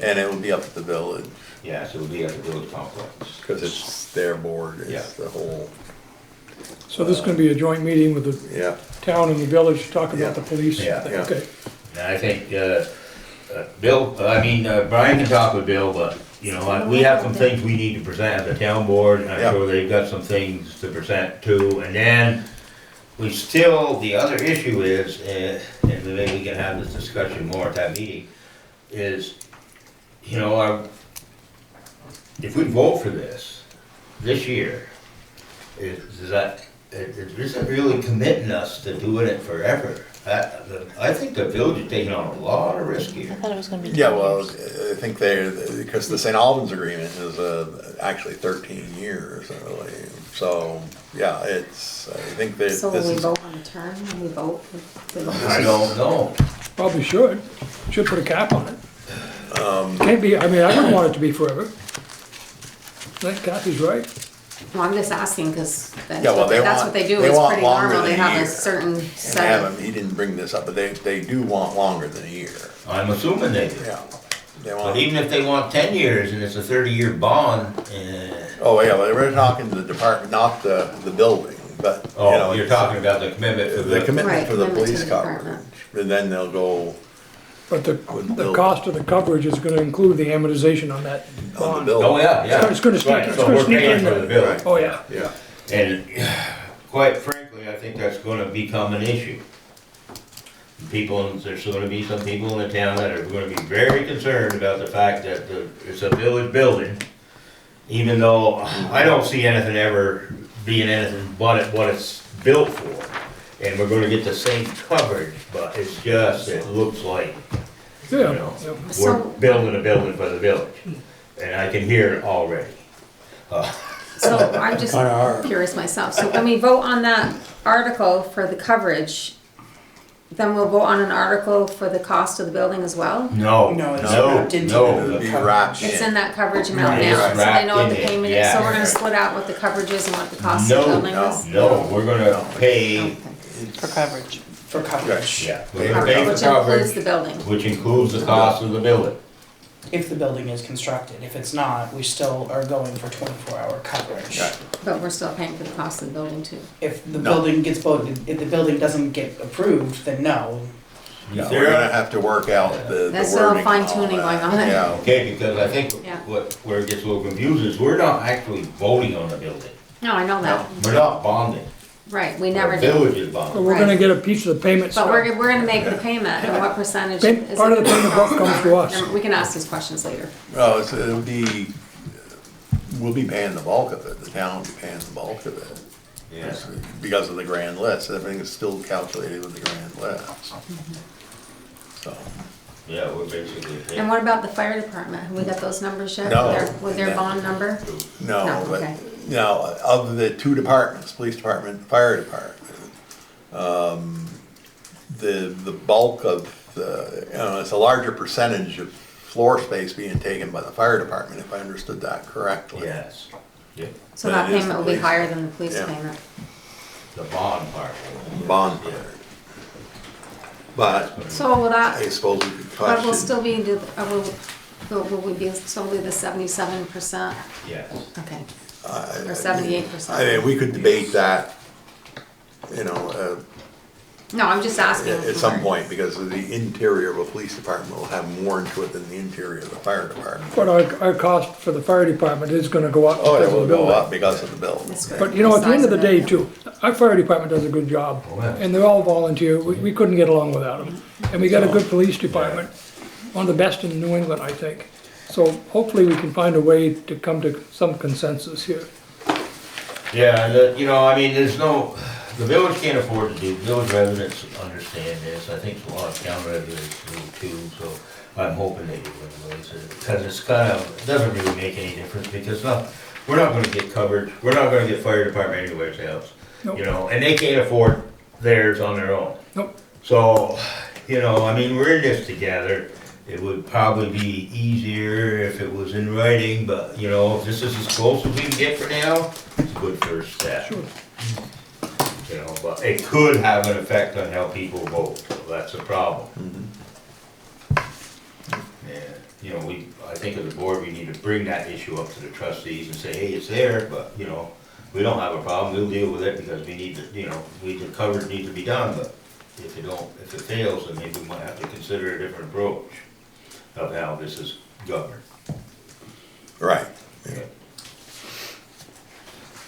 and it will be up to the village, yeah, so it'll be at the village complex. because it's their board, Yeah. it's the whole, So this is gonna be a joint meeting with the yeah. town and the village to talk Yeah. about the police. Yeah. Yeah. Okay. And I think, Brian can talk with Bill, but, we have some things we need to present as a town board, and I'm Yeah. sure they've got some things to present too, and then the other issue is, and maybe we can have this discussion more at that meeting, is, if we vote for this year, it isn't really committing us to doing it forever. I think the village is taking on a lot of risk I here. thought it was gonna be 10 Yeah, well, years. I think because the St. Albans agreement is actually 13 years, I believe. So, yeah, I think that So this will we is, vote on the term when we vote? I don't know. Probably should. Should put a cap on it. Can't be, I wouldn't want it to be forever. That Kathy's right. Well, I'm just asking, cause that's Yeah, well, what they they do, they it's want pretty longer normal, than they a have year. a certain And set. have 'em- he didn't bring this up, but they do want longer than a year. I'm assuming they do. Yeah. They But want, even if they want 10 years and it's a 30-year bond, oh, yeah, well, we're talking the department, not the building, but, you oh, know. you're talking about the commitment for The the, commitment Right, for the commitment to police the coverage, department. and then they'll go But the building. cost of the coverage is gonna include the amortization on that on the bond. building. oh, yeah. It's gonna sneak, Right, it's so gonna we're sneak paying in for the there. building. Oh, yeah. Yeah. And quite frankly, I think that's gonna become an issue. There's gonna be some people in the town that are gonna be very concerned about the fact that it's a village building, even though I don't see anything ever being anything but what it's built for. And we're gonna get the same coverage, but it's just, it looks like, you Yeah, know, yeah. we're So- building a building for the village. And I can hear it already. So I'm just Kinda are. curious myself, so when we vote on that article for the coverage, then we'll vote on an article for the cost of the building as well? No, No, it's no, wrapped into no. It'll be wrapped It's in. in that coverage amount It's now, so they know what the wrapped in it, payment is, so yeah. we're gonna split out what the coverage is and what the cost of the No, building is? no, we're gonna pay, For coverage. For coverage. yeah, we're gonna pay for Which includes coverage, the building. which includes the cost of the building. If the building is constructed. If it's not, we still are going for 24-hour coverage. Right. But we're still paying for the cost of the building too. If the No. building gets voted, if the building doesn't get approved, then no. No, we're gonna have to work out the wording. There's still and all fine-tuning that. going on. Yeah. Okay, because I think Yeah. where it gets a little confused is we're not actually voting on the building. No, I know that, We're not bonding. right, we never The do. village is But bonding. we're gonna get a piece of the payment. But we're gonna make the payment, and what percentage Pay- is it? part of the payment book comes to us. We can ask these questions later. Well, it'll be, we'll be paying the bulk of it, the town will be paying the bulk of it. Yeah. Because of the grand list, everything is still calculated with the grand list. So, Yeah, we're basically paying. And what about the fire department? Have we got those numbers yet? No. With their bond number? no, No, but, okay. now, of the two departments, police department, fire department, the bulk of the, you know, it's a larger percentage of floor space being taken by the fire department, if I understood that correctly. Yes, yeah, So But that it is payment will the be police. higher than the police Yeah. payment. the bond part. Bond Yeah. part. But So will that, I suppose we could but we'll question, still be, will we be solely the 77%? Yes. Okay, I- or 78%? I mean, we could debate that, you know, No, I'm just asking. at some point, because the interior of a police department will have more into it than the interior of the fire department. But our cost for the fire department is gonna go up Oh, because it of the will go building. up because of the building. That's good. But you know, at the end of the Size day it. too, our fire department does a good job. Oh, yeah. And they're all volunteer. We couldn't get along without them. And we got a good police department, one of the best in New England, I think. So hopefully we can find a way to come to some consensus here. Yeah, you know, I mean, the village can't afford to do, village residents understand this, I think a lot of town residents do too, so I'm hoping they do anyways. Because it's kind of, it doesn't really make any difference, because we're not gonna get covered, we're not gonna get fire department anywhere else. Nope. You know, and they can't afford theirs on their own. Nope. So, you know, I mean, we're in this together. It would probably be easier if it was in writing, but, you know, if this is as close as we can get for now, it's a good first step. Sure. You know, but it could have an effect on how people vote, so that's a problem. And, you know, I think as a board, we need to bring that issue up to the trustees and say, hey, it's there, but, you know, we don't have a problem, we'll deal with it because we need to, you know, the coverage needs to be done, but if it fails, then maybe we might have to consider a different approach of how this is governed. Right.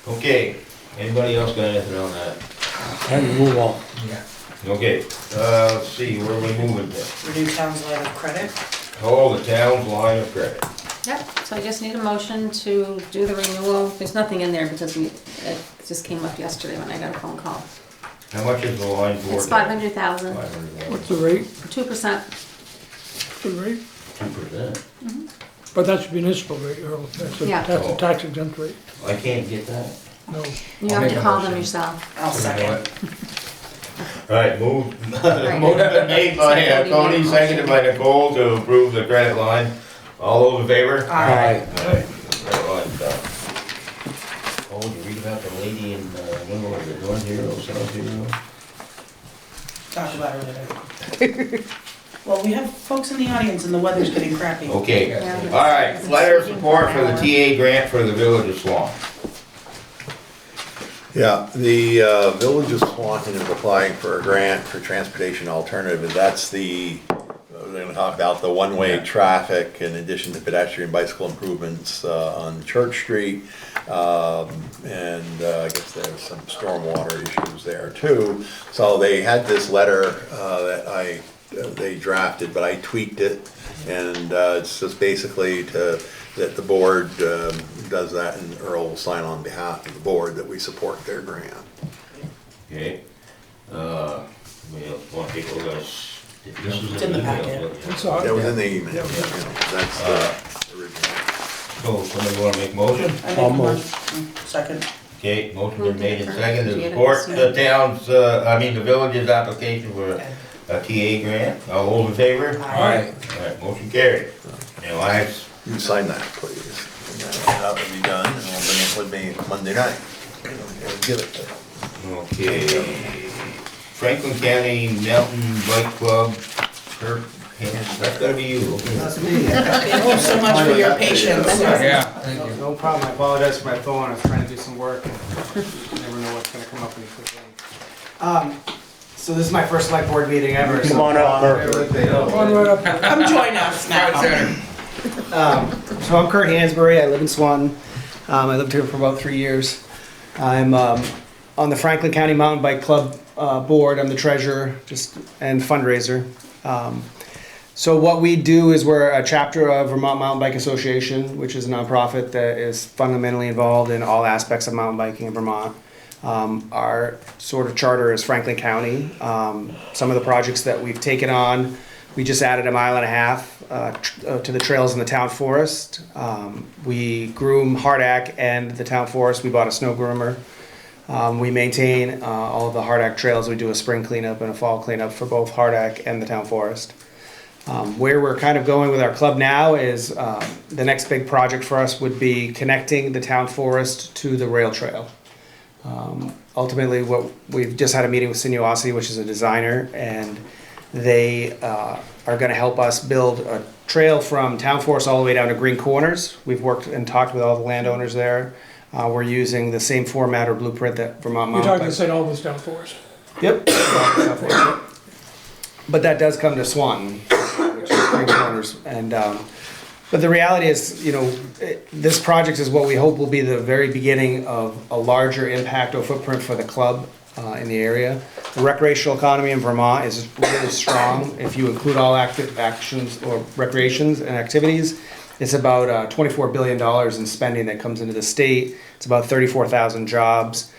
Okay, anybody else got anything on that? Time to move on. Okay, let's see, where are we moving to? Renew town's line of credit. Oh, the town's line of credit. Yep, so I just need a motion to do the renewal. There's nothing in there because it just came up yesterday when I got a phone call. How much is the line for? It's 500,000, 500,000. What's the rate? 2%. What's the rate? 2%. But that's municipal rate, Earl. That's Yeah. a tax exempt rate. I can't get that. No. You have to call them yourself. I'll second. Alright, motion Right. been made by Somebody made a Tony, motion. seconded by Nicole to approve the credit line. All those in favor? Aye. Aye. Credit line's done. Oh, about the lady in, what was it, North Hero, South Hero? Talk about it later. Well, we have folks in the audience and the weather's getting crappy. Okay, all right, letter of support for the TA grant for the Village of Swan. Yeah, the Village of Swanton is applying for a grant for transportation alternative, and that's we're gonna talk about the one-way traffic in addition to pedestrian bicycle improvements on Church Street. And I guess there's some stormwater issues there too. So they had this letter that they drafted, but I tweaked it. And it's just basically that the board does that, and Earl will sign on behalf of the board that we support their grant. Okay. We'll want to take a look. This was It's in the packet. It's all- That was in the email, yeah, that's the original. So, somebody want to make a motion? I make a motion. Second. Okay, motion been made and seconded to support the town's, the village's application for a TA grant. All those in favor? Aye. All right, motion carried. Now, You sign that, please. And that will be done, and I'll bring it with me Monday night. I'll give it to you. Okay. Franklin County Mountain Bike Club, Kirk Hands, that's gotta be you. That's me. Thank you so much for your patience. Yeah, thank you. No problem, I apologize for my phone, I was trying to do some work, and never know what's gonna come up in a quick link. So this is my first select board meeting ever. Come on up, Kirk. One right up. Come join us now. So I'm Kurt Hansberry, I live in Swanton. I lived here for about 3 years. I'm on the Franklin County Mountain Bike Club board. I'm the treasurer and fundraiser. So what we do is we're a chapter of Vermont Mountain Bike Association, which is a nonprofit that is fundamentally involved in all aspects of mountain biking in Vermont. Our sort of charter is Franklin County. Some of the projects that we've taken on, we just added 1.5 miles to the trails in the town forest. We groom Hardack and the town forest. We bought a snow groomer. We maintain all of the Hardack trails. We do a spring cleanup and a fall cleanup for both Hardack and the town forest. Where we're kind of going with our club now is the next big project for us would be connecting the town forest to the rail trail. Ultimately, we've just had a meeting with Sinuosity, which is a designer, and they are going to help us build a trail from town forest all the way down to Green Corners. We've worked and talked with all the landowners there. We're using the same format or blueprint that Vermont You're Mountain talking Bike. to St. Albans down forest. Yep. But that does come to Swanton, which is Green Corners. And but the reality is, this project is what we hope will be the very beginning of a larger impact or footprint for the club in the area. The recreational economy in Vermont is really strong. If you include all active actions or recreations and activities, it's about $24 billion in spending that comes into the state. It's about 34,000 jobs.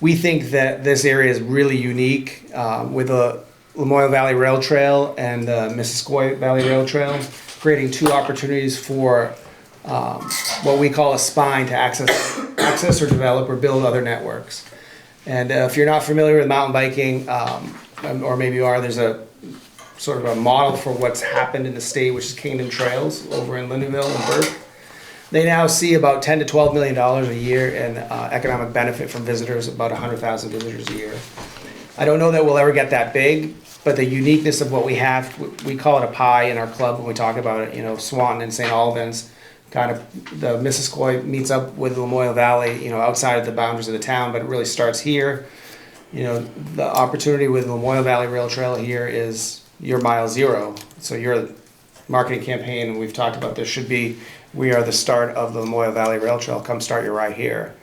We think that this area is really unique with the Lamoille Valley Rail Trail and the Missisquoi Valley Rail Trail, creating two opportunities for what we call a spine to access or develop or build other networks. And if you're not familiar with mountain biking, or maybe you are, there's a sort of a model for what's happened in the state, which is Kingdom Trails over in Lindenville and Burke. They now see about $10 to $12 million a year in economic benefit from visitors, about 100,000 visitors a year. I don't know that we'll ever get that big, but the uniqueness of what we have, we call it a pie in our club when we talk about it. Swanton and St. Albans, kind of the Missisquoi meets up with Lamoille Valley, outside of the boundaries of the town, but it really starts here. The opportunity with Lamoille Valley Rail Trail here is your mile zero. So your marketing campaign, and we've talked about this, should be, we are the start of the Lamoille Valley Rail Trail, come start your ride here.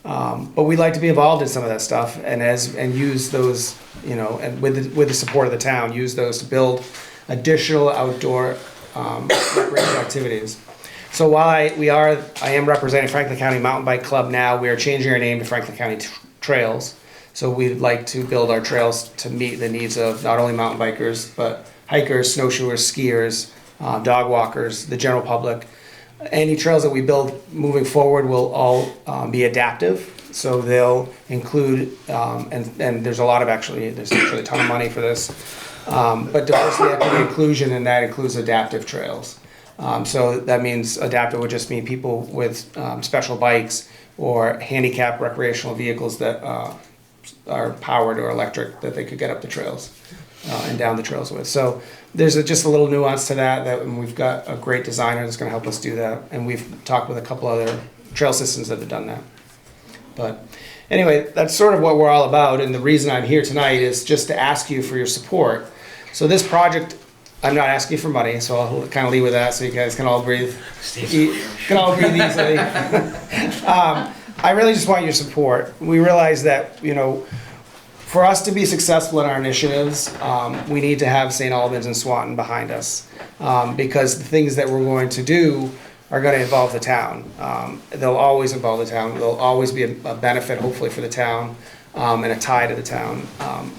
But we'd like to be involved in some of that stuff and use those, and with the support of the town, use those to build additional outdoor recreation activities. So while I am representing Franklin County Mountain Bike Club now, we are changing our name to Franklin County Trails. So we'd like to build our trails to meet the needs of not only mountain bikers, but hikers, snowshoers, skiers, dog walkers, the general public. Any trails that we build moving forward will all be adaptive. So they'll include, and there's actually a ton of money for this, but diversity, equity, inclusion, and that includes adaptive trails. So that means adaptive would just mean people with special bikes or handicap recreational vehicles that are powered or electric that they could get up the trails and down the trails with. So there's just a little nuance to that, and we've got a great designer that's going to help us do that. And we've talked with a couple other trail systems that have done that. But anyway, that's sort of what we're all about. And the reason I'm here tonight is just to ask you for your support. So this project, I'm not asking for money, so I'll kind of leave with that so you guys can all breathe. Easily. I really just want your support. We realize that, you know, for us to be successful in our initiatives, we need to have St. Albans and Swanton behind us, because the things that we're going to do are going to involve the town. They'll always involve the town. They'll always be a benefit, hopefully, for the town, and a tie to the town.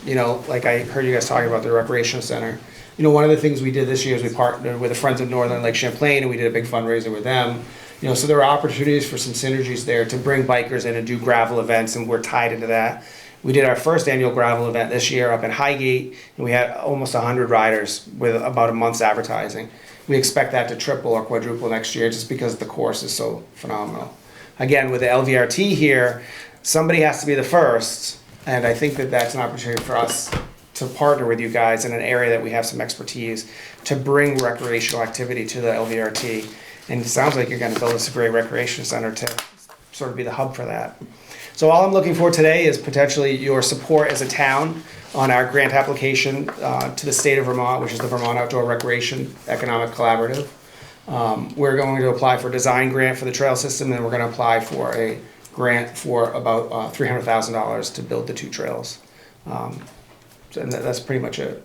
You know, like I heard you guys talking about the recreation center. You know, one of the things we did this year is we partnered with the Friends of Northern Lake Champlain, and we did a big fundraiser with them. You know, so there are opportunities for some synergies there to bring bikers in and do gravel events, and we're tied into that. We did our first annual gravel event this year up in Highgate, and we had almost 100 riders with about a month's advertising. We expect that to triple or quadruple next year just because the course is so phenomenal. Again, with the LVRT here, somebody has to be the first, and I think that that's an opportunity for us to partner with you guys in an area that we have some expertise to bring recreational activity to the LVRT. And it sounds like you're going to build us a great recreation center to sort of be the hub for that. So all I'm looking for today is potentially your support as a town on our grant application to the state of Vermont, which is the Vermont Outdoor Recreation Economic Collaborative. We're going to apply for a design grant for the trail system, and we're going to apply for a grant for about $300,000 to build the 2 trails. And that's pretty much it.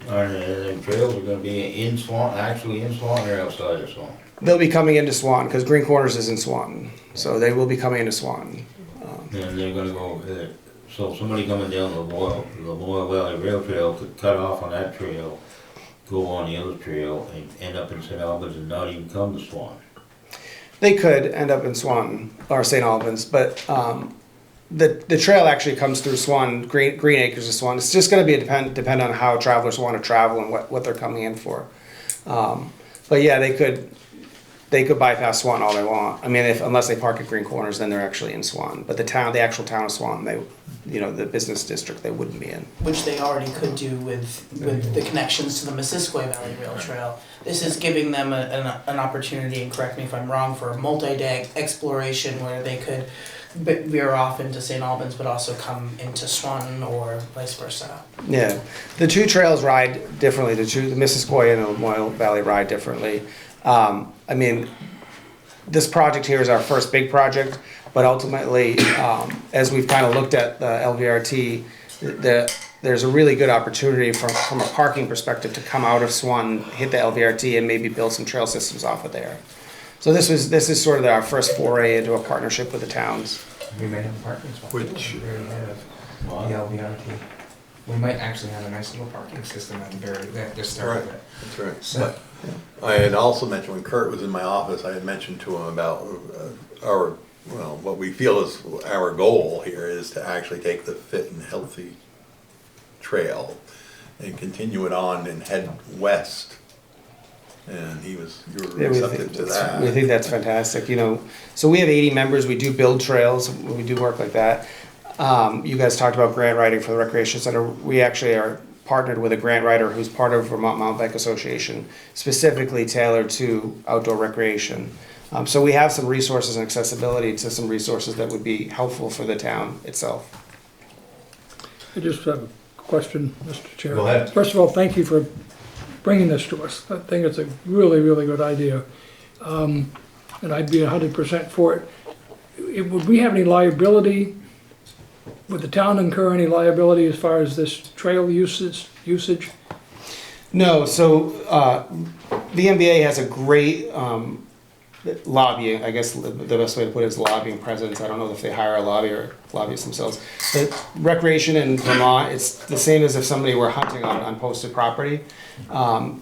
And the trails are gonna be in Swanton, actually in Swanton or outside of Swanton? They'll be coming into Swanton, because Green Corners is in Swanton, so they will be coming into Swanton. And they're gonna go, so somebody coming down the Loyal Valley Rail Trail could cut off on that trail, go on the other trail, and end up in St. Albans and not even come to Swanton. They could end up in Swanton or St. Albans, but the trail actually comes through Swanton, Green Acres of Swanton. It's just going to be depend on how travelers want to travel and what they're coming in for. But yeah, they could bypass Swanton all they want. I mean, unless they park at Green Corners, then they're actually in Swanton. But the actual town of Swanton, the business district, they wouldn't be in. Which they already could do with the connections to the Missisquoi Valley Rail Trail. This is giving them an opportunity, and correct me if I'm wrong, for a multi-day exploration where they could veer off into St. Albans, but also come into Swanton or vice versa. Yeah, the 2 trails ride differently. The Missisquoi and the Loyal Valley ride differently. I mean, this project here is our first big project, but ultimately, as we've kind of looked at the LVRT, there's a really good opportunity from a parking perspective to come out of Swanton, hit the LVRT, and maybe build some trail systems off of there. So this is sort of our first foray into a partnership with the towns. We may have a parking spot. Which- We already have the LVRT. We might actually have a nice little parking system at the start of it. That's right. So, I had also mentioned, when Kurt was in my office, I had mentioned to him about what we feel is our goal here is to actually take the fit and healthy trail and continue it on and head west. And you were receptive to that. We think that's fantastic. You know, so we have 80 members. We do build trails. We do work like that. You guys talked about grant writing for the Recreation Center. We actually are partnered with a grant writer who's part of Vermont Mountain Bike Association, specifically tailored to outdoor recreation. So we have some resources and accessibility to some resources that would be helpful for the town itself. I just have a question, Mr. Chair. Go ahead. First of all, thank you for bringing this to us. I think it's a really, really good idea. And I'd be 100% for it. Would we have any liability? Would the town incur any liability as far as this trail usage? No, so the NBA has a great lobbying, I guess the best way to put it is lobbying presence. I don't know if they hire a lobby or lobbyists themselves. But recreation in Vermont, it's the same as if somebody were hunting on posted property.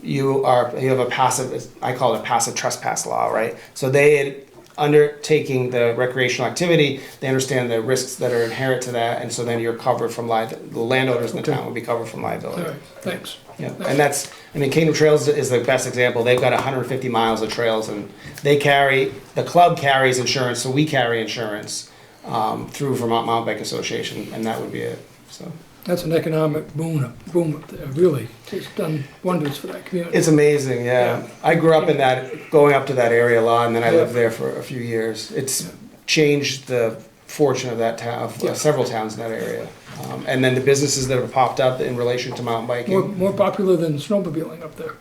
You have a passive, I call it a passive trespass law, right? So they undertaking the recreational activity, they understand the risks that are inherent to that, and so then you're covered from the landowners in the town will be covered from All liability. right, thanks. Yeah, and that's, I mean, Kingdom Trails is the best example. They've got 150 miles of trails, and they carry, the club carries insurance, so we carry insurance through Vermont Mountain Bike Association, and that would be it, so. That's an economic boom up there, really. It's done wonders for that community. It's amazing, yeah. I grew up in that, going up to that area a lot, and then I lived there for a few years. It's changed the fortune of that town, of several towns in that area. And then the businesses that have popped up in relation to mountain biking. More popular than snowmobiling up there.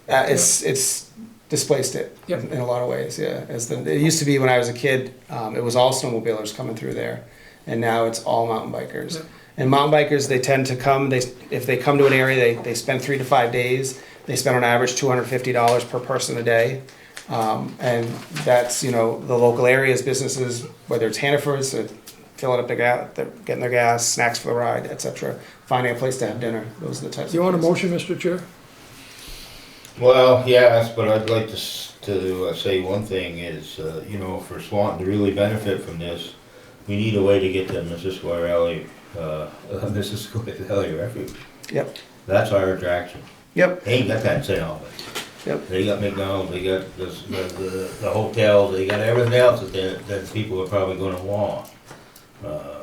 It's displaced it Yep. in a lot of ways, yeah. It used to be when I was a kid, it was all snowmobilers coming through there, and now it's all mountain bikers. Yep. And mountain bikers, they tend to come, if they come to an area, they spend 3 to 5 days. They spend on average $250 per person a day. And that's, the local areas, businesses, whether it's Hannaford's, filling up their gas, they're getting their gas, snacks for the ride, etc. Finding a place to have dinner. Those are the types Do you of want a places. motion, Mr. Chair? Well, yes, but I'd like to say one thing is, for Swanton to really benefit from this, we need a way to get to Missisquoi Valley Refuge. Yep. That's our attraction. Yep. They ain't got that in St. Albans. Yep. They got McDonald's, they got the hotels, they got everything else that people are probably gonna want.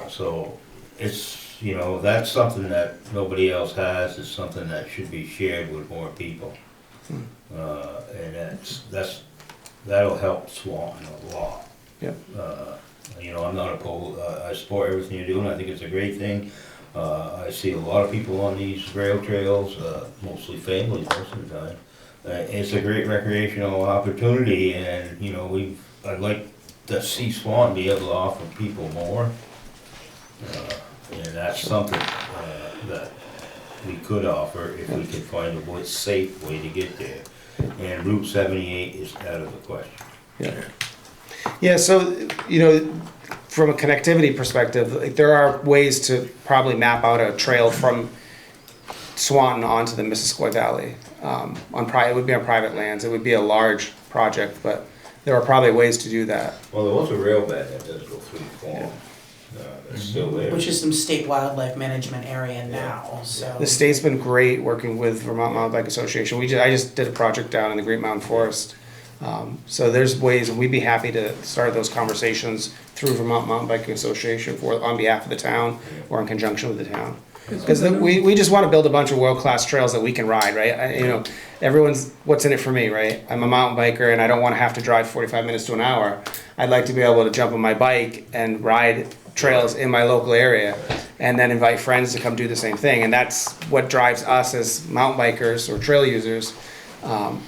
So it's, that's something that nobody else has, it's something that should be shared with more people. And that'll help Swanton a lot. Yep. I'm not opposed, I support everything you're doing, I think it's a great thing. I see a lot of people on these rail trails, mostly families most of the time. It's a great recreational opportunity, and, I'd like to see Swanton be able to offer people more. And that's something that we could offer if we could find a safe way to get there. And Route 78 is out of the question. Yeah. Yeah, so, from a connectivity perspective, there are ways to probably map out a trail from Swanton onto the Missisquoi Valley. It would be on private lands. It would be a large project, but there are probably ways to do that. Well, there was a rail bed that does go through the farm. It's still there. Which is some state wildlife management area now, so. The state's been great working with Vermont Mountain Bike Association. I just did a project down in the Great Mountain Forest. So there's ways, and we'd be happy to start those conversations through Vermont Mountain Biking Association on behalf of the town or in conjunction with the town. Because we just want to build a bunch of world-class trails that we can ride, right? Everyone's, what's in it for me, right? I'm a mountain biker and I don't want to have to drive 45 minutes to an hour. I'd like to be able to jump on my bike and ride trails in my local area and then invite friends to come do the same thing. And that's what drives us as mountain bikers or trail users.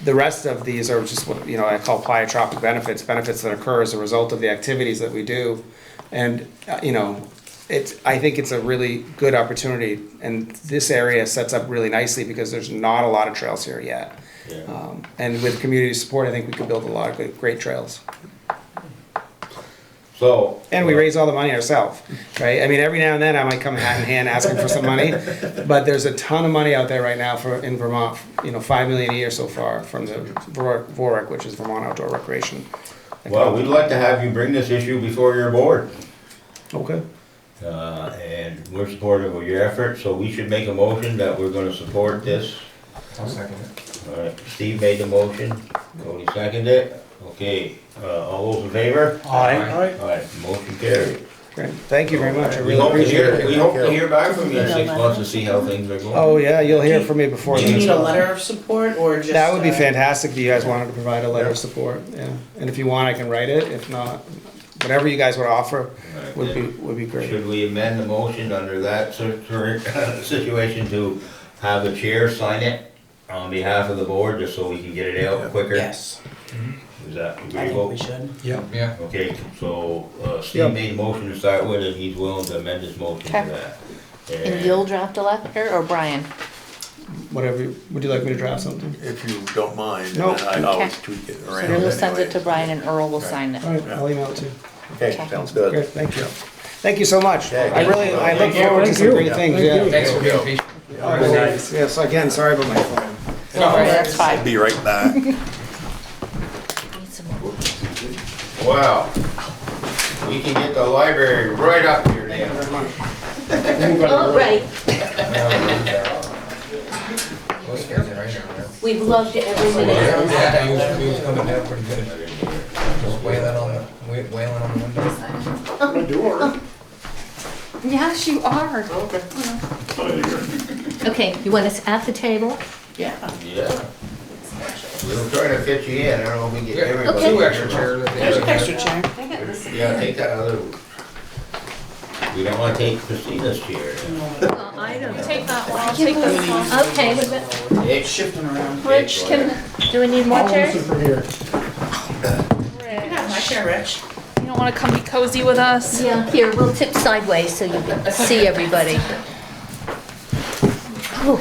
The rest of these are just what I call pleiotropic benefits that occur as a result of the activities that we do. And I think it's a really good opportunity, and this area sets up really nicely because there's not a lot of trails here yet. Yeah. And with community support, I think we could build a lot of great trails. So. And we raise all the money ourselves, right? I mean, every now and then I might come hat in hand asking for some money, but there's a ton of money out there right now in Vermont. $5 million a year so far from the VOREC, which is Vermont Outdoor Recreation. Well, we'd like to have you bring this issue before your board. Okay. And we're supportive of your effort, so we should make a motion that we're gonna support this. I'll second it. All right, Steve made the motion, Cody seconded it. Okay, all those in favor? Aye. All right, motion carried. Great. Thank you very much. I We really hope to appreciate hear, it. we hope to hear back from you in 6 months to see how things are going. Oh, yeah, you'll hear from me before Do then. you need as a well. letter of support or just? That would be fantastic if you guys wanted to provide a letter of support, yeah. And if you want, I can write it. If not, whatever you guys would offer would be great. Should we amend the motion under that situation to have the chair sign it on behalf of the board, just so we can get it out quicker? Yes, Is that I think agreeable? we should. Yeah. Okay, so Steve made a motion to start with, and he's willing to amend his motion to Okay. that. And you'll draft a letter, or Brian? Whatever, would you like me to draft something? If you don't mind, No. and I always Okay. tweak it So around you'll send it anyway. to Brian and Earl will sign it. All right, I'll email it to you. Okay, Okay. sounds good. Great, thank you. Thank you so much. Okay. I look forward to some great things, Thank yeah. you. Thanks for being patient. All right, yes, again, sorry about my phone. Don't worry, that's fine. Be right back. Need some more. Well, we can get the library right up here now. All right, Those guys are right over there. we've loved every minute of this. Yeah, he was coming down pretty good. Just wailing on the windows. Yes, you are. Okay, you want us at the table? Yeah. We're trying to fit you in, I don't know if we get everybody. Okay. Two extra chairs. There's an extra chair. Yeah, take that other, we don't wanna take Christina's chair. Well, I don't Take that one, I'll take this one. Okay, what about, It's Shift them around. Rich, can, do we need more I'll chairs? listen from here. Yeah, my chair, Rich. you don't wanna come be cozy with us? Yeah, here, we'll tip sideways so you can see everybody. Oh,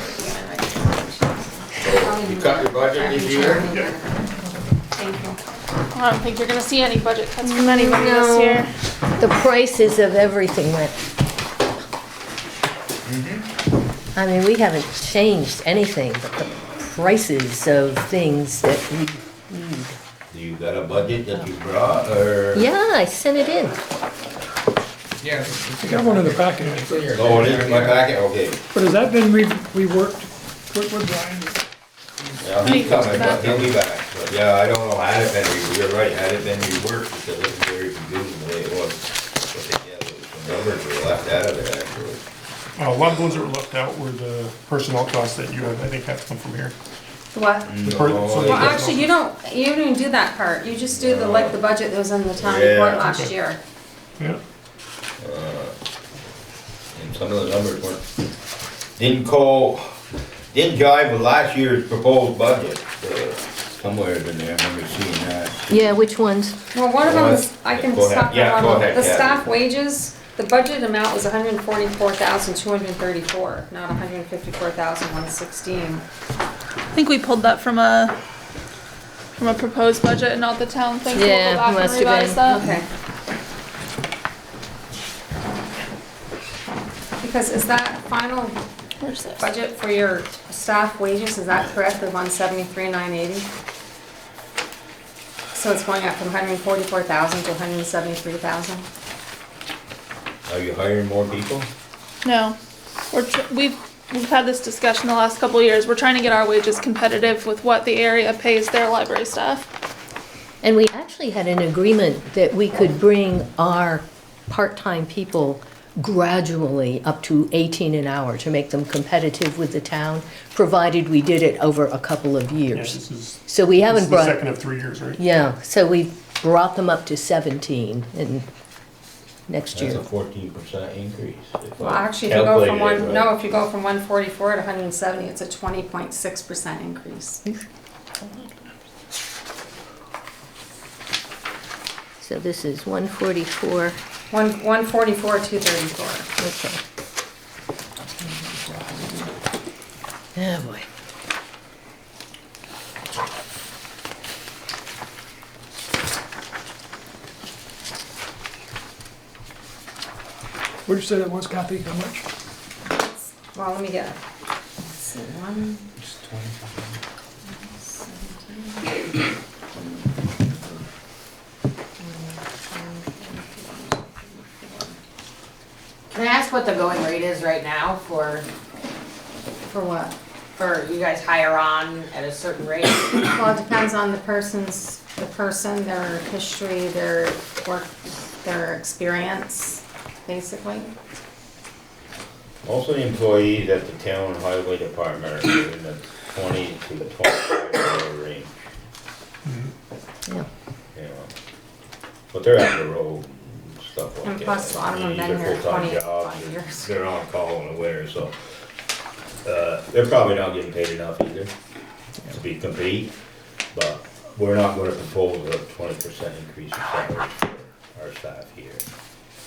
You cut your budget this year? I don't think you're gonna see any budget cuts from anybody this year. the prices of everything went. I mean, we haven't changed anything, but the prices of things that we need. You got a budget that you brought, or? Yeah, I sent it in. Yeah. I got one in the packet. Oh, it is in my packet, okay. But has that been reworked? What Brian? Yeah, he's coming, but he'll be back. But yeah, I don't know, had it been, you're right, had it been reworked, because it was very confusing the way it was. But yeah, the numbers were left out of it, actually. A lot of the ones that were left out were the personnel costs that you had, I think, have to come from here. What? The per- No, so Well, the actually, you don't even do that part. You just do the, like, the budget that was in the town Yeah. report last year. Yeah. And some of the numbers didn't jive with last year's proposed budget. Somewhere in there, I remember seeing that. Yeah, which ones? Well, one of them is, I can Go ahead. stop Yeah, that go one. ahead, The Kathy. staff wages, the budget amount was 144,234, not 154,116. I think we pulled that from a proposed budget and not the town thing. So we'll Yeah, go back must and have revise been. that. Okay. Because is that final Where's this? budget for your staff wages, is that correct, the 173,980? So it's going up from 144,000 to 173,000? Are you hiring more people? No, we've had this discussion the last couple of years. We're trying to get our wages competitive with what the area pays their library staff. And we actually had an agreement that we could bring our part-time people gradually up to 18 an hour to make them competitive with the town, provided we did it over a couple of Yeah, years. this is, So we this haven't is the brought. second of 3 years, right? Yeah, so we brought them up to 17 in next That's year. a 14% increase. Well, actually, if you go from if you go from 144 to 170, it's a 20.6% increase. So this is 144, 144, 234. okay. Oh, boy. What'd you say that was, Kathy? How much? Well, let me get it. Let's see, one. Can I ask what the going rate is right now for what? For you guys hire on at a certain rate? Well, it depends on the person, their history, their work, their experience, basically. Most of the employees at the town highway department are in the 20 to the $25 range. Yeah. You know, but they're out the road and stuff like that. And plus, a lot of them have These been are here full-time 25 jobs, years. They're on call in the winter, so, they're probably not getting paid enough either to compete, but we're not gonna propose a 20% increase in salaries for our staff here.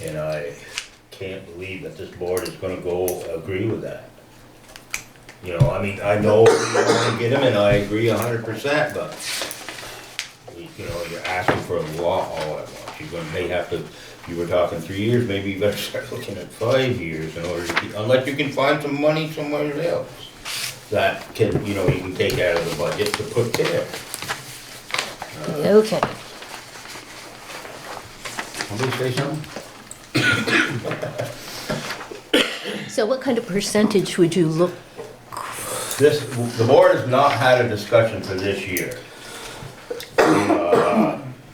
And I can't believe that this board is gonna go agree with that. You know, I mean, I know we wanna get them, and I agree 100%, but you know, you're asking for a lot all at once. You're gonna, may have to, you were talking 3 years, maybe you better start looking at 5 years in order to, unless you can find some money somewhere else that can, you know, you can take out of the budget to put there. Okay. Somebody say something? So what kind of percentage would you look? The board has not had a discussion for this year.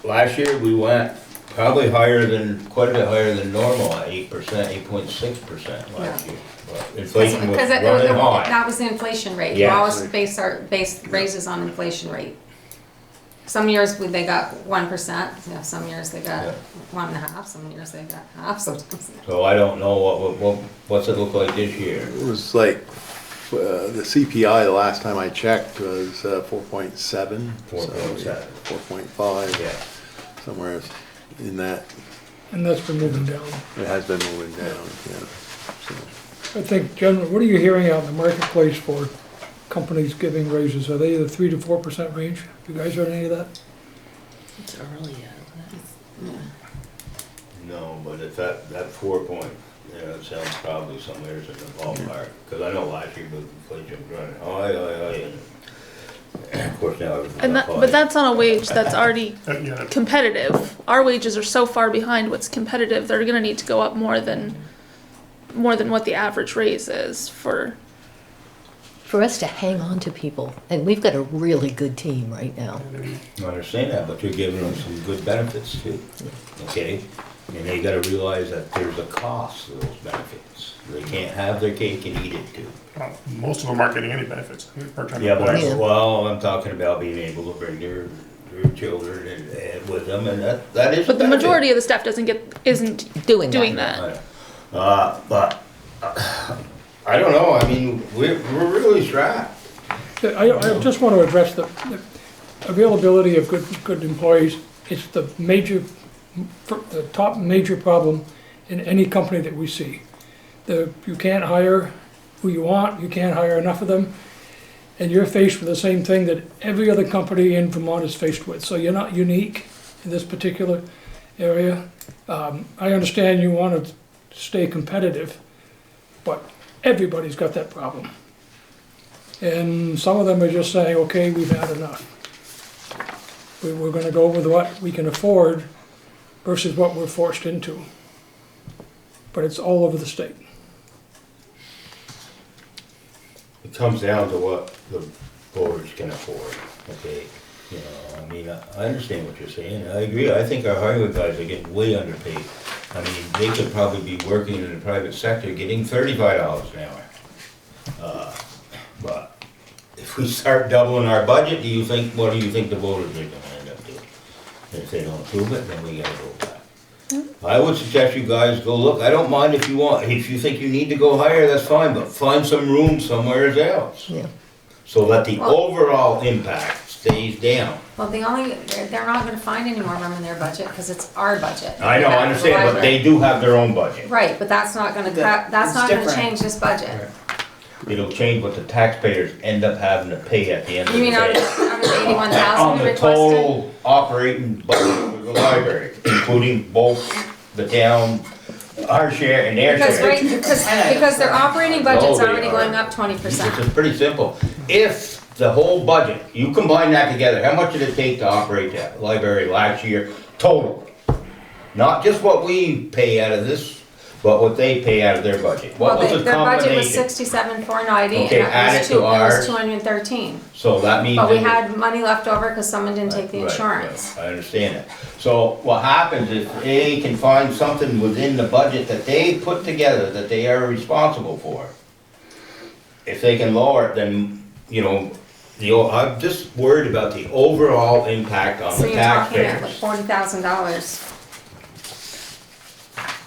Last year, we went probably quite a bit higher than normal at 8%, 8.6% last year. But inflation was Because running high. that was the inflation rate. We Yes. always base raises on inflation rate. Some years they got 1%, some years they got 1.5%, some years they got half, sometimes. So I don't know what's it look like this year? It was like, the CPI, the last time I checked, was 4.7. 4.7. 4.5. Yeah. Somewhere in that. And that's been moving down. It has been moving down, yeah. So. I think, generally, what are you hearing out in the marketplace for companies giving raises? Are they the 3 to 4% range? You guys heard any of that? It's early, No, but if that 4 point, it sounds probably somewhere in the ballpark. Because I know last year with inflation running high, and of course now everything's up high. But that's on a wage that's already Yeah. competitive. Our wages are so far behind what's competitive, they're gonna need to go up more than what the average raise is for. For us to hang on to people, and we've got a really good team right now. I understand that, but you're giving them some good benefits too, okay? And they gotta realize that there's a cost to those benefits. They can't have their cake and eat it too. Most of them aren't getting any benefits. Part-time Yeah, but, employees. well, I'm talking about being able to bring their children and with them, and that is. But the benefit. majority of the staff isn't doing that. But, I don't know, I mean, we're really strapped. I just want to address the availability of good employees. It's the top major problem in any company that we see. You can't hire who you want, you can't hire enough of them, and you're faced with the same thing that every other company in Vermont is faced with. So you're not unique in this particular area. I understand you want to stay competitive, but everybody's got that problem. And some of them are just saying, okay, we've had enough. We're gonna go with what we can afford versus what we're forced into. But it's all over the state. It comes down to what the boards can afford, okay? You know, I mean, I understand what you're saying, I agree, I think our highway guys are getting way underpaid. I mean, they could probably be working in the private sector, getting $35 an hour. But if we start doubling our budget, what do you think the voters are gonna end up doing? If they don't approve it, then we gotta go back. I would suggest you guys go look, I don't mind if you think you need to go higher, that's fine, but find some room somewhere else. Yeah. So that the overall impact stays down. Well, they're not gonna find any more room in their budget, because it's our budget. I know, I understand, but they do have their own budget. Right, but that's not gonna change this budget. It'll change what the taxpayers end up having to pay at the end of the You day. mean out of the 81,000 On the requested? total operating budget for the library, including both the town, our share and their share. Because their operating budget's No, they already are. going up 20%. It's pretty simple. If the whole budget, you combine that together, how much did it take to operate that library last year, total? Not just what we pay out of this, but what they pay out of their budget. What was the Their budget was combination? 67,490, Okay, and add it it was to ours. 213. So that means. But we that- had money left over because someone didn't take the Right, insurance. right, I understand that. So what happens is they can find something within the budget that they put together that they are responsible for. If they can lower it, then, you know, I'm just worried about the overall impact on So the you're talking at like taxpayers. $40,000.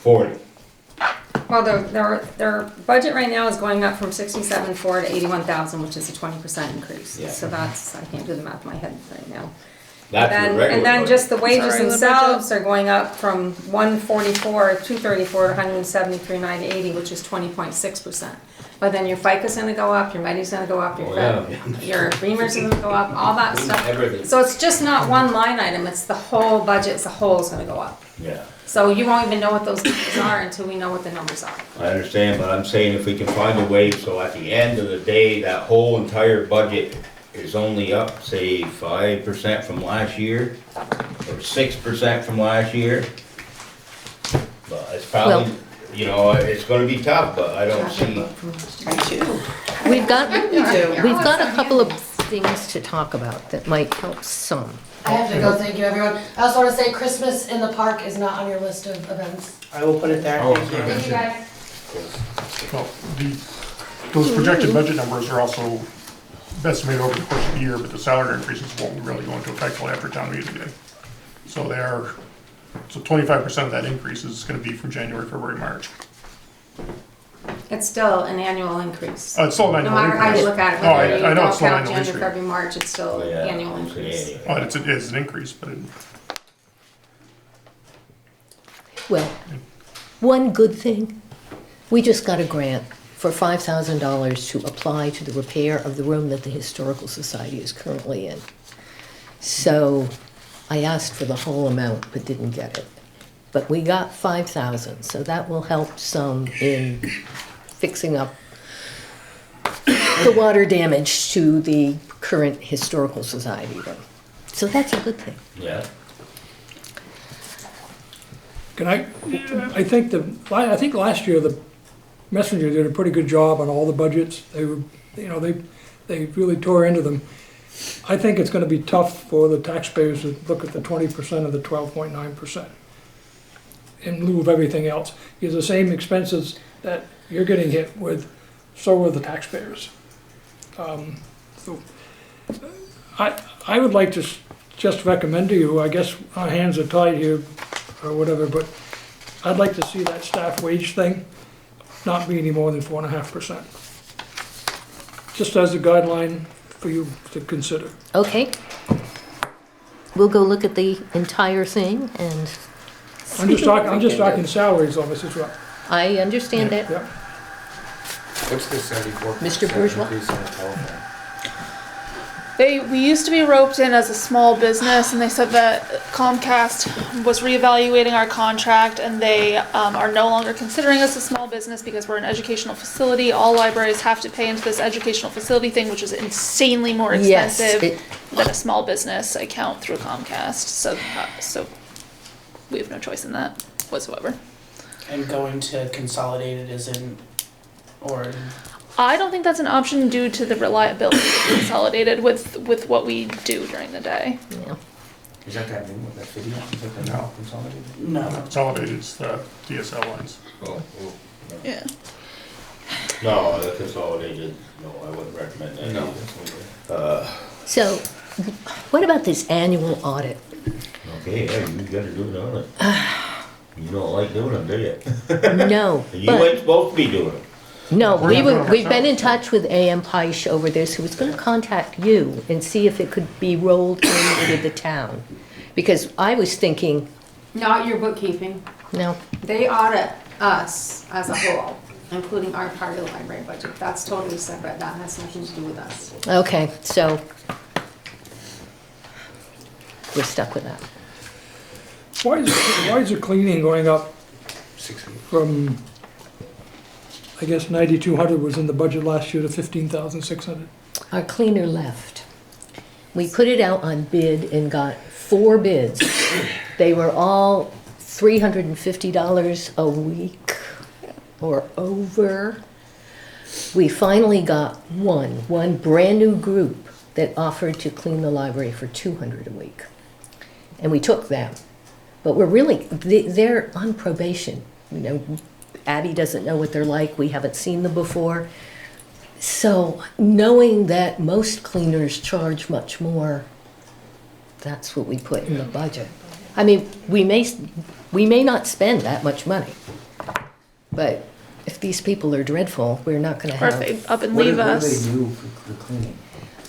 40. Well, their budget right now is going up from 67,400 to 81,000, which is a 20% increase. Yeah. So I can't do the math in my head right now. That's the regular And then budget. just the wages Sorry, the themselves are going up from 234 to 173,980, which is 20.6%. But then your FICA's gonna go up, your Medi's gonna go up, Oh, yeah. your Beamer's gonna go up, all that stuff. Everything. So it's just not one line item, it's the whole budget as a whole is gonna go up. Yeah, So you won't even know what those numbers are until we know what the numbers are. I understand, but I'm saying if we can find a way, so at the end of the day, that whole entire budget is only up, say, 5% from last year, or 6% from last year, probably, you know, it's gonna be tough, but I don't see. We've got, do. we've got a couple of things to talk about that might help some. I have to go, thank you, everyone. I also want to say Christmas in the park is not on your list of events. I will put it there, Oh, thank you. Thank you, guys. Well, those projected budget numbers are also estimated over the course of the year, but the salary increases won't really go into effect till after town meeting day. So 25% of that increase is gonna be from January, February, March. It's still an annual increase. It's still an No annual matter how you increase. look at it, No, whether you I know don't it's still an count annual January, increase. February, March, it's still Oh, yeah, annual increase. yeah. It's an increase, but Well, one good thing, we just got a grant for $5,000 to apply to the repair of the room that the Historical Society is currently in. So I asked for the whole amount but didn't get it. But we got 5,000, so that will help some in fixing up the water damage to the current Historical Society room. So that's a good thing. Yeah. I think last year the Messenger did a pretty good job on all the budgets. They were, you know, they really tore into them. I think it's gonna be tough for the taxpayers to look at the 20% of the 12.9% in lieu of everything else. Because the same expenses that you're getting hit with, so are the taxpayers. So I would like to just recommend to you, I guess our hands are tied here or whatever, but I'd like to see that staff wage thing not be any more than 4.5%. Just as a guideline for you to consider. Okay. We'll go look at the entire thing and. I'm just talking salaries on this as well. I understand that. Yeah. What's the 74% Mr. Bourgeois? increase in the telephone? We used to be roped in as a small business, and they said that Comcast was reevaluating our contract, and they are no longer considering us a small business because we're an educational facility. All libraries have to pay into this educational facility thing, which is insanely more Yes, expensive than a small business account through Comcast. So we have no choice in that whatsoever. And going to consolidated isn't, or I don't think that's an option due to the reliability of Consolidated with what we do during the day. Yeah. Is that new with that video? Is that the now consolidated? no. Consolidated is the DSL lines. Oh, Yeah. no, the consolidated, no, I wouldn't recommend that. No. So, what about this annual audit? Okay, yeah, you gotta do it on it. You don't like doing them, do you? No, You but, ain't supposed to be doing it. no, We're not doing it we've been in ourselves. touch with A.M. Peisch over this, who was gonna contact you and see if it could be rolled into the town. Because I was thinking, Not your bookkeeping. no, They audit us as a whole, including our part of the library budget. That's totally separate. That has nothing to do with us. okay, so we're stuck with that. Why is the cleaning going up 6 weeks. from, I guess 9,200 was in the budget last year to 15,600? Our cleaner left. We put it out on bid and got 4 bids. They were all $350 a week or over. We finally got one brand new group that offered to clean the library for $200 a week. And we took them. But we're really, they're on probation. You know, Abby doesn't know what they're like. We haven't seen them before. So knowing that most cleaners charge much more, that's what we put in the budget. I mean, we may not spend that much money, but if these people are dreadful, we're not gonna Or if have. they up and What leave do us. they do for the cleaning?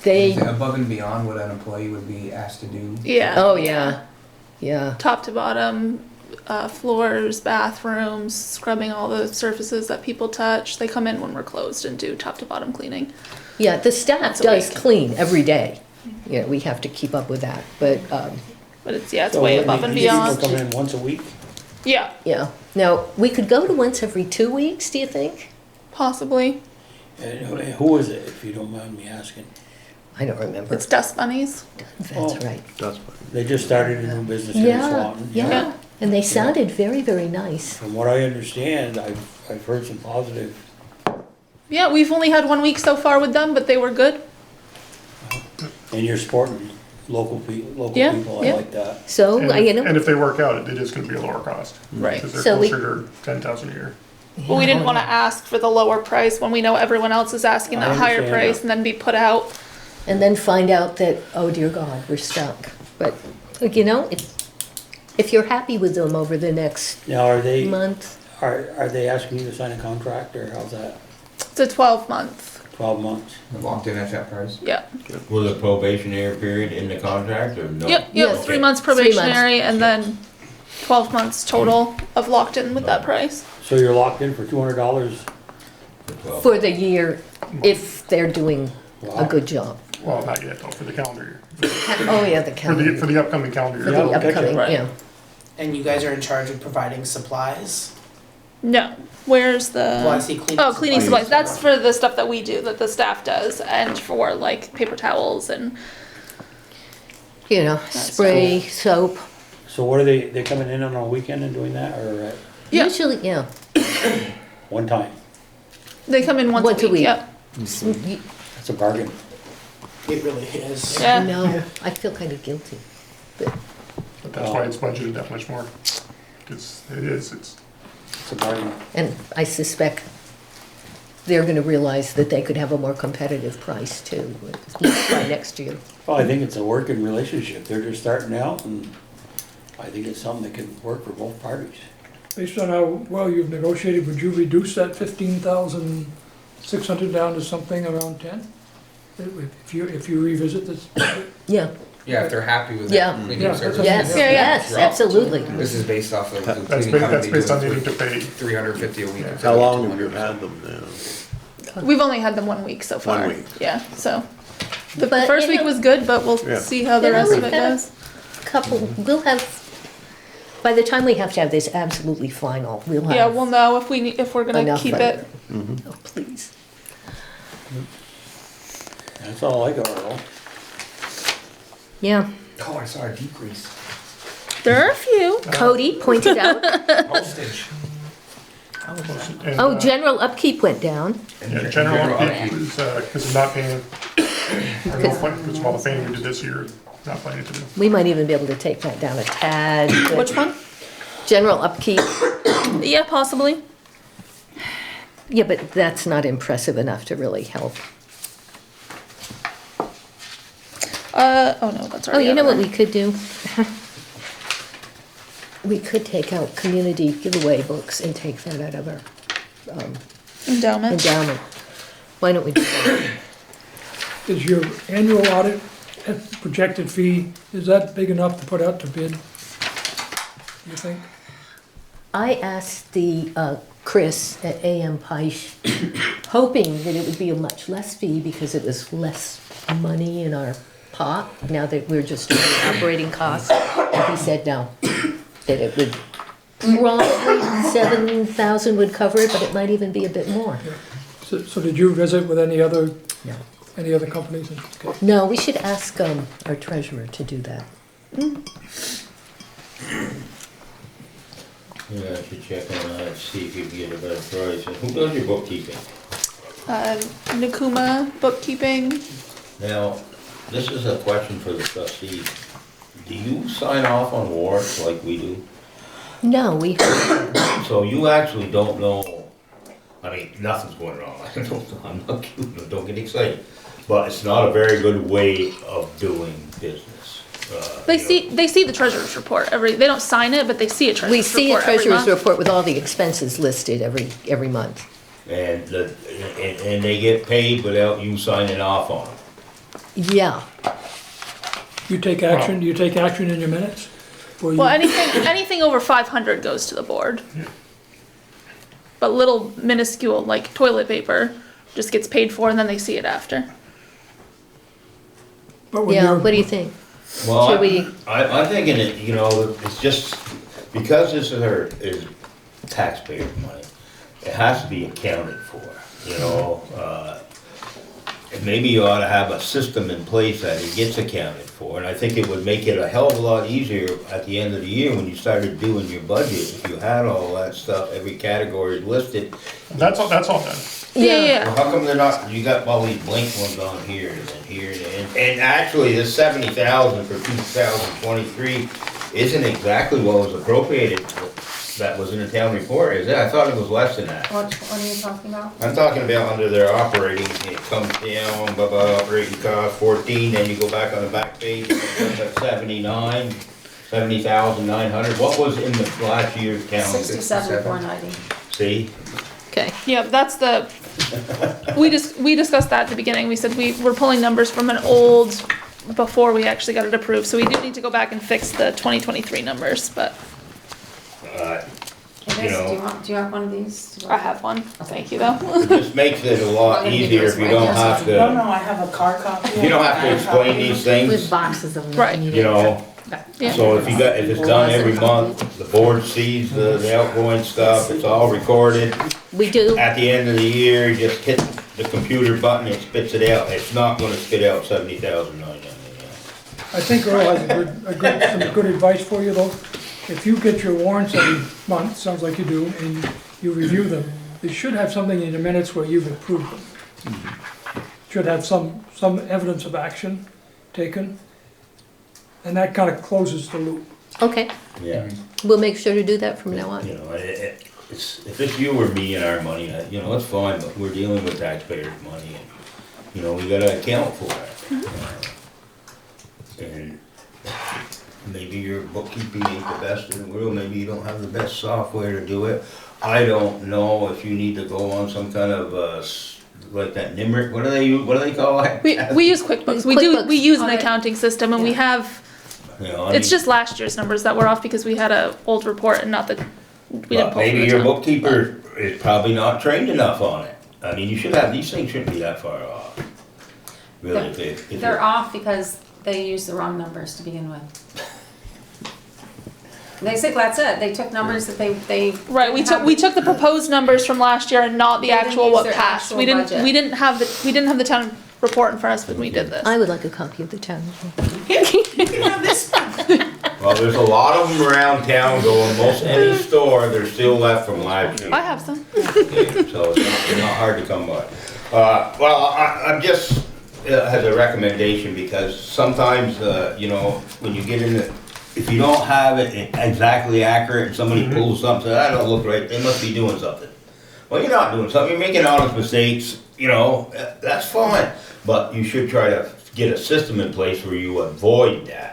They, Is it above and beyond what an employee would be asked to do? Yeah. oh yeah, yeah. Top to bottom, floors, bathrooms, scrubbing all the surfaces that people touch. They come in when we're closed and do top to bottom cleaning. Yeah, the staff Once a does week. clean every day. You know, we have to keep up with that, but, But it's way above and beyond. People come in once a week? Yeah, yeah. Now, we could go to once every 2 weeks, do you think? possibly. And who is it, if you don't mind me asking? I don't remember. It's dust bunnies. That's Oh. right. That's They just started a new business here in Yeah, Swanton. yeah. And they sounded very, very nice. From what I understand, I've heard some positive. Yeah, we've only had 1 week so far with them, but they were good. And you're supporting local people, Yeah, I yeah. like that. So, And you if- know. And if they work out, it is gonna be a lower cost. Right. Because they're So we- closer to 10,000 a year. But we didn't want to ask for the lower price when we know everyone else is asking I that higher understand price that. and then be put out. And then find out that, oh dear God, we're stuck. But, you know, if you're happy with them over the next Now, are they, month, are they asking you to sign a contract, or how's that? It's a 12-month. 12 months? Locked in at that price? Yeah. Was a probationary period in the contract or no? Yep, Yes. 3 months 3 months. probationary and then 12 months total of locked in with that price. So you're locked in for $200? for the year, if they're doing a good job. Well, not yet though, for the calendar year. Oh, yeah, the For calendar. the upcoming calendar For year. the upcoming, yeah. And you guys are in charge of providing supplies? No. Where's the? Well, I see cleaning Oh, cleaning supplies. supplies. That's for the stuff that we do, that the staff does, and for like paper towels and. You know, spray, soap. So what are they coming in on a weekend and doing that, or at Yeah. Usually, yeah. one time? They come in once a week. Yep. That's a bargain. It really is. Yeah. No, I feel kind of guilty. But that's why it's budgeted that much more. It's It's a bargain. And I suspect they're gonna realize that they could have a more competitive price too, by next year. Well, I think it's a working relationship. They're just starting out, and I think it's something that can work for both parties. Based on how well you've negotiated, would you reduce that 15,600 down to something around 10? If you revisit this? Yeah. Yeah, if they're happy with Yeah. the cleaning Yeah, service. Yes, Yeah, yeah. yes, absolutely. This is based off of the That's cleaning ba- company that's based on doing needing to pay. 350 a week. How long have you had them now? We've only had them 1 week so far. 1 week. Yeah. So the But, first you week know- was good, but we'll Yeah. see how the You know, rest of we've it had goes. Couple, we'll have, by the time we have to have this absolutely final, we'll have. Yeah, we'll know if if we're gonna enough keep of it. Oh, please. That's all I got, Earl. Yeah, Oh, I saw a decrease. There are a few. Cody pointed out. Postage. And, Oh, general upkeep went down. Yeah, general upkeep is, because of not paying, because of all the paying we did this year, not planning to do. We might even be able to take that down a tad. but Which one? General upkeep, Yeah, possibly. yeah, but that's not impressive enough to really help. Oh no, that's Oh, already. you know out what there. we could do? We could take out community giveaway books and take that out of our Endowment. endowment. Why don't we do that? Is your annual audit projected fee, is that big enough to put out to bid? You think? I asked the Chris at AM Peisch, hoping that it would be a much less fee because it was less money in our pot, now that we're just doing the operating costs. And he said no, that it would probably 7,000 would cover it, but it might even be a bit more. So did you visit with any other No. companies? Okay. No, we should ask our treasurer to do that. Yeah, I should check on that, see if you can get a better price. And who does your bookkeeping? Nakuma bookkeeping. Now, this is a question for the trustees. Do you sign off on warrants like we do? No, we, So you actually don't know, I mean, nothing's going wrong. I'm not kidding, don't get excited. But it's not a very good way of doing business. They see the treasurer's report they don't sign it, but they see a treasurer's we see a report every treasurer's month. report with all the expenses listed every month. And they get paid without you signing off on them. Yeah, You take action, do you take action in your minutes? Or you- Well, anything over 500 goes to the board. But little minuscule, like toilet paper, just gets paid for and then they see it after. But when yeah, you're- what do you think? Well, Should we- I'm thinking that, you know, it's just, because this is taxpayer money, it has to be accounted for, you know? maybe you ought to have a system in place that it gets accounted for, and I think it would make it a hell of a lot easier at the end of the year when you started doing your budget, if you had all that stuff, every category listed. That's all done. Yeah. Well, how come they're not, you got all these blank ones on here and here, and actually, this 70,000 for 2023 isn't exactly what was appropriated, that was in the town report, is it? I thought it was less than that. What are you talking about? I'm talking about under their operating, it comes down, blah, blah, operating cost 14, then you go back on the back page, it's at 70,900. What was in the last year's count? 67,490. See? Okay. Yeah, that's the, we discussed that at the beginning. We said we're pulling numbers from an old, before we actually got it approved. So we do need to go back and fix the 2023 numbers, but. You know, Do you have one of these? I have one. Thank you though. it just makes it a lot easier if you don't have No, to, I have a car copy. if you don't have to explain these things, With boxes of them. Right. you know. Yeah. So if it's done every month, the board sees the outgoing stuff, it's all recorded. We do. At the end of the year, you just hit the computer button, it spits it out. It's not gonna spit out 70,900. I think Earl has some good advice for you though. If you get your warrants every month, sounds like you do, and you review them, they should have something in the minutes where you've approved them. Should have some evidence of action taken, and that kind of closes the loop. Okay, Yeah, we'll make sure to do that from now on. you know, if it's you or me and our money, you know, it's fine, but we're dealing with taxpayers' money and, you know, we gotta account for it. And maybe your bookkeeping ain't the best in the world, maybe you don't have the best software to do it. I don't know if you need to go on some kind of, like that NIMRIC, what do they call it? We use QuickBooks. We use an accounting system and we have, You know, it's just last year's numbers that were off because we had an old report and not the, we didn't but pull from maybe the your town. bookkeeper is probably not trained enough on it. I mean, you should have, these things shouldn't be that far off. Really, if They're off because they used the wrong numbers to begin with. Basically, that's it. They took numbers that they. Right, we took the proposed numbers from last year and not the They didn't actual use what their passed. actual We didn't budget. we didn't have the town report in front of us when we did this. I would like a copy of the town. Well, there's a lot of them around town going, most any store, they're still left from last year. I have some. Okay, so it's not hard to come by. Well, I'm just, as a recommendation, because sometimes, you know, when you get in the, if you don't have it exactly accurate and somebody pulls something, that don't look right, they must be doing something. Well, you're not doing something, you're making honest mistakes, you know, that's fine. But you should try to get a system in place where you avoid that.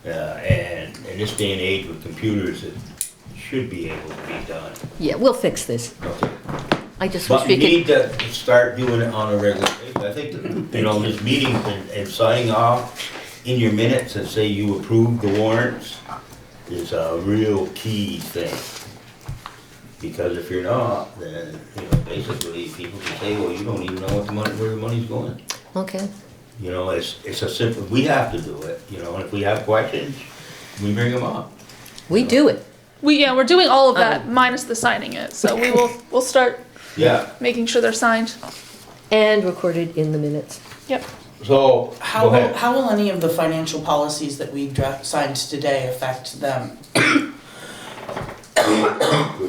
And in this day and age with computers, it should be able to be done. Yeah, we'll fix this. Okay. I just wish But we you could. need to start doing it on a regular basis. I think, that, you know, this meeting and signing off in your minutes that say you approved the warrants is a real key thing. Because if you're not, then, you know, basically people can say, well, you don't even know what the money, where the money's going. Okay. You know, it's a simple, we have to do it, you know, and if we have questions, we bring them up. We do it. We're doing all of that minus the signing it. So we'll start Yeah. making sure they're signed. And recorded in the minutes. Yep. So, How go ahead. how will any of the financial policies that we signed today affect them? Good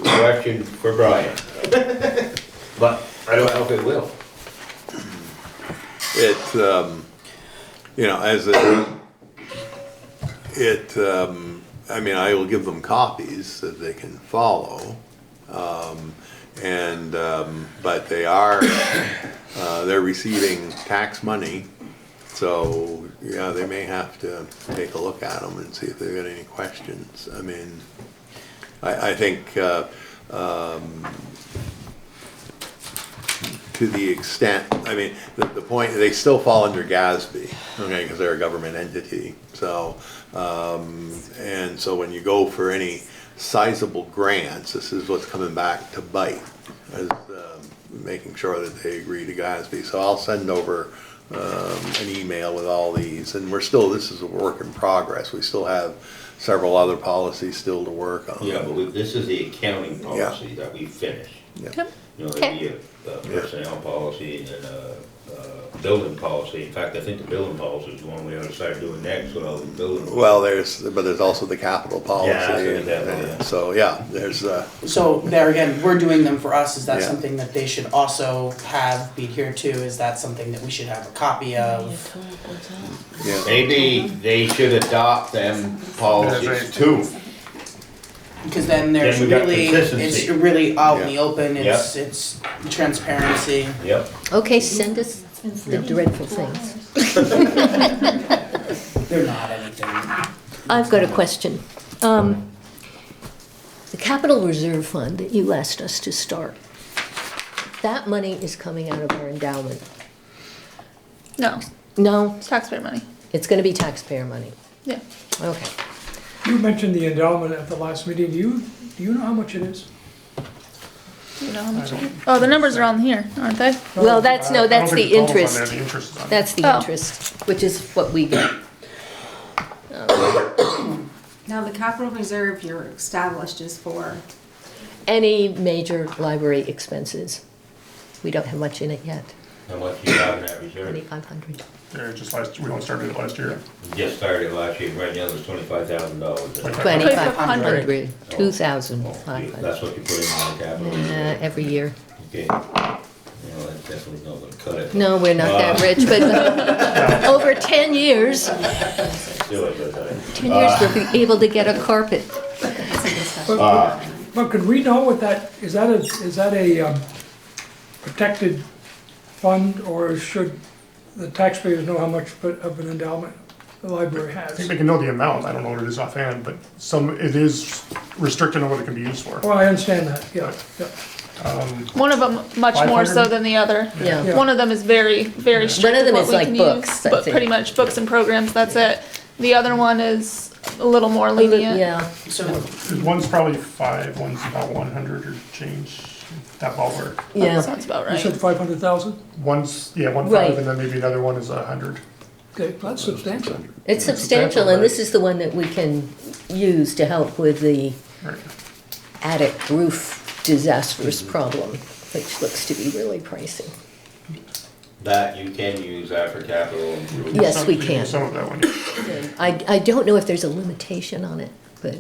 question for Brian. But I don't know if it will. It, you know, I mean, I will give them copies that they can follow. But they're receiving tax money, so, yeah, they may have to take a look at them and see if they've got any questions. I mean, I think, to the extent, I mean, the point, they still fall under GASB, okay, because they're a government entity. So, and so when you go for any sizable grants, this is what's coming back to bite, is making sure that they agree to GASB. So I'll send over an email with all these, and this is a work in progress. We still have several other policies still to work on. Yeah, but this is the accounting policy that we finished. Yeah. You know, there'd be a personnel policy and then a building policy. In fact, I think the building policy is the one we ought to start doing next with all the building. Well, but there's also the capital policy. Yeah, I think that, So, yeah, there's, So there again, we're doing them for us, is that Yeah. something that they should also have be here too? Is that something that we should have a copy of? yeah. Maybe they should adopt them policies too. Because then there's Then we got really, consistency. it's really out in the Yeah. open, it's transparency. Yep. Okay, send us the dreadful things. They're not anything. I've got a question. The capital reserve fund that you asked us to start, that money is coming out of our endowment. No, No, it's taxpayer money. it's gonna be taxpayer money. Yeah. Okay. You mentioned the endowment at the last meeting. Do you know how much it is? Do you know how much? Oh, the numbers are on here, aren't they? Well, that's, no, I don't that's think the total's on there, interest. the interest is on there. That's the Oh. interest, which is what we get. Now, the capital reserve you're established is for, Any major library expenses. We don't have much in it yet, How much you have in that reserve? 2,500. Yeah, we only started it last year. Just started last year, right now there's $25,000. 2,500, Oh, 2,500. that's what you put in the capital reserve. Every year. Okay. You know, that's definitely not gonna cut it. No, we're not that rich, but over 10 years, Do it, but, 10 years we'll be able to get a carpet. But could we know what that, is that a protected fund, or should the taxpayers know how much of an endowment the library I think has? they can know the amount, I don't know what it is offhand, but it is restricted on what it can be used for. Well, I understand that, yeah. One of them much more so 500? than the other. Yeah. One of them is very, very strict. One of them what is we like can books, use, I but think. pretty much books and programs, that's it. The other one is a little more lenient. Yeah, So, One's probably 5, one's about 100 or change, that ballpark. yeah. Sounds about You right. said 500,000? One's, yeah, 1 Right. 5, and then maybe another one is 100. Okay, that's substantial. It's substantial, and this is the one that we can use to help with the Right. attic roof disastrous problem, which looks to be really pricey. that you can use that for capital improvement. Yes, we can. Some of that one, yeah. I don't know if there's a limitation on it, but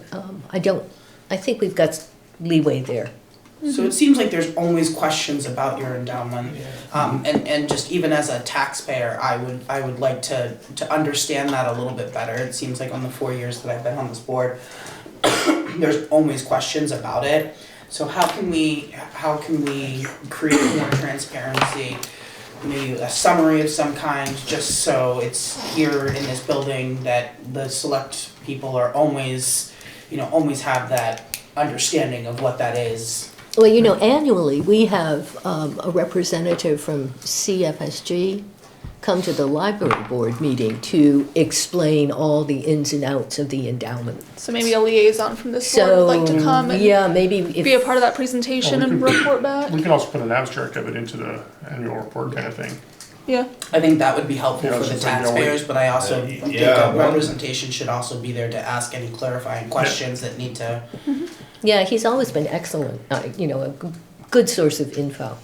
I think we've got leeway there. so it seems like there's always questions about your endowment. And just even as a taxpayer, I would like to understand that a little bit better. It seems like on the 4 years that I've been on this board, there's always questions about it. So how can we create more transparency? Maybe a summary of some kind, just so it's here in this building that the select people are always have that understanding of what that is. Well, annually, we have a representative from CFSG come to the library board meeting to explain all the ins and outs of the endowment. So maybe a liaison from this board would like to come and yeah, maybe be a part of that presentation and report back. We can also put an abstract of it into the annual report kind of thing. Yeah. I think that would be helpful Yeah, for the just like, taxpayers, but I also think yeah, a representation should also be there to ask any clarifying questions that need to. Yeah, he's always been excellent, a good source of info.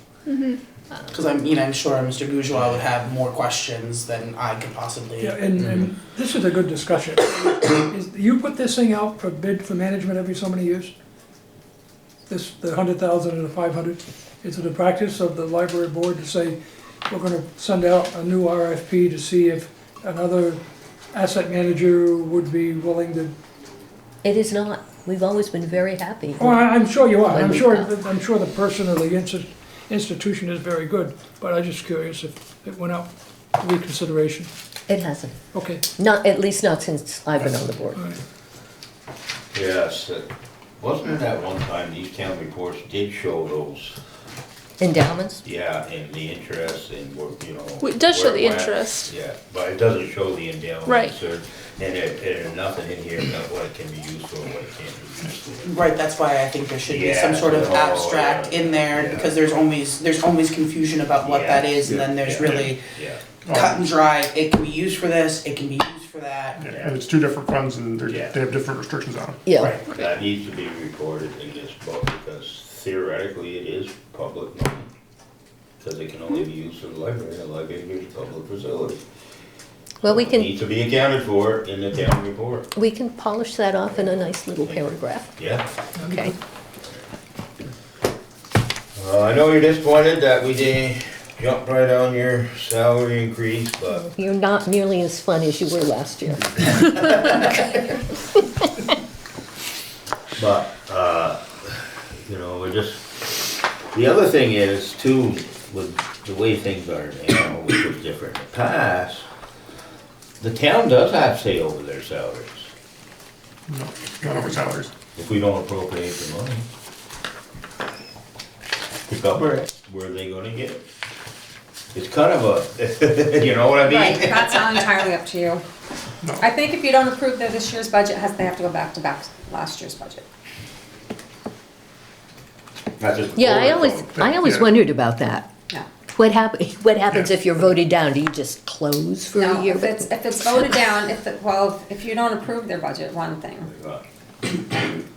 Because I'm sure Mr. Goujois would have more questions than I could possibly. Yeah, and this is a good discussion. You put this thing out for bid for management every so many years? The 100,000 and the 500? Is it a practice of the library board to say, we're gonna send out a new RFP to see if another asset manager would be willing to? It is not. We've always been very happy. Oh, I'm sure you are. When I'm we sure got- the person or the institution is very good, but I'm just curious if it went out for reconsideration. It hasn't. Okay. Not, at least not since I've been on the board. All right. Yes, wasn't it that one time these town reports did show those, Endowments? yeah, and the interest and Well, it does show where the it went. interest. Yeah, but it doesn't show the endowment. Right. And there's nothing in here about what it can be used for, what it can't be used for. Right, that's why I think there should be Yeah, some sort of oh, abstract yeah. in there, Yeah. because there's always confusion about what Yeah. that is, and then there's Yeah. really Yeah. cut and dry, it can be used for this, it can be used for that. Yeah, and it's 2 different funds and Yeah. they have different restrictions on them. Yeah. Right. That needs to be recorded in this book because theoretically it is public money. Because it can only be used for the library, and the library is a public facility. Well, we It can, needs to be accounted for in the town report. we can polish that off in a nice little paragraph. Yeah. Okay. I know you're disappointed that we didn't jump right on your salary increase, but You're not nearly as fun as you were last year. you know, we're just, the other thing is too, with the way things are now, which was different in the past, the town does have say over their salaries, No, not over salaries. if we don't appropriate the money. To cover it, where are they gonna get it? It's kind of a, you know what I mean? Right, that's entirely up to you. I think if you don't approve this year's budget, they have to go back to last year's budget. That's just Yeah, I always Yeah. wondered about that. Yeah. What happens if you're voted down? Do you just close for a No, year? if it's voted down, if you don't approve their budget, one thing.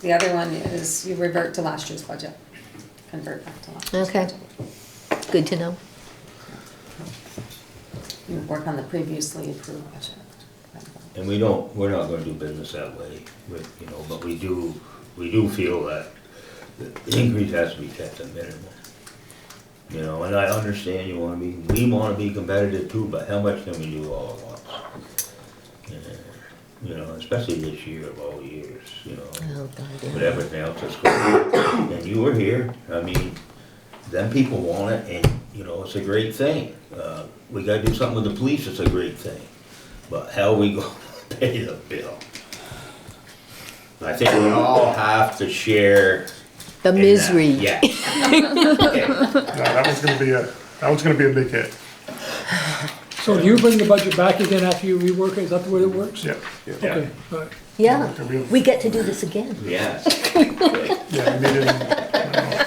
The other one is you revert to last year's budget. Convert back to last year's Okay. budget. Good to know. You work on the previously approved budget. And we're not gonna do business that way, you know, but we do feel that the increase has to be kept at minimum. You know, and I understand we wanna be competitive too, but how much can we do all at once? You know, especially this year of all years, you know, Oh, God, yeah. with everything else that's going on. And you were here, I mean, them people want it, and, you know, it's a great thing. We gotta do something with the police, it's a great thing. But how we gonna pay the bill? I think we all have to share The in that. misery. Yeah. No, that one's gonna be a big hit. So do you bring the budget back again after you rework it? Is that the way it works? Yeah. Okay, all right. Yeah, we get to do this again. Yes. Yeah, we made it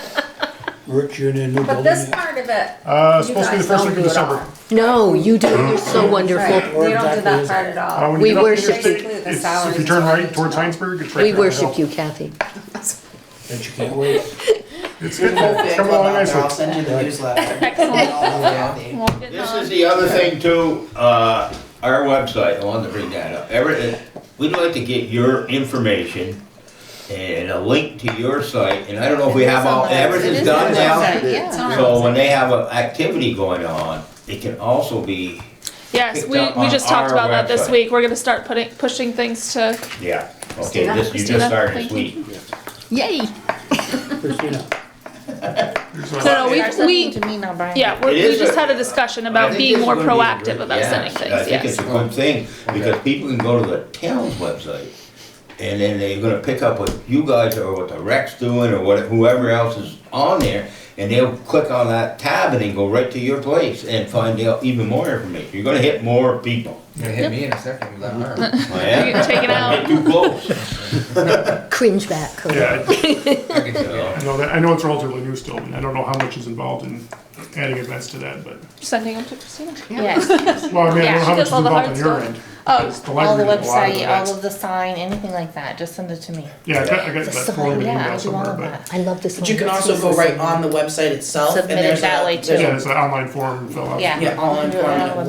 Rich, you're in a new But building. this part of it. supposed you to be the guys first don't week of do it December. all. No, you do, you're so wonderful. Right, you don't do that part at all. When We you get up worship Interstate, you. The it's- salaries if you turn is all right you towards know. Heinsberg, it's right We there on the worship hill. you, Kathy. Bet you can't wait. It's coming along nicely. I'll send you the newsletter. Excellent. Won't get This on. is the other thing too, our website, I wanted to bring that up. We'd like to get your information and a link to your site, and I don't know if we have everything's done now. So when they have an activity going on, it can also be, Yes, picked we up on just talked our about that this website. week. We're gonna start pushing things to, yeah, okay, Christina? you just Christina, started this thank you. week. Yay. There's no, Start sending we, to me now, Brian. yeah, It we is just a- had a discussion I about think being this more is gonna be a proactive great- about yes, sending things, I think it's yes. a good thing, because people can go to the town's website, and then they're gonna pick up what you guys or what the rec's doing, or what whoever else is on there, and they'll click on that tab and then go right to your place and find out even more information. You're gonna hit more people. You're gonna hit me in a second with that arm. Oh, yeah? You're getting taken out. Get too close. Cringe back, Cody. Yeah, I can tell you. I know it's relatively new still, and I don't know how much is involved in adding events to that, but, Sending them to Christina. Yes. well, I mean, I Yeah, don't know she how much does is all the involved hard on your stuff. end. Oh, Because All the library does a lot of website, events. all of the sign, anything like that, just send it to me. Yeah, I got The that sign, form in yeah, email I'll do all somewhere, of but, that. I love this one. But you can Let's also use go this right one. on the website itself, and Submit it there's that way, too. yeah, it's an online form, fill out. Yeah. Yeah, all in Do it on the one, website.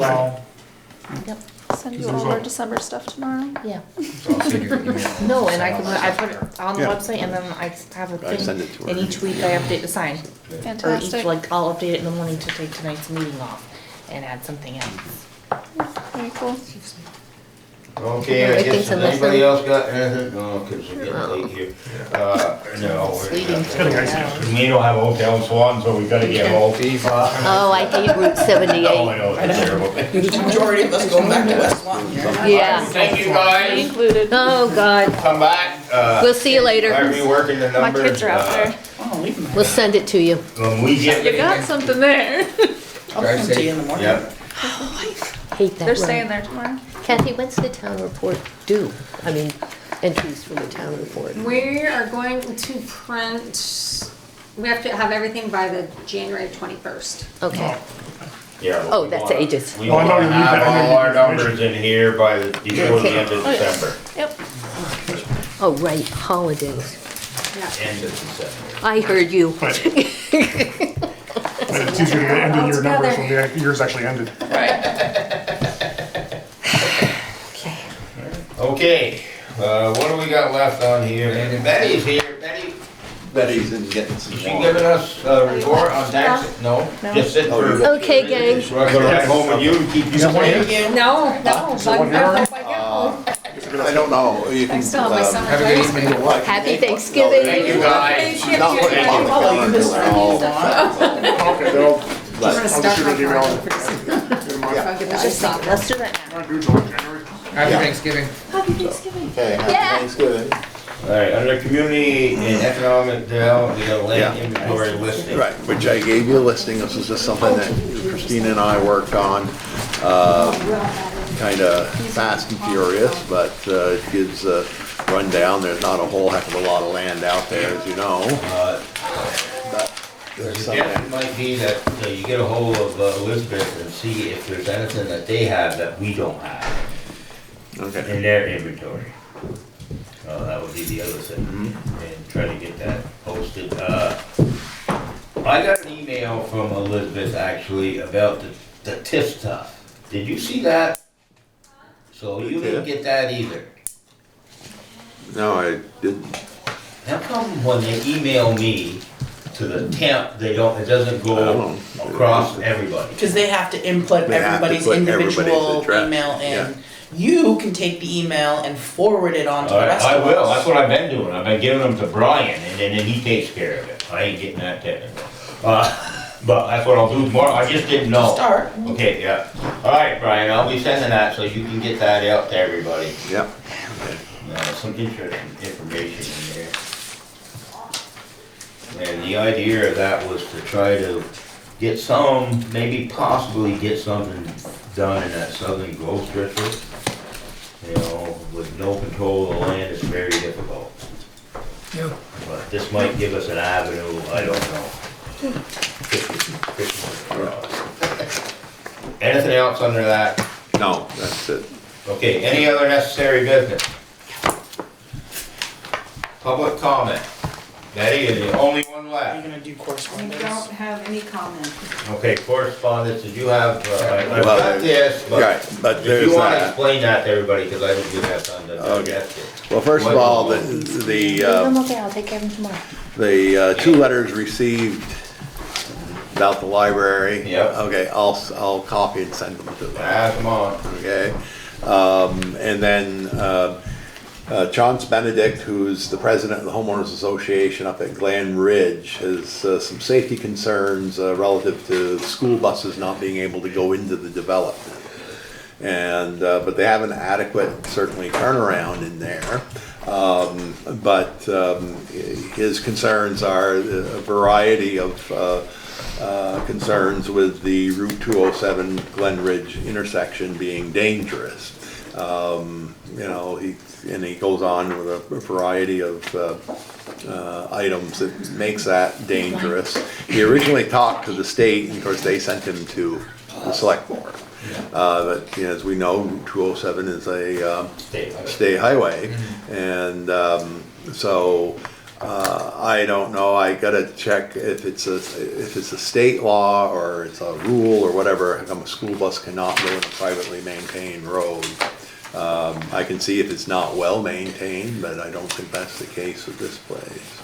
well, Send you There's all our all- December stuff tomorrow. Yeah. So I'll send you an email. No, and I Send can, all I that put stuff it on the Yeah. website, and then I have a I send thing, it to her. and each week I update the sign. Or each, Fantastic. like, I'll update it in the morning to take tonight's meeting off, and add something else. Very cool. Okay, I I guess, think has so, anybody listen. else got anything? No, cause it's getting late here. No, It's getting icy. we don't have a hotel in Swanton, so we gotta get home. Oh, I hate Route Oh, I 78. know, it's terrible. the majority of us going back to West Swanton here. Yeah. Thank you Me guys, included. Oh, God. come back, We'll see you later. I'm reworking the My numbers. kids are out there. Oh, leave them. We'll send it to you. When we You get, got something there. I'll Drive come to safe. you in the morning. yep, Hate that They're road. staying there tomorrow. Kathy, when's the town report due? I mean, entries for the town report. We are going to print, we have to have everything by the January 21st. Okay. yeah. but Oh, we that's wanna- ages. We Oh, I know wanna you need that. have I know you all our need that numbers in here by before the end of Oh, yeah. December, Yep. Oh, right, holidays. Yeah. end of December. I heard you. But It's easier to get end of year numbers when the year's actually ended. Okay, what do we got left on here? And Betty's here, Betty's in getting some is she water. giving us a report on tax? No? Just sitting for. Okay, gang. So I'm gonna head home with you and keep you safe. No, no, Is there one here already? I don't know, you can. I still have my summer Have a good dress. evening. Happy Thanksgiving. Thank you guys. Not putting it on the calendar, they're all- Okay, then I'll I'm gonna just start shoot my an email. car pretty soon. I'll get the ice off. Let's do that now. Wanna do July, January? Happy Thanksgiving. Happy Thanksgiving. Okay, happy Yeah. Thanksgiving. Alright, under community and economic development, we got a land Yeah. inventory listing. Right, which I gave you a listing, this is just something that Christina and I worked on, kinda fast and furious, but it gives a rundown, there's not a whole heck of a lot of land out there, as you know. But The there's some. suggestion might be that you get a hold of Elizabeth and see if there's anything that they have that we don't have Okay. in their inventory. That would be the other thing, and try to get that posted. I got an email from Elizabeth actually about the TIF stuff. Did you see that? So you didn't get that either. No, I didn't. How come when they email me to the temp, it doesn't I don't go know. across everybody? Because they have to input They have to everybody's put everybody's individual address, email yeah. in. You can take the email and forward it on to the rest I of will, us. that's what I've been doing, I've been giving them to Brian, and then he takes care of it, I ain't getting that technical. But that's what I'll do tomorrow, I just didn't know. Start. Okay, yeah, alright, Brian, I'll be sending that so you can get that out to everybody. Yep. Some interesting information in there. And the idea of that was to try to get maybe possibly get something done in that southern growth district. You know, with no control of the land, it's very difficult. Yeah. But this might give us an avenue, I don't know. Anything else under that? No, that's it. Okay, any other necessary business? Public comment. Betty is the only one Are you left. gonna do I correspondence? don't have any comment. Okay, correspondence, did you have, I've Well, got this, Right, but but if there's you wanna that. explain that to everybody, because I didn't give that time to Okay. digest it. Well, first of all, I'm okay, I'll take care of them tomorrow. the two letters received about the library. Yep. Okay, I'll copy and send them to them. Pass them on. Okay, and then, Chauncey Benedict, who's the president of the homeowners association up at Glen Ridge, has some safety concerns relative to school buses not being able to go into the development. And, but they have an adequate, certainly, turnaround in there. But his concerns are a variety of concerns with the Route 207 Glen Ridge intersection being dangerous. You know, he goes on with a variety of items that makes that dangerous. He originally talked to the state, and of course they sent him to the select board. But you know, as we know, Route 207 is a state highway, and so I don't know. I gotta check if it's a state law or it's a rule or whatever. How come a school bus cannot go in a privately maintained road? I can see if it's not well maintained, but I don't think that's the case with this place.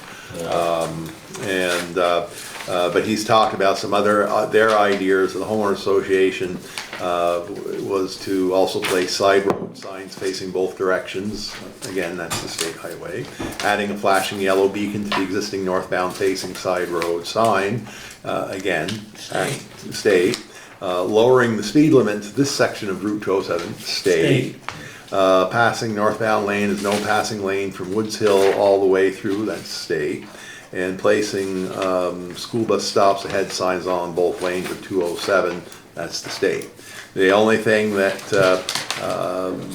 But he's talked about some other, their ideas of the homeowner association was to also place side road signs facing both directions. Again, that's the state highway. Adding a flashing yellow beacon to the existing northbound facing side road sign. Again, state. Lowering the speed limit to this section of Route 207, state. Passing northbound lane is no passing lane from Woods Hill all the way through, that's state. And placing school bus stops ahead signs on both lanes of 207, that's the state. The only thing that,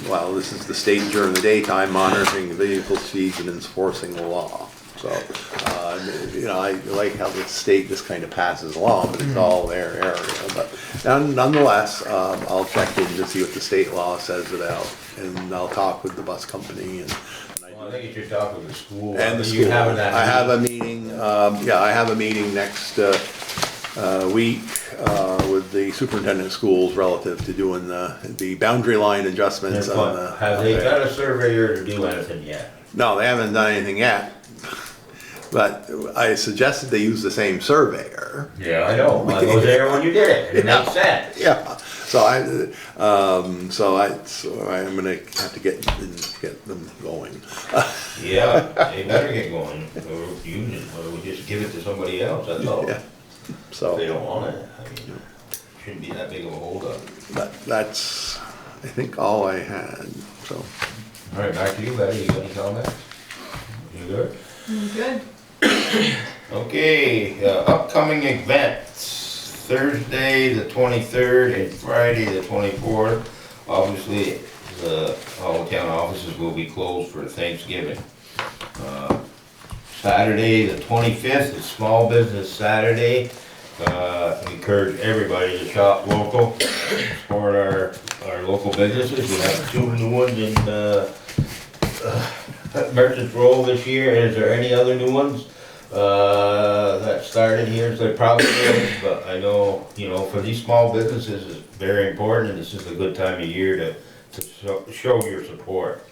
well, this is the state during the daytime monitoring the vehicle speeds and enforcing the law. So, you know, I like how the state just kind of passes along, but it's all their area. But nonetheless, I'll check in to see what the state law says about, and I'll talk with the bus company. And think you should talk with the school. And the You school. having that I have a meeting? meeting, I have a meeting next week with the superintendent of schools relative to doing the boundary line adjustments on the. Have they got a surveyor to do anything yet? No, they haven't done anything yet. But I suggested they use the same surveyor. Yeah, I know. I was there when you did it. It makes sense. Yeah, so I'm gonna have to get them going. Yeah, they better get going, or union, or we just give it to somebody else, that's all. Yeah. If So, they don't want it, I mean, shouldn't be that big of a holdup. that's, I think, all I had, so. All right, back to you, Betty, you got any comments? You good? Good. Okay, upcoming events, Thursday, the 23rd, and Friday, the 24th. Obviously, all the town offices will be closed for Thanksgiving. Saturday, the 25th, is Small Business Saturday. Encourage everybody to shop local, support our local businesses. We have 2 new ones in Merchants Row this year. Is there any other new ones that started here? So probably is, but I know, for these small businesses, it's very important, and this is a good time of year to show your support.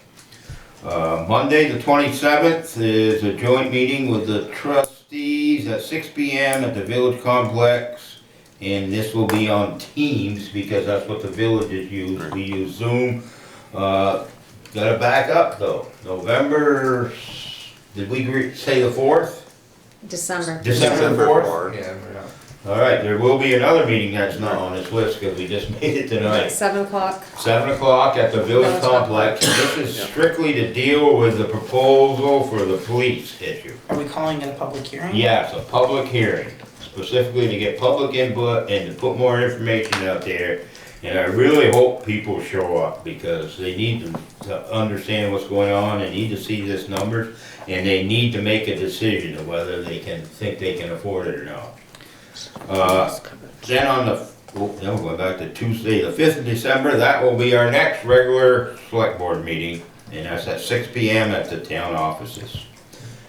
Monday, the 27th, is a joint meeting with the trustees at 6 p.m. at the Village Complex. And this will be on Teams, because that's what the villages use. We use Zoom. Gotta back up though. November, did we say the 4th? December. December 4th? Yeah, All right, there will be another meeting that's not on this list, because we just made it tonight. 7 o'clock. 7 o'clock at the Village Complex. This is strictly to deal with the proposal for the police issue. Are we calling it a public hearing? Yeah, it's a public hearing, specifically to get public input and to put more information out there. And I really hope people show up, because they need to understand what's going on, they need to see this numbers, and they need to make a decision of whether they think they can afford it or not. Then on going back to Tuesday, the 5th of December, that will be our next regular select board meeting, and that's at 6 p.m. at the town offices.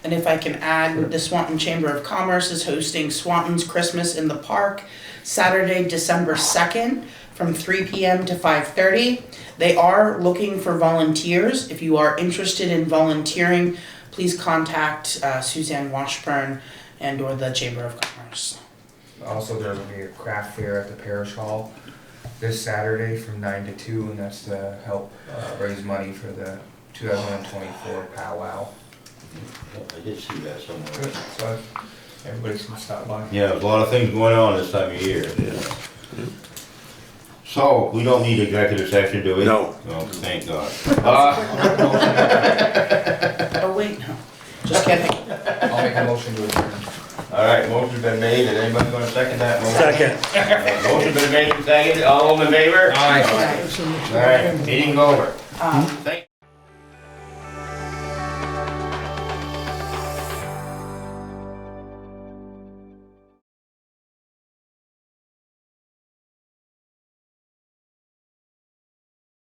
And if I can add, the Swanton Chamber of Commerce is hosting Swanton's Christmas in the Park, Saturday, December 2nd, from 3 p.m. to 5:30. They are looking for volunteers. If you are interested in volunteering, please contact Suzanne Washburn and/or the Chamber of Commerce. Also, there will be a craft fair at the parish hall this Saturday from 9 to 2, and that's to help raise money for the 2024 powwow. I did see that somewhere. So everybody can stop by. Yeah, there's a lot of things going on this time of year. So, we don't need executive session, do we? No. Oh, thank God. Oh, wait, no. Just kidding. I'll make a motion to adjourn. All right, motion's been made, is anybody gonna second that motion? Second. Motion's been made and seconded, all in favor? Aye. All right, meeting over. Um, Thank